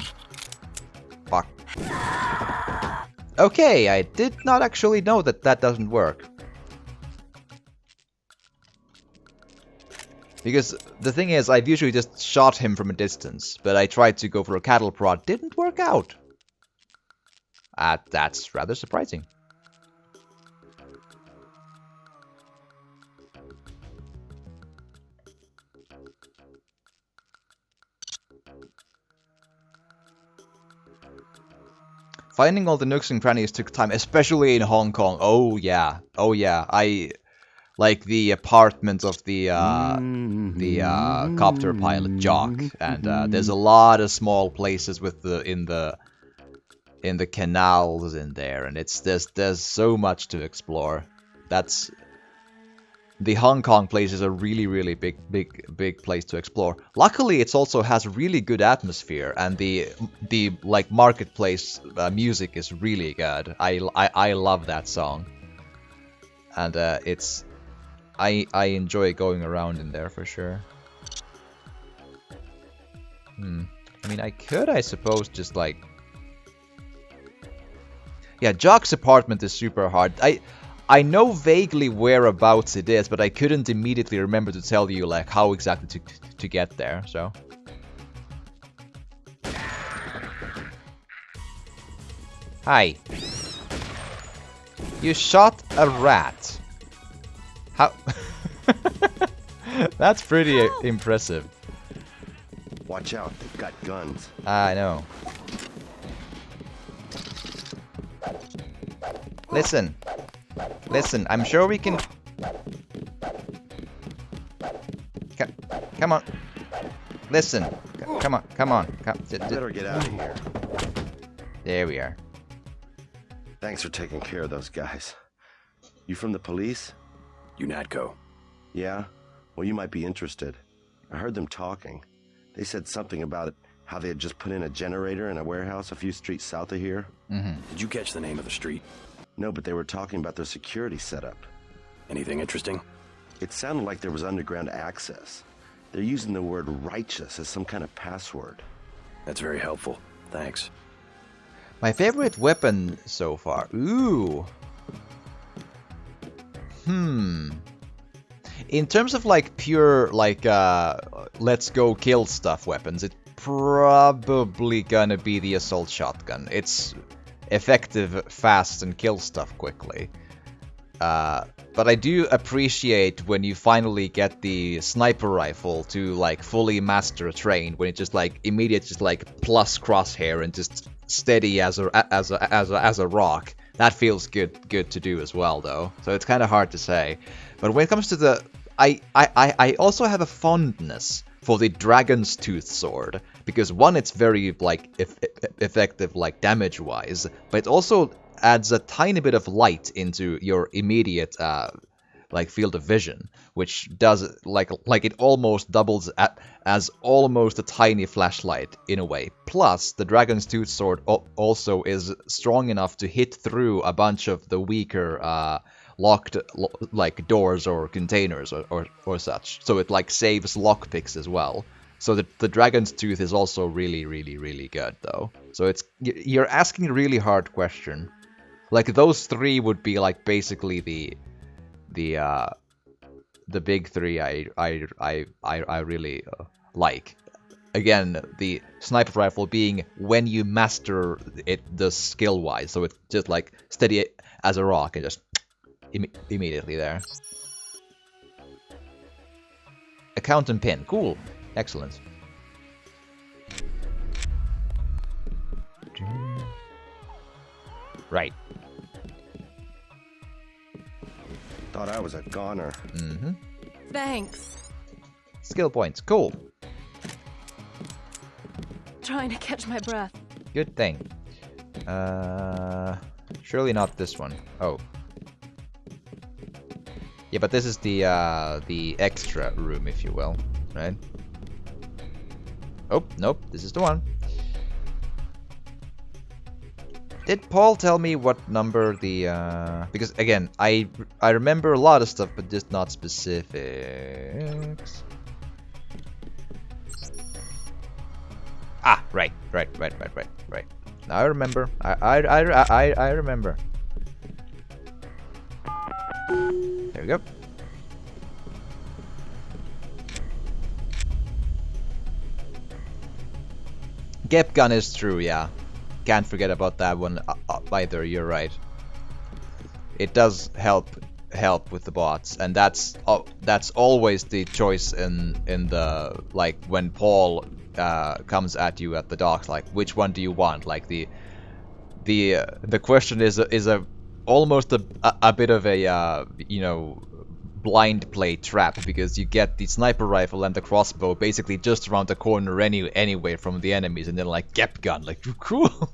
Fuck. Okay, I did not actually know that that doesn't work. Because the thing is, I've usually just shot him from a distance, but I tried to go for a cattle prod, didn't work out. That's rather surprising. Finding all the nooks and crannies took time, especially in Hong Kong. Oh yeah, I like the apartment of the copter pilot Jock, and there's a lot of small places with in the canals in there, and there's so much to explore. That's the Hong Kong place is a really big place to explore. Luckily, it also has really good atmosphere, and the like marketplace music is really good. I love that song, and I enjoy going around in there for sure. I mean, I could, I suppose, just like... Yeah, Jock's apartment is super hard. I know vaguely whereabouts it is, but I couldn't immediately remember to tell you like how exactly to get there, so... Hi. You shot a rat. How... That's pretty impressive. Watch out, they've got guns. I know. Listen, I'm sure we can... Come on. Listen. Come on. Better get out of here. There we are. Thanks for taking care of those guys. You from the police? UNATCO. Yeah? Well, you might be interested. I heard them talking. They said something about how they had just put in a generator in a warehouse a few streets south of here. Did you catch the name of the street? No, but they were talking about their security setup. Anything interesting? It sounded like there was underground access. They're using the word righteous as some kind of password. That's very helpful. Thanks. My favorite weapon so far. Ooh. In terms of like pure like let's go kill stuff weapons, it's probably gonna be the assault shotgun. It's effective, fast, and kill stuff quickly. But I do appreciate when you finally get the sniper rifle to like fully master a train, when it just like immediate just like plus crosshair and just steady as a rock. That feels good to do as well though. So it's kind of hard to say. But when it comes to the I also have a fondness for the Dragon's Tooth sword, because one, it's very like effective like damage wise, but it also adds a tiny bit of light into your immediate like field of vision, which does like it almost doubles as almost a tiny flashlight in a way. Plus, the Dragon's Tooth sword also is strong enough to hit through a bunch of the weaker locked like doors or containers or such. So it like saves lockpicks as well. So the Dragon's Tooth is also really good though. So it's you're asking a really hard question. Like those three would be like basically the big three I really like. Again, the sniper rifle being when you master it the skill wise, so it's just like steady as a rock and just immediately there. Account and pin, cool, excellent. Right. Thought I was a goner. Thanks. Skill points, cool. Trying to catch my breath. Good thing. Surely not this one. Oh. Yeah, but this is the extra room, if you will, right? Oh, nope, this is the one. Did Paul tell me what number the because again I remember a lot of stuff but just not specifics. Ah, right. Now I remember. I remember. There we go. Gep gun is true, yeah. Can't forget about that one either. You're right. It does help with the bots, and that's always the choice in the like when Paul comes at you at the docks. Like, which one do you want? Like the question is almost a bit of a you know, blind play trap, because you get the sniper rifle and the crossbow basically just around the corner anyway from the enemies, and then like Gep gun, like cool,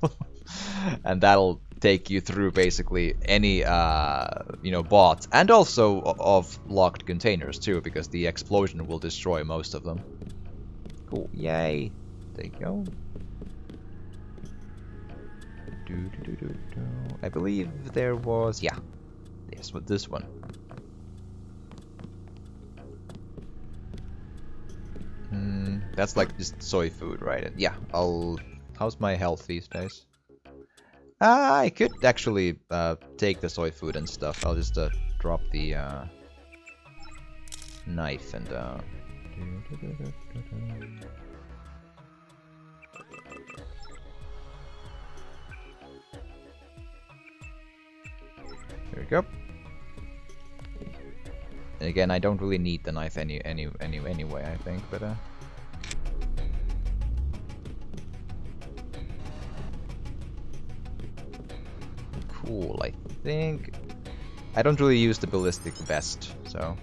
and that'll take you through basically any you know, bot, and also of locked containers too, because the explosion will destroy most of them. Cool, yay! There you go. I believe there was, yeah, yes, with this one. That's like just soy food, right? Yeah, how's my health these days? I could actually take the soy food and stuff. I'll just drop the knife and there we go. And again, I don't really need the knife anyway, I think, but cool, I think. I don't really use the ballistic vest, so.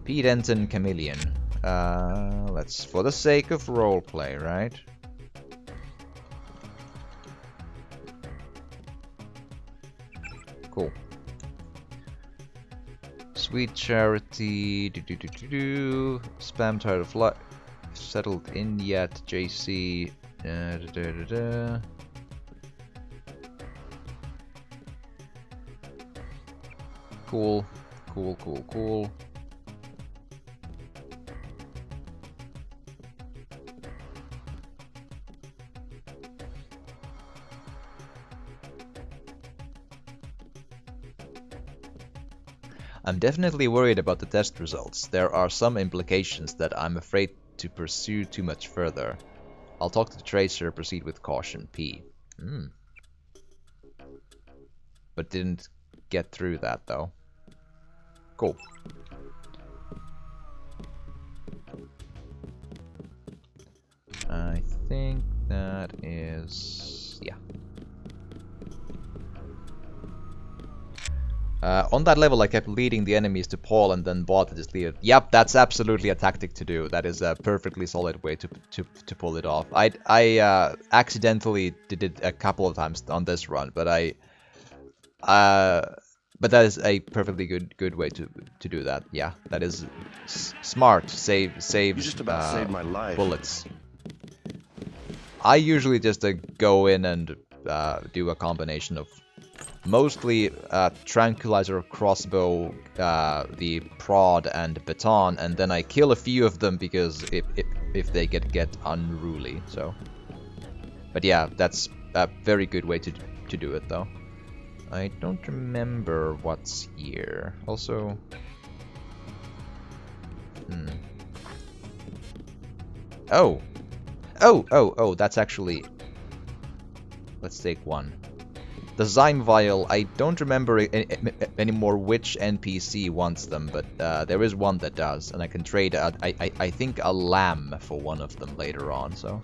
Denton Chameleon. Let's, for the sake of roleplay, right? Cool. Sweet charity. Spam tired of life. Settled in yet, JC. Cool. I'm definitely worried about the test results. There are some implications that I'm afraid to pursue too much further. I'll talk to the tracer, proceed with caution, P. But didn't get through that though. Cool. I think that is, yeah. On that level, I kept leading the enemies to Paul and then bot to just leave it. Yep, that's absolutely a tactic to do. That is a perfectly solid way to pull it off. I accidentally did it a couple of times on this run, but but that is a perfectly good way to do that. Yeah, that is smart. Saves You just about saved my life. bullets. I usually just go in and do a combination of mostly tranquilizer, crossbow, the prod, and baton, and then I kill a few of them because if they get unruly. So, but yeah, that's a very good way to do it though. I don't remember what's here. Also, oh, that's actually. Let's take one. The Zyme Vial, I don't remember anymore which NPC wants them, but there is one that does, and I can trade, I think, a lamb for one of them later on, so.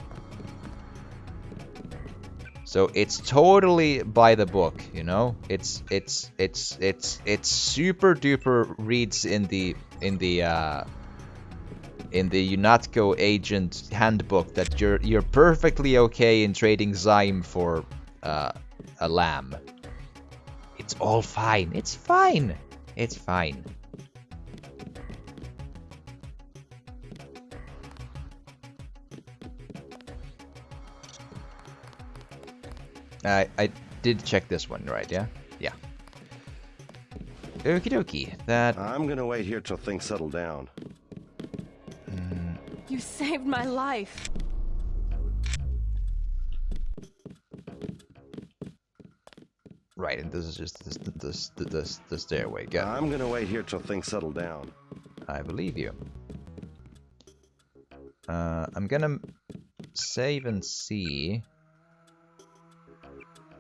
So it's totally by the book, you know? It's super duper reads in the UNATCO agent handbook that you're perfectly okay in trading Zyme for a lamb. It's all fine. It's fine. It's fine. I did check this one, right? Yeah? Yeah. Okie dokie. That... I'm gonna wait here till things settle down. You saved my life. Right, and this is just the stairway. Go. I'm gonna wait here till things settle down. I believe you. I'm gonna save and see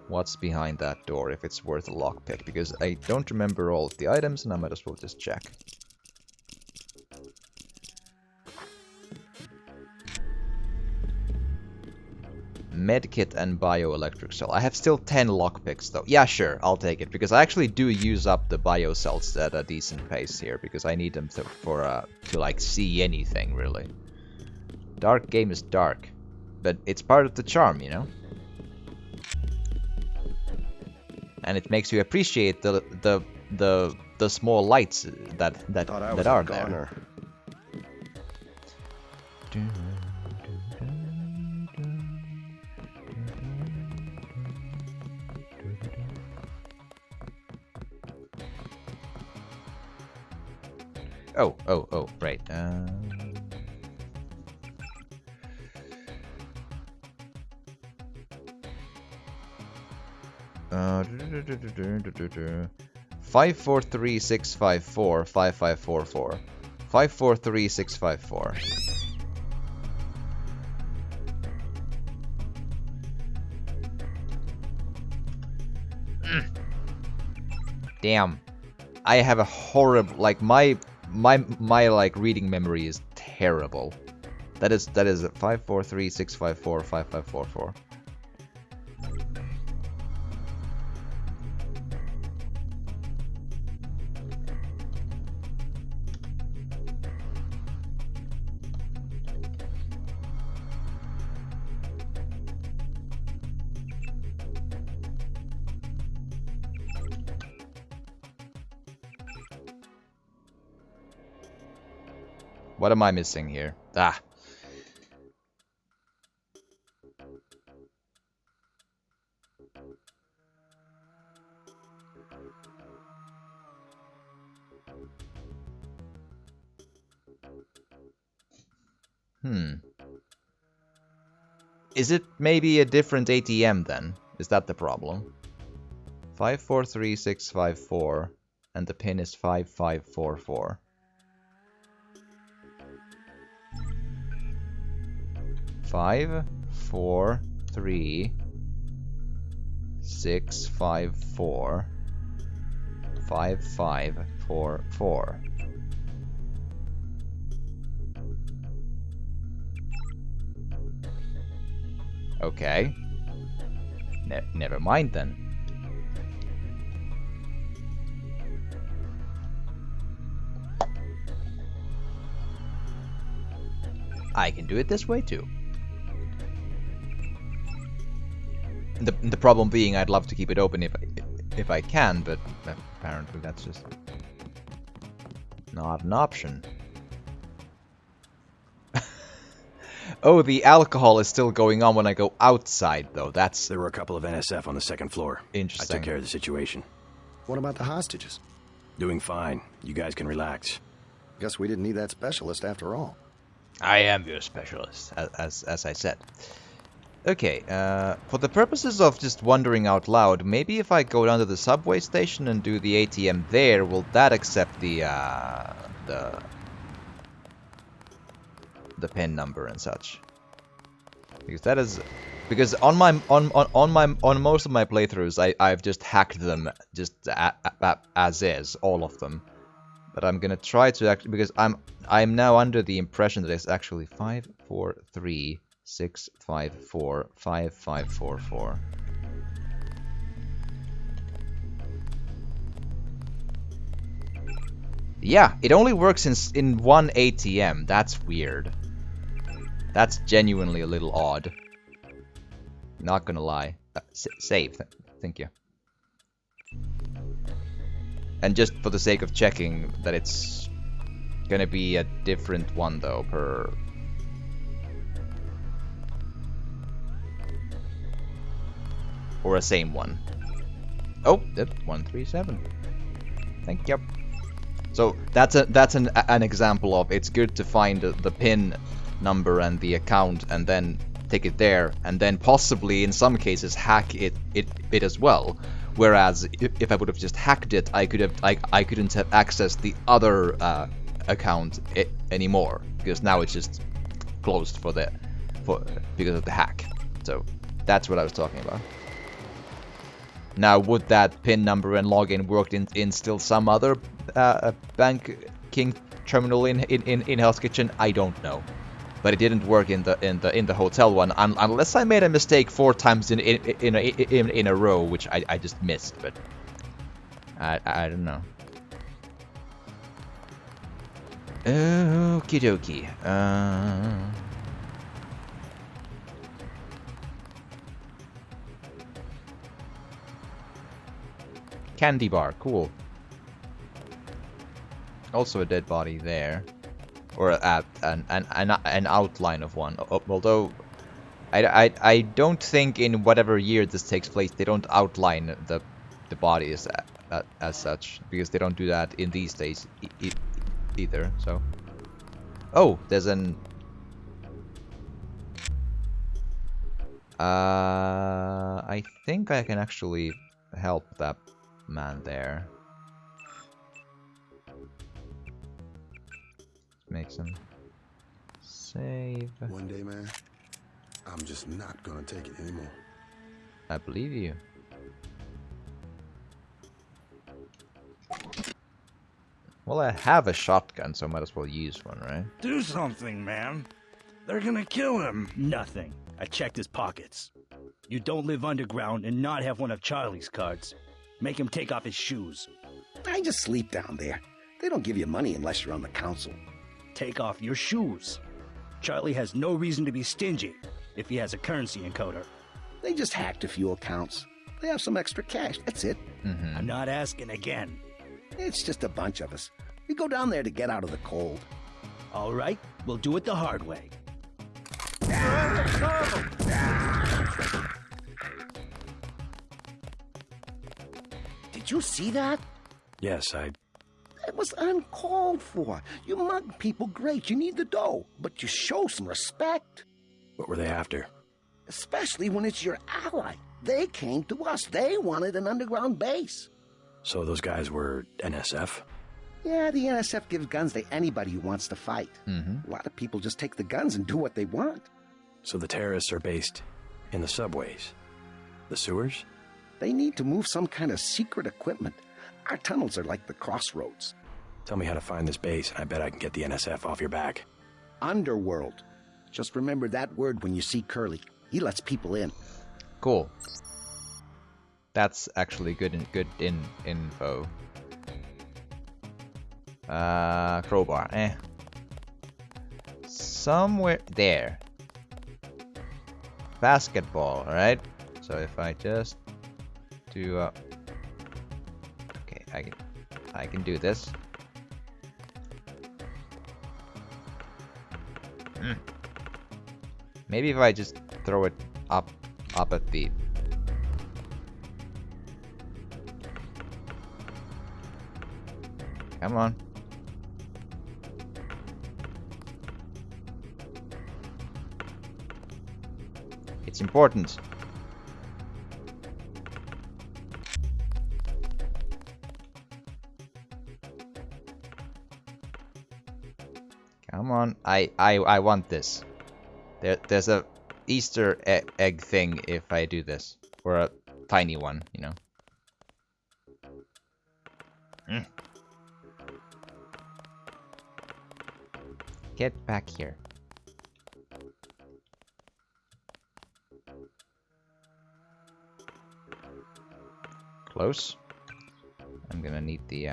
what's behind that door, if it's worth a lockpick, because I don't remember all of the items and I might as well just check. Medkit and bioelectric cell. I have still 10 lockpicks though. Yeah, sure, I'll take it, because I actually do use up the bio cells at a decent pace here, because I need them to like see anything really. Dark game is dark, but it's part of the charm, you know. And it makes you appreciate the small lights that are there. Oh, right. Five 543-654 5544 543-654. Damn, I have a horrible, like my like reading memory is terrible. That is 543-654 5544. What am I missing here? Ah. Is it maybe a different ATM then? Is that the problem? 543-654 and the pin is 5544. 543-654 5544. Okay. Never mind then. I can do it this way too. The problem being, I'd love to keep it open if I can, but apparently that's just not an option. Oh, the alcohol is still going on when I go outside, though. There were a couple of NSF on the second floor. Interesting. I took care of the situation. What about the hostages? Doing fine. You guys can relax. Guess we didn't need that specialist after all. I am your specialist, as I said. Okay, for the purposes of just wondering out loud, maybe if I go down to the subway station and do the ATM there, will that accept the PIN number and such? Because that is, because on most of my playthroughs, I've just hacked them just as is, all of them. But I'm gonna try to actually, because I'm now under the impression that it's actually 543-654 5544. Yeah, it only works in one ATM. That's weird. That's genuinely a little odd. Not gonna lie. Save. Thank you. And just for the sake of checking that it's gonna be a different one though per... or a same one. Oh, that 137. Thank you. So that's an example of it's good to find the PIN number and the account and then take it there and then possibly in some cases hack it as well. Whereas if I would have just hacked it, I couldn't have accessed the other account anymore because now it's just closed because of the hack. So that's what I was talking about. Now, would that PIN number and login work in still some other banking terminal in Hell's Kitchen? I don't know, but it didn't work in the hotel one unless I made a mistake 4 times in a row, which I just missed. But I don't know. Okie dokie. Candy bar, cool. Also a dead body there, or an outline of one. Although I don't think in whatever year this takes place they don't outline the bodies as such, because they don't do that in these days either. So, oh, there's an I think I can actually help that man there. Make some save. One day, man, I'm just not gonna take it anymore. I believe you. Well, I have a shotgun, so I might as well use one, right? Do something, man. They're gonna kill him. Nothing. I checked his pockets. You don't live underground and not have one of Charlie's cards. Make him take off his shoes. I just sleep down there. They don't give you money unless you're on the council. Take off your shoes. Charlie has no reason to be stingy if he has a currency encoder. They just hacked a few accounts. They have some extra cash, that's it. I'm not asking again. It's just a bunch of us. We go down there to get out of the cold. All right, we'll do it the hard way. Did you see that? Yes, It was uncalled for. You mug people, great. You need the dough. But you show some respect. What were they after? Especially when it's your ally. They came to us. They wanted an underground base. So those guys were NSF? Yeah, the NSF gives guns to anybody who wants to fight. A lot of people just take the guns and do what they want. So the terrorists are based in the subways? The sewers? They need to move some kind of secret equipment. Our tunnels are like the crossroads. Tell me how to find this base, and I bet I can get the NSF off your back. Underworld. Just remember that word when you see Curly. He lets people in. Cool. That's actually good info. Crowbar, somewhere there. Basketball, alright? So if I just do okay, I can do this. Maybe if I just throw it up at the come on. It's important. Come on. I want this. There's a Easter egg thing if I do this. Or a tiny one, you know. Get back here. Close. I'm gonna need the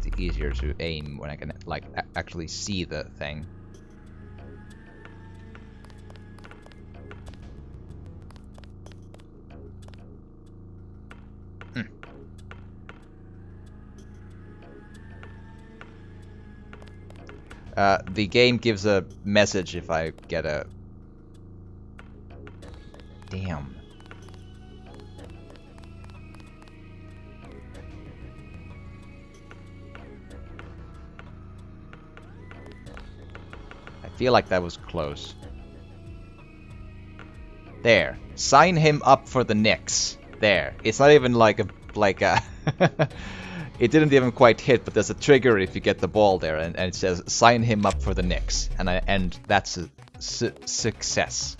it's easier to aim when I can like actually see the thing. The game gives a message if I get a... Damn. Feel like that was close. There. Sign him up for the Knicks. There. It's not even like a it didn't even quite hit, but there's a trigger if you get the ball there, and it says sign him up for the Knicks, and that's a success.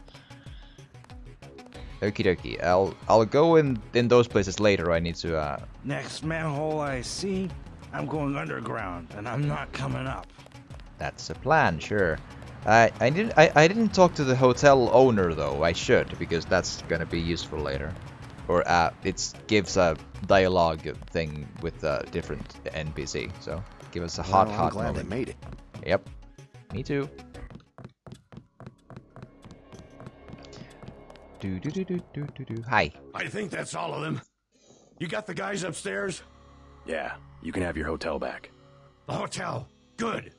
Okie dokie. I'll go in those places later. I need to. Next manhole I see, I'm going underground, and I'm not coming up. That's a plan, sure. I didn't talk to the hotel owner though. I should, because that's gonna be useful later. Or it gives a dialogue thing with a different NPC. So give us a hot I'm glad moment. they made it. Yep, me too. Hi. I think that's all of them. You got the guys upstairs? Yeah, you can have your hotel back. The hotel. Good.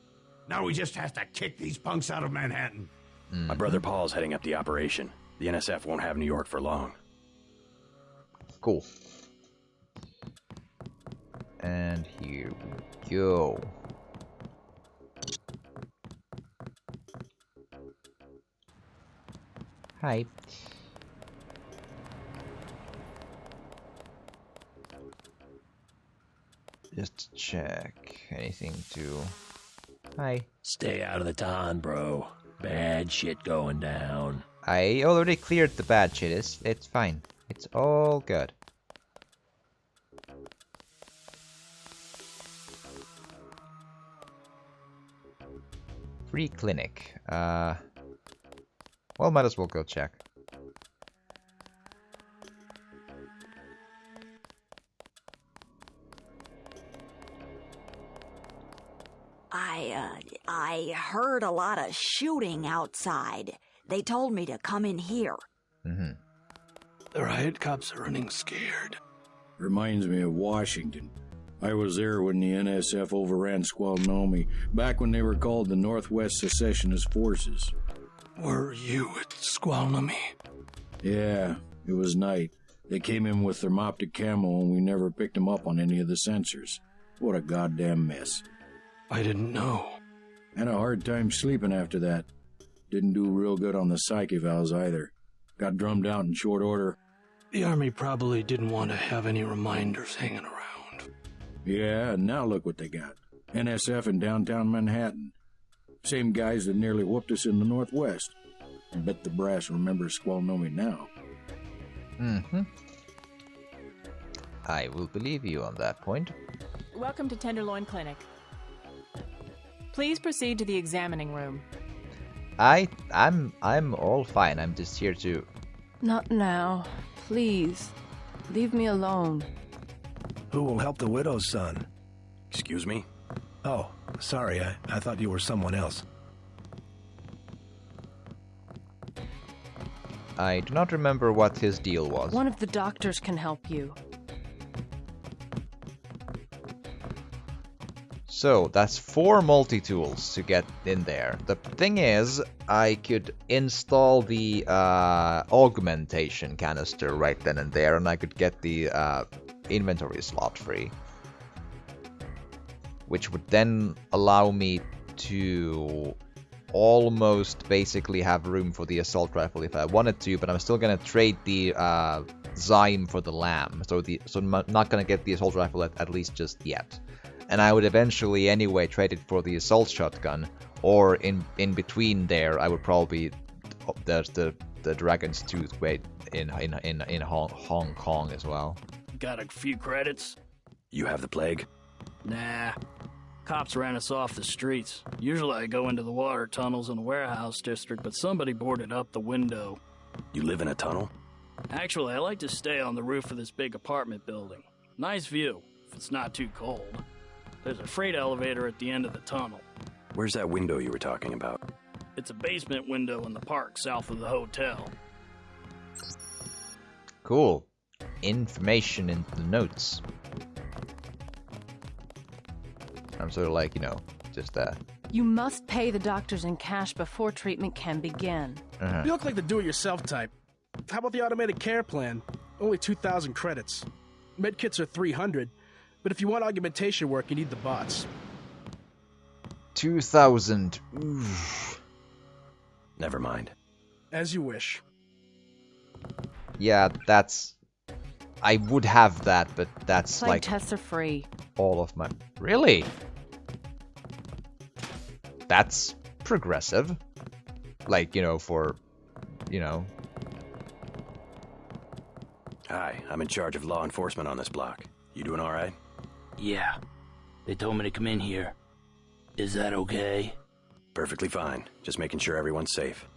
Now we just have to kick these punks out of Manhattan. My brother Paul's heading up the operation. The NSF won't have New York for long. Cool. And here we go. Hi. Just check anything to... Hi. Stay out of the ton, bro. Bad shit going down. I already cleared the bad shit. It's fine. It's all good. Free clinic. Well, might as well go check. I heard a lot of shooting outside. They told me to come in here. Mm-hmm. The riot cops are running scared. Reminds me of Washington. I was there when the NSF overran Squalnomi, back when they were called the Northwest Secessionist Forces. Were you at Squalnomi? Yeah, it was night. They came in with thermoptic camo and we never picked them up on any of the sensors. What a goddamn mess. I didn't know. Had a hard time sleeping after that. Didn't do real good on the psyche valves either. Got drummed out in short order. The Army probably didn't want to have any reminders hanging around. Yeah, and now look what they got. NSF in downtown Manhattan. Same guys that nearly whooped us in the Northwest. I bet the brass remembers Squalnomi now. Mm-hmm. I will believe you on that point. Welcome to Tenderloin Clinic. Please proceed to the examining room. I'm all fine. I'm just here to... Not now. Please. Leave me alone. Who will help the widow's son? Excuse me? Oh, sorry. I thought you were someone else. I do not remember what his deal was. One of the doctors can help you. So, that's 4 multi-tools to get in there. The thing is, I could install the augmentation canister right then and there, and I could get the inventory slot free. Which would then allow me to almost basically have room for the assault rifle if I wanted to, but I'm still gonna trade the Zyme for the Lamb. So I'm not gonna get the assault rifle at least just yet. And I would eventually anyway trade it for the assault shotgun, or in between there I would probably the Dragon's Tooth wait in Hong Kong as well. Got a few credits? You have the plague? Nah. Cops ran us off the streets. Usually I go into the water tunnels in the warehouse district, but somebody boarded up the window. You live in a tunnel? Actually, I like to stay on the roof of this big apartment building. Nice view, if it's not too cold. There's a freight elevator at the end of the tunnel. Where's that window you were talking about? It's a basement window in the park south of the hotel. Cool. Information in the notes. I'm sort of like, just You must pay the doctors in cash before treatment can begin. You look like the do-it-yourself type. How about the automated care plan? Only 2,000 credits. Medkits are 300, but if you want augmentation work, you need the bots. 2,000. Oof. Never mind. As you wish. Yeah, that's... I would have that, but that's Plague like... tests are free. all of my... Really? That's progressive. Like, you know, for... You know... Hi, I'm in charge of law enforcement on this block. You doing all right? Yeah. They told me to come in here. Is that okay? Perfectly fine. Just making sure everyone's safe.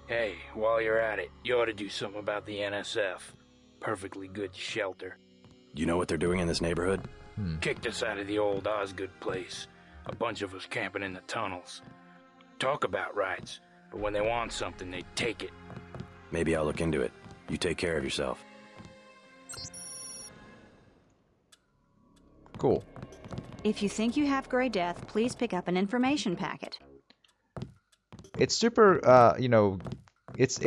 Hey, while you're at it, you ought to do something about the NSF. Perfectly good shelter. You know what they're doing in this neighborhood? Kicked us out of the old Osgood place. A bunch of us camping in the tunnels. Talk about rights, but when they want something, they take it. Maybe I'll look into it. You take care of yourself. Cool. If you think you have Grey Death, please pick up an information packet. It's super, you know, it's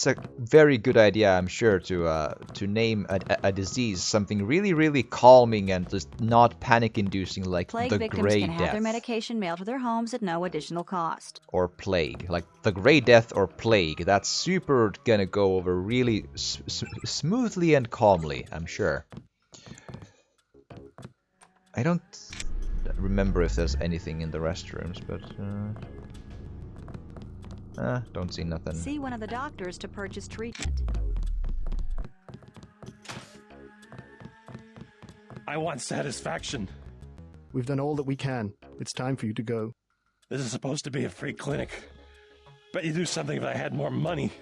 a very good idea, I'm sure, to name a disease something really calming and just not panic-inducing, like Plague the victims Grey can have their Death. medication mailed to their homes at no additional cost. Or plague, like the Grey Death or plague. That's super gonna go over really smoothly and calmly, I'm sure. I don't remember if there's anything in the restrooms, but don't see nothing. See one of the doctors to purchase treatment. I want satisfaction. We've done all that we can. It's time for you to go. This is supposed to be a free clinic. Bet you do something if I had more money.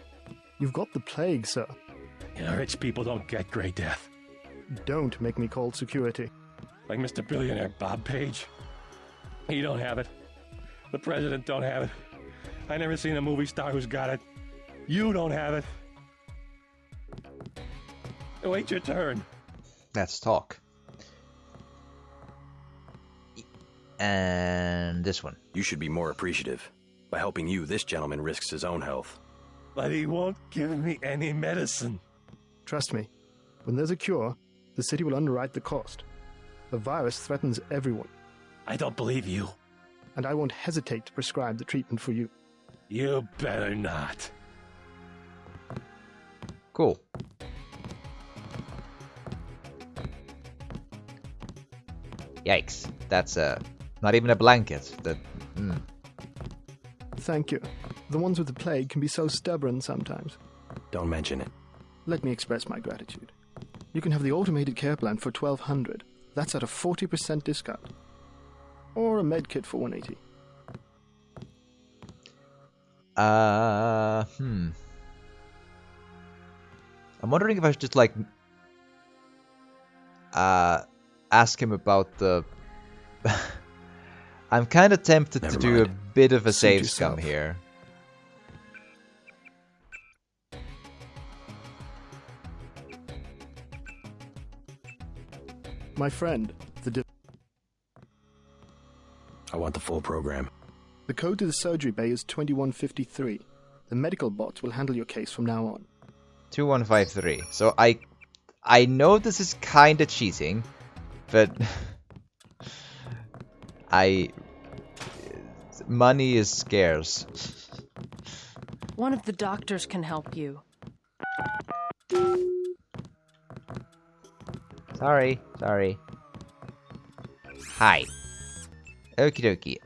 You've got the plague, sir. You know, rich people don't get Grey Death. Don't make me call security. Like Mr. Billionaire Bob Page. He don't have it. The president don't have it. I never seen a movie star who's got it. You don't have it. Wait your turn. Let's talk. And this one. You should be more appreciative. By helping you, this gentleman risks his own health. But he won't give me any medicine. Trust me, when there's a cure, the city will underwrite the cost. The virus threatens everyone. I don't believe you. And I won't hesitate to prescribe the treatment for you. You better not. Cool. Yikes. That's not even a blanket. Thank you. The ones with the plague can be so stubborn sometimes. Don't mention it. Let me express my gratitude. You can have the automated care plan for $1,200. That's at a 40% discount. Or a med kit for $180. I'm wondering if I should just like ask him about the I'm kind of tempted to do a bit of a save scum here. My friend, I want the full program. The code to the surgery bay is 2153. The medical bots will handle your case from now on. 2153. So I know this is kind of cheating, but money is scarce. One of the doctors can help you. Sorry. Hi. Okie dokie.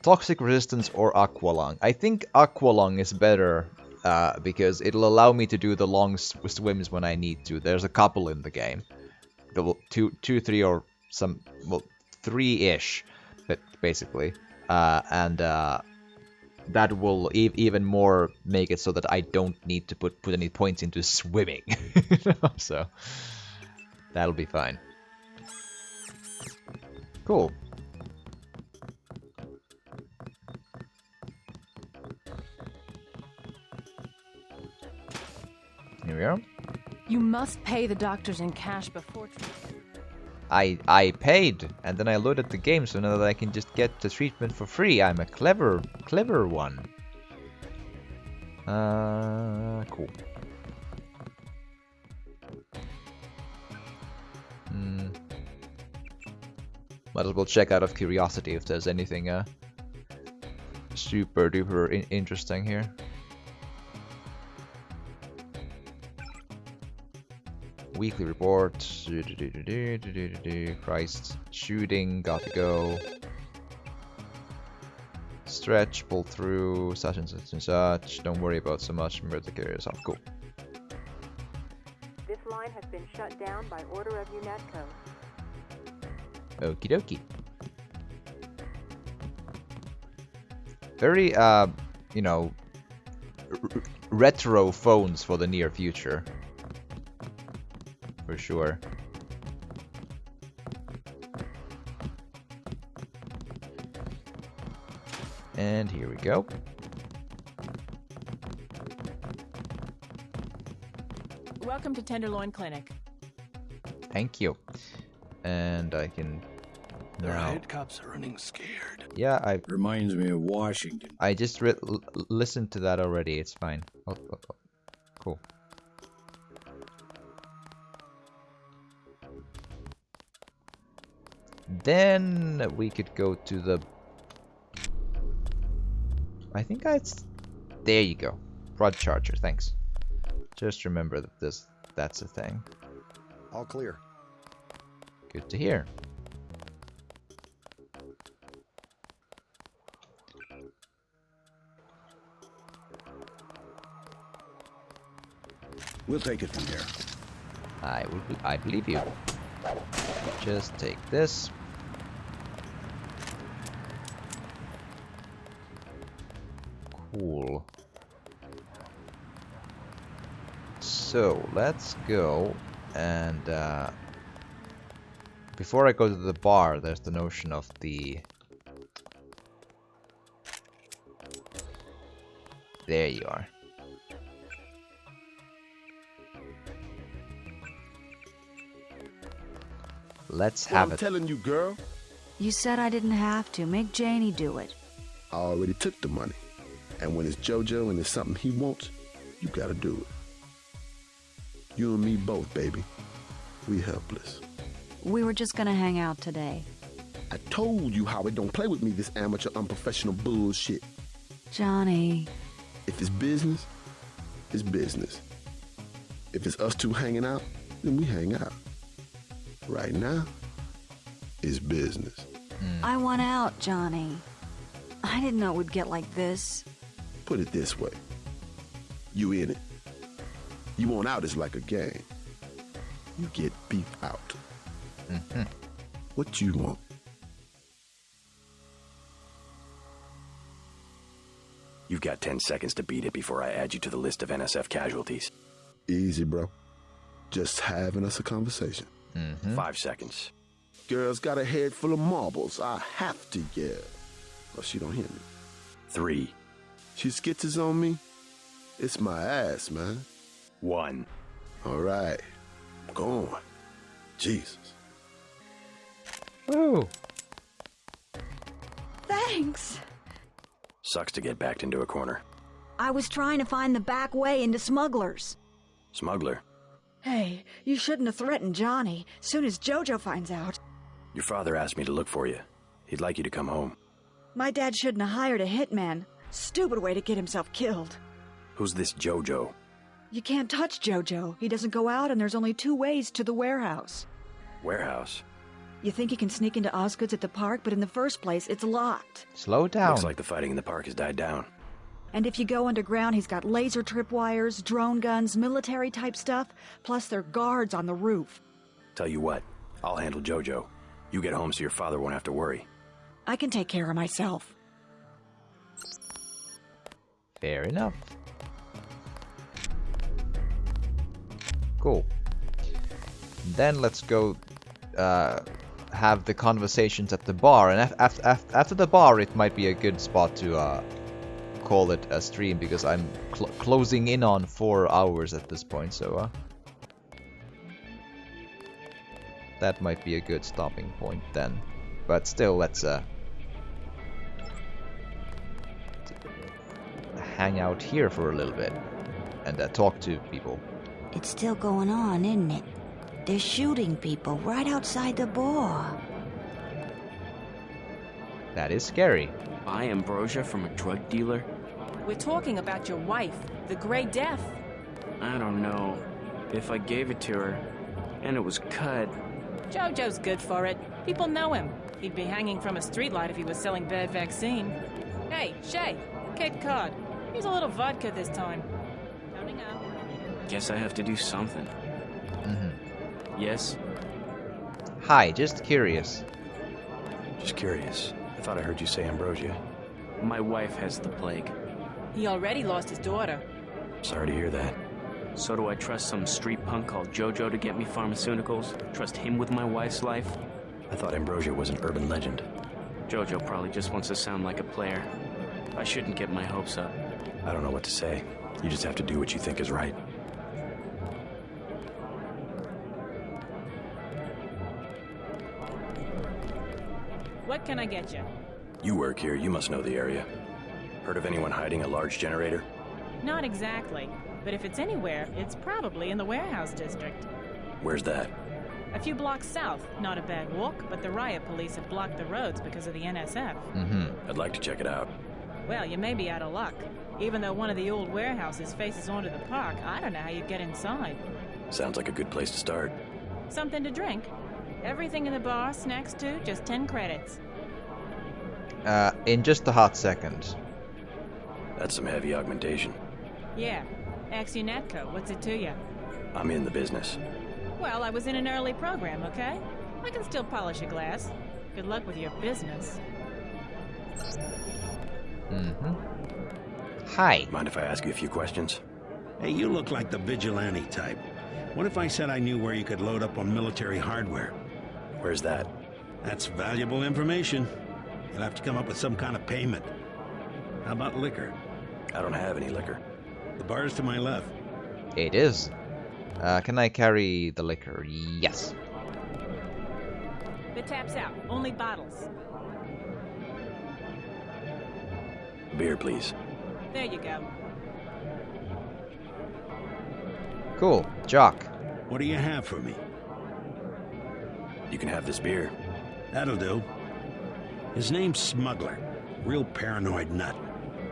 Toxic resistance or aqualung. I think aqualung is better because it'll allow me to do the long swims when I need to. There's a couple in the game. Two, three, or some, well, 3-ish, but basically. And that will even more make it so that I don't need to put any points into swimming. So that'll be fine. Cool. Here we are. You must pay the doctors in cash before treatment. I paid, and then I loaded the game so now that I can just get the treatment for free. I'm a clever one. Cool. Might as well check out of curiosity if there's anything super duper interesting here. Weekly report. Christ. Shooting. Got to go. Stretch. Pull through. Such and such and such. Don't worry about so much. Remember to take care of yourself. Cool. This line has been shut down by order of UNESCO. Okie dokie. Very, you know, retro phones for the near future. For sure. And here we go. Welcome to Tenderloin Clinic. Thank you. And I can... The riot cops are running scared. Yeah, I... Reminds me of Washington. I just listened to that already. It's fine. Oh. Cool. Then we could go to the... I think there you go. Prod charger, thanks. Just remember that that's a thing. All clear. Good to hear. We'll take it from there. I believe you. Just take this. Cool. So let's go and before I go to the bar, there's the notion of the... There you are. Let's have it. I'm telling you, girl. You said I didn't have to. Make Janie do it. I already took the money. And when it's JoJo and it's something he wants, you gotta do it. You and me both, baby. We helpless. We were just gonna hang out today. I told you, Howard, don't play with me this amateur, unprofessional bullshit. Johnny. If it's business, it's business. If it's us two hanging out, then we hang out. Right now, it's business. I want out, Johnny. I didn't know it would get like this. Put it this way. You in it. You want out is like a game. You get beat out. What you want? You've got 10 seconds to beat it before I add you to the list of NSF casualties. Easy, bro. Just having us a conversation. 5 seconds. Girl's got a head full of marbles. I have to yell. But she don't hear me. 3. She skitzes on me. It's my ass, man. 1. All right. Go on. Jesus. Woo. Thanks. Sucks to get backed into a corner. I was trying to find the back way into Smugglers. Smuggler? Hey, you shouldn't have threatened Johnny. Soon as JoJo finds out. Your father asked me to look for you. He'd like you to come home. My dad shouldn't have hired a hitman. Stupid way to get himself killed. Who's this JoJo? You can't touch JoJo. He doesn't go out and there's only 2 ways to the warehouse. Warehouse? You think you can sneak into Osgood's at the park, but in the first place, it's locked. Slow down. Looks like the fighting in the park has died down. And if you go underground, he's got laser tripwires, drone guns, military-type stuff, plus there are guards on the roof. Tell you what, I'll handle JoJo. You get home so your father won't have to worry. I can take care of myself. Fair enough. Cool. Then let's go have the conversations at the bar, and after the bar it might be a good spot to call it a stream, because I'm closing in on 4 hours at this point, so that might be a good stopping point then. But still, let's hang out here for a little bit and talk to people. It's still going on, isn't it? They're shooting people right outside the bar. That is scary. Buy ambrosia from a drug dealer? We're talking about your wife, the Grey Death. I don't know. If I gave it to her, and it was cut... Jojo's good for it. People know him. He'd be hanging from a streetlight if he was selling bad vaccine. Hey, Shay, Cape Cod. Here's a little vodka this time. Counting up. Guess I have to do something. Yes? Hi, just curious. Just curious. I thought I heard you say ambrosia. My wife has the plague. He already lost his daughter. Sorry to hear that. So do I trust some street punk called Jojo to get me pharmaceuticals? Trust him with my wife's life? I thought ambrosia was an urban legend. Jojo probably just wants to sound like a player. I shouldn't get my hopes up. I don't know what to say. You just have to do what you think is right. What can I get you? You work here, you must know the area. Heard of anyone hiding a large generator? Not exactly. But if it's anywhere, it's probably in the warehouse district. Where's that? A few blocks south. Not a bad walk, but the riot police have blocked the roads because of the NSF. I'd like to check it out. Well, you may be out of luck. Even though one of the old warehouses faces onto the park, I don't know how you'd get inside. Sounds like a good place to start. Something to drink? Everything in the bar, snacks too, just 10 credits. In just a hot second. That's some heavy augmentation. Yeah. Axionetco, what's it to you? I'm in the business. Well, I was in an early program, okay? I can still polish a glass. Good luck with your business. Hi. Mind if I ask you a few questions? Hey, you look like the vigilante type. What if I said I knew where you could load up on military hardware? Where's that? That's valuable information. You'll have to come up with some kind of payment. How about liquor? I don't have any liquor. The bar's to my left. It is. Can I carry the liquor? Yes. The tap's out. Only bottles. Beer, please. There you go. Cool. Jock. What do you have for me? You can have this beer. That'll do. His name's Smuggler. Real paranoid nut.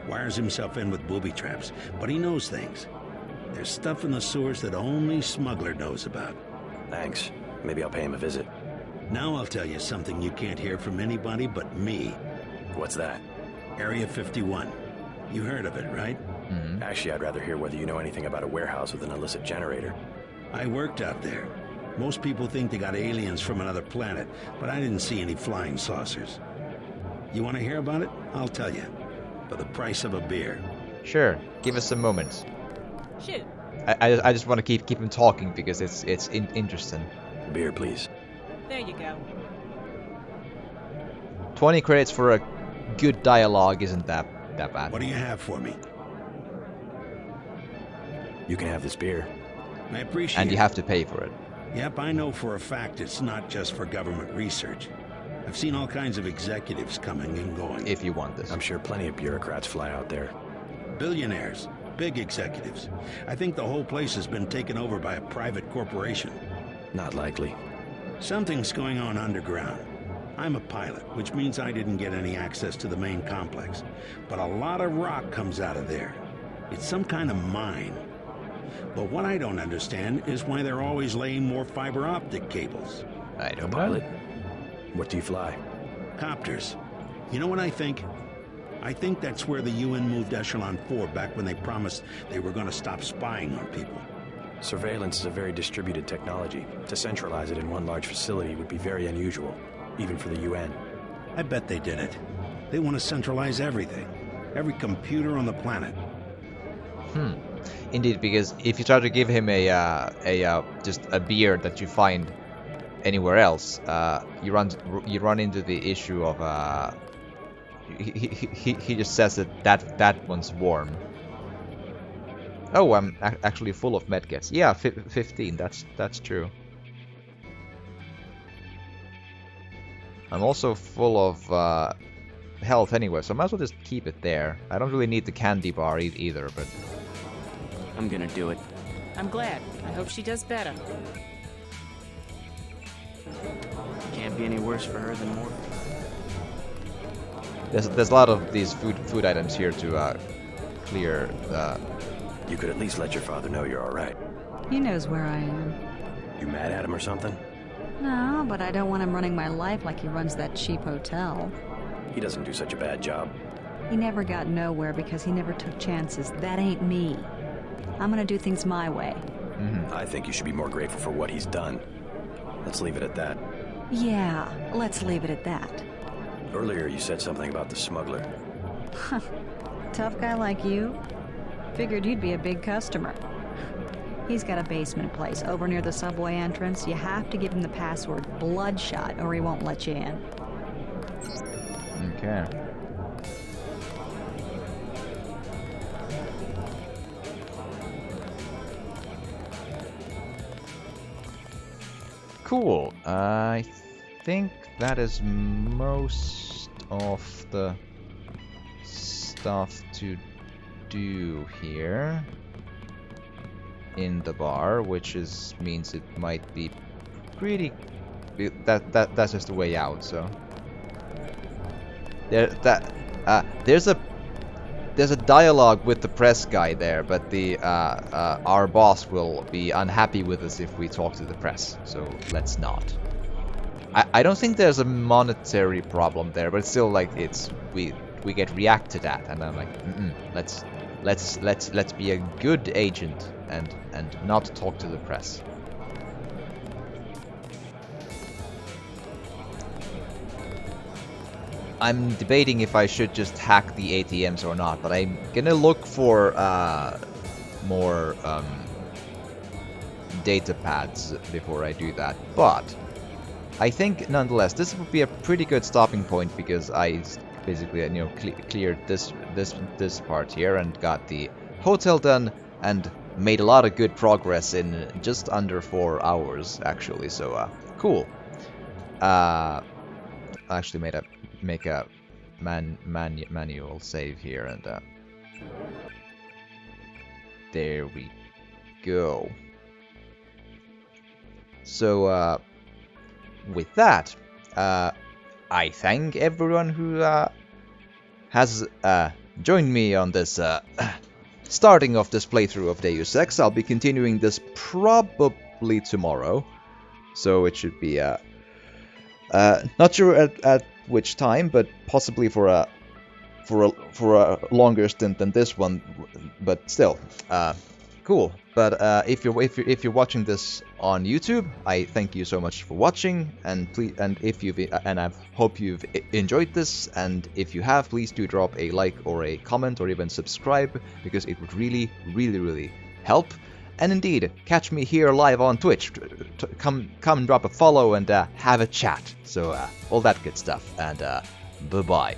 Wires himself in with booby traps, but he knows things. There's stuff in the sewers that only Smuggler knows about. Thanks. Maybe I'll pay him a visit. Now I'll tell you something you can't hear from anybody but me. What's that? Area 51. You heard of it, right? Actually, I'd rather hear whether you know anything about a warehouse with an illicit generator. I worked out there. Most people think they got aliens from another planet, but I didn't see any flying saucers. You want to hear about it? I'll tell you. For the price of a beer. Sure. Give us some moments. Shoot. I just want to keep him talking because it's interesting. Beer, please. There you go. 20 credits for a good dialogue isn't that bad. What do you have for me? You can have this beer. I appreciate And you have to pay for it. Yep, I know for a fact it's not just for government research. I've seen all kinds of executives coming and going. If you want this. I'm sure plenty of bureaucrats fly out there. Billionaires. Big executives. I think the whole place has been taken over by a private corporation. Not likely. Something's going on underground. I'm a pilot, which means I didn't get any access to the main complex. But a lot of rock comes out of there. It's some kind of mine. But what I don't understand is why they're always laying more fiber optic cables. I don't know. Pilot? What do you fly? Copters. You know what I think? I think that's where the UN moved Echelon 4 back when they promised they were going to stop spying on people. Surveillance is a very distributed technology. To centralize it in one large facility would be very unusual, even for the UN. I bet they did it. They want to centralize everything. Every computer on the planet. Indeed, because if you try to give him just a beer that you find anywhere else, you run into the issue of he just says that one's warm. Oh, I'm actually full of medkits. Yeah, 15. That's true. I'm also full of health anyway, so I might as well just keep it there. I don't really need the candy bar either, but I'm gonna do it. I'm glad. I hope she does better. Can't be any worse for her than morphine. there's a lot of these food items here to clear. You could at least let your father know you're all right. He knows where I am. You mad at him or something? No, but I don't want him running my life like he runs that cheap hotel. He doesn't do such a bad job. He never got nowhere because he never took chances. That ain't me. I'm gonna do things my way. I think you should be more grateful for what he's done. Let's leave it at that. Yeah, let's leave it at that. Earlier you said something about the smuggler. Tough guy like you? Figured you'd be a big customer. He's got a basement place over near the subway entrance. You have to give him the password Bloodshot or he won't let you in. Okay. Cool. I think that is most of the stuff to do here in the bar, which means it might be pretty. That's just the way out. So there's a dialogue with the press guy there, but our boss will be unhappy with us if we talk to the press, so let's not. I don't think there's a monetary problem there, but it's still like we get reacted at, and I'm like, let's be a good agent and not talk to the press. I'm debating if I should just hack the ATMs or not, but I'm gonna look for more data pads before I do that. But I think nonetheless this would be a pretty good stopping point because I basically cleared this part here and got the hotel done and made a lot of good progress in just under 4 hours actually. So cool. I actually make a manual save here, and there we go. So with that, I thank everyone who has joined me on this starting of this playthrough of Deus Ex. I'll be continuing this probably tomorrow, so it should be not sure at which time, but possibly for a longer stint than this one. But still, cool. But if you're watching this on YouTube, I thank you so much for watching, and I hope you've enjoyed this. And if you have, please do drop a like or a comment or even subscribe, because it would really, really, really help. And indeed, catch me here live on Twitch. Come drop a follow and have a chat. So all that good stuff. And bye-bye.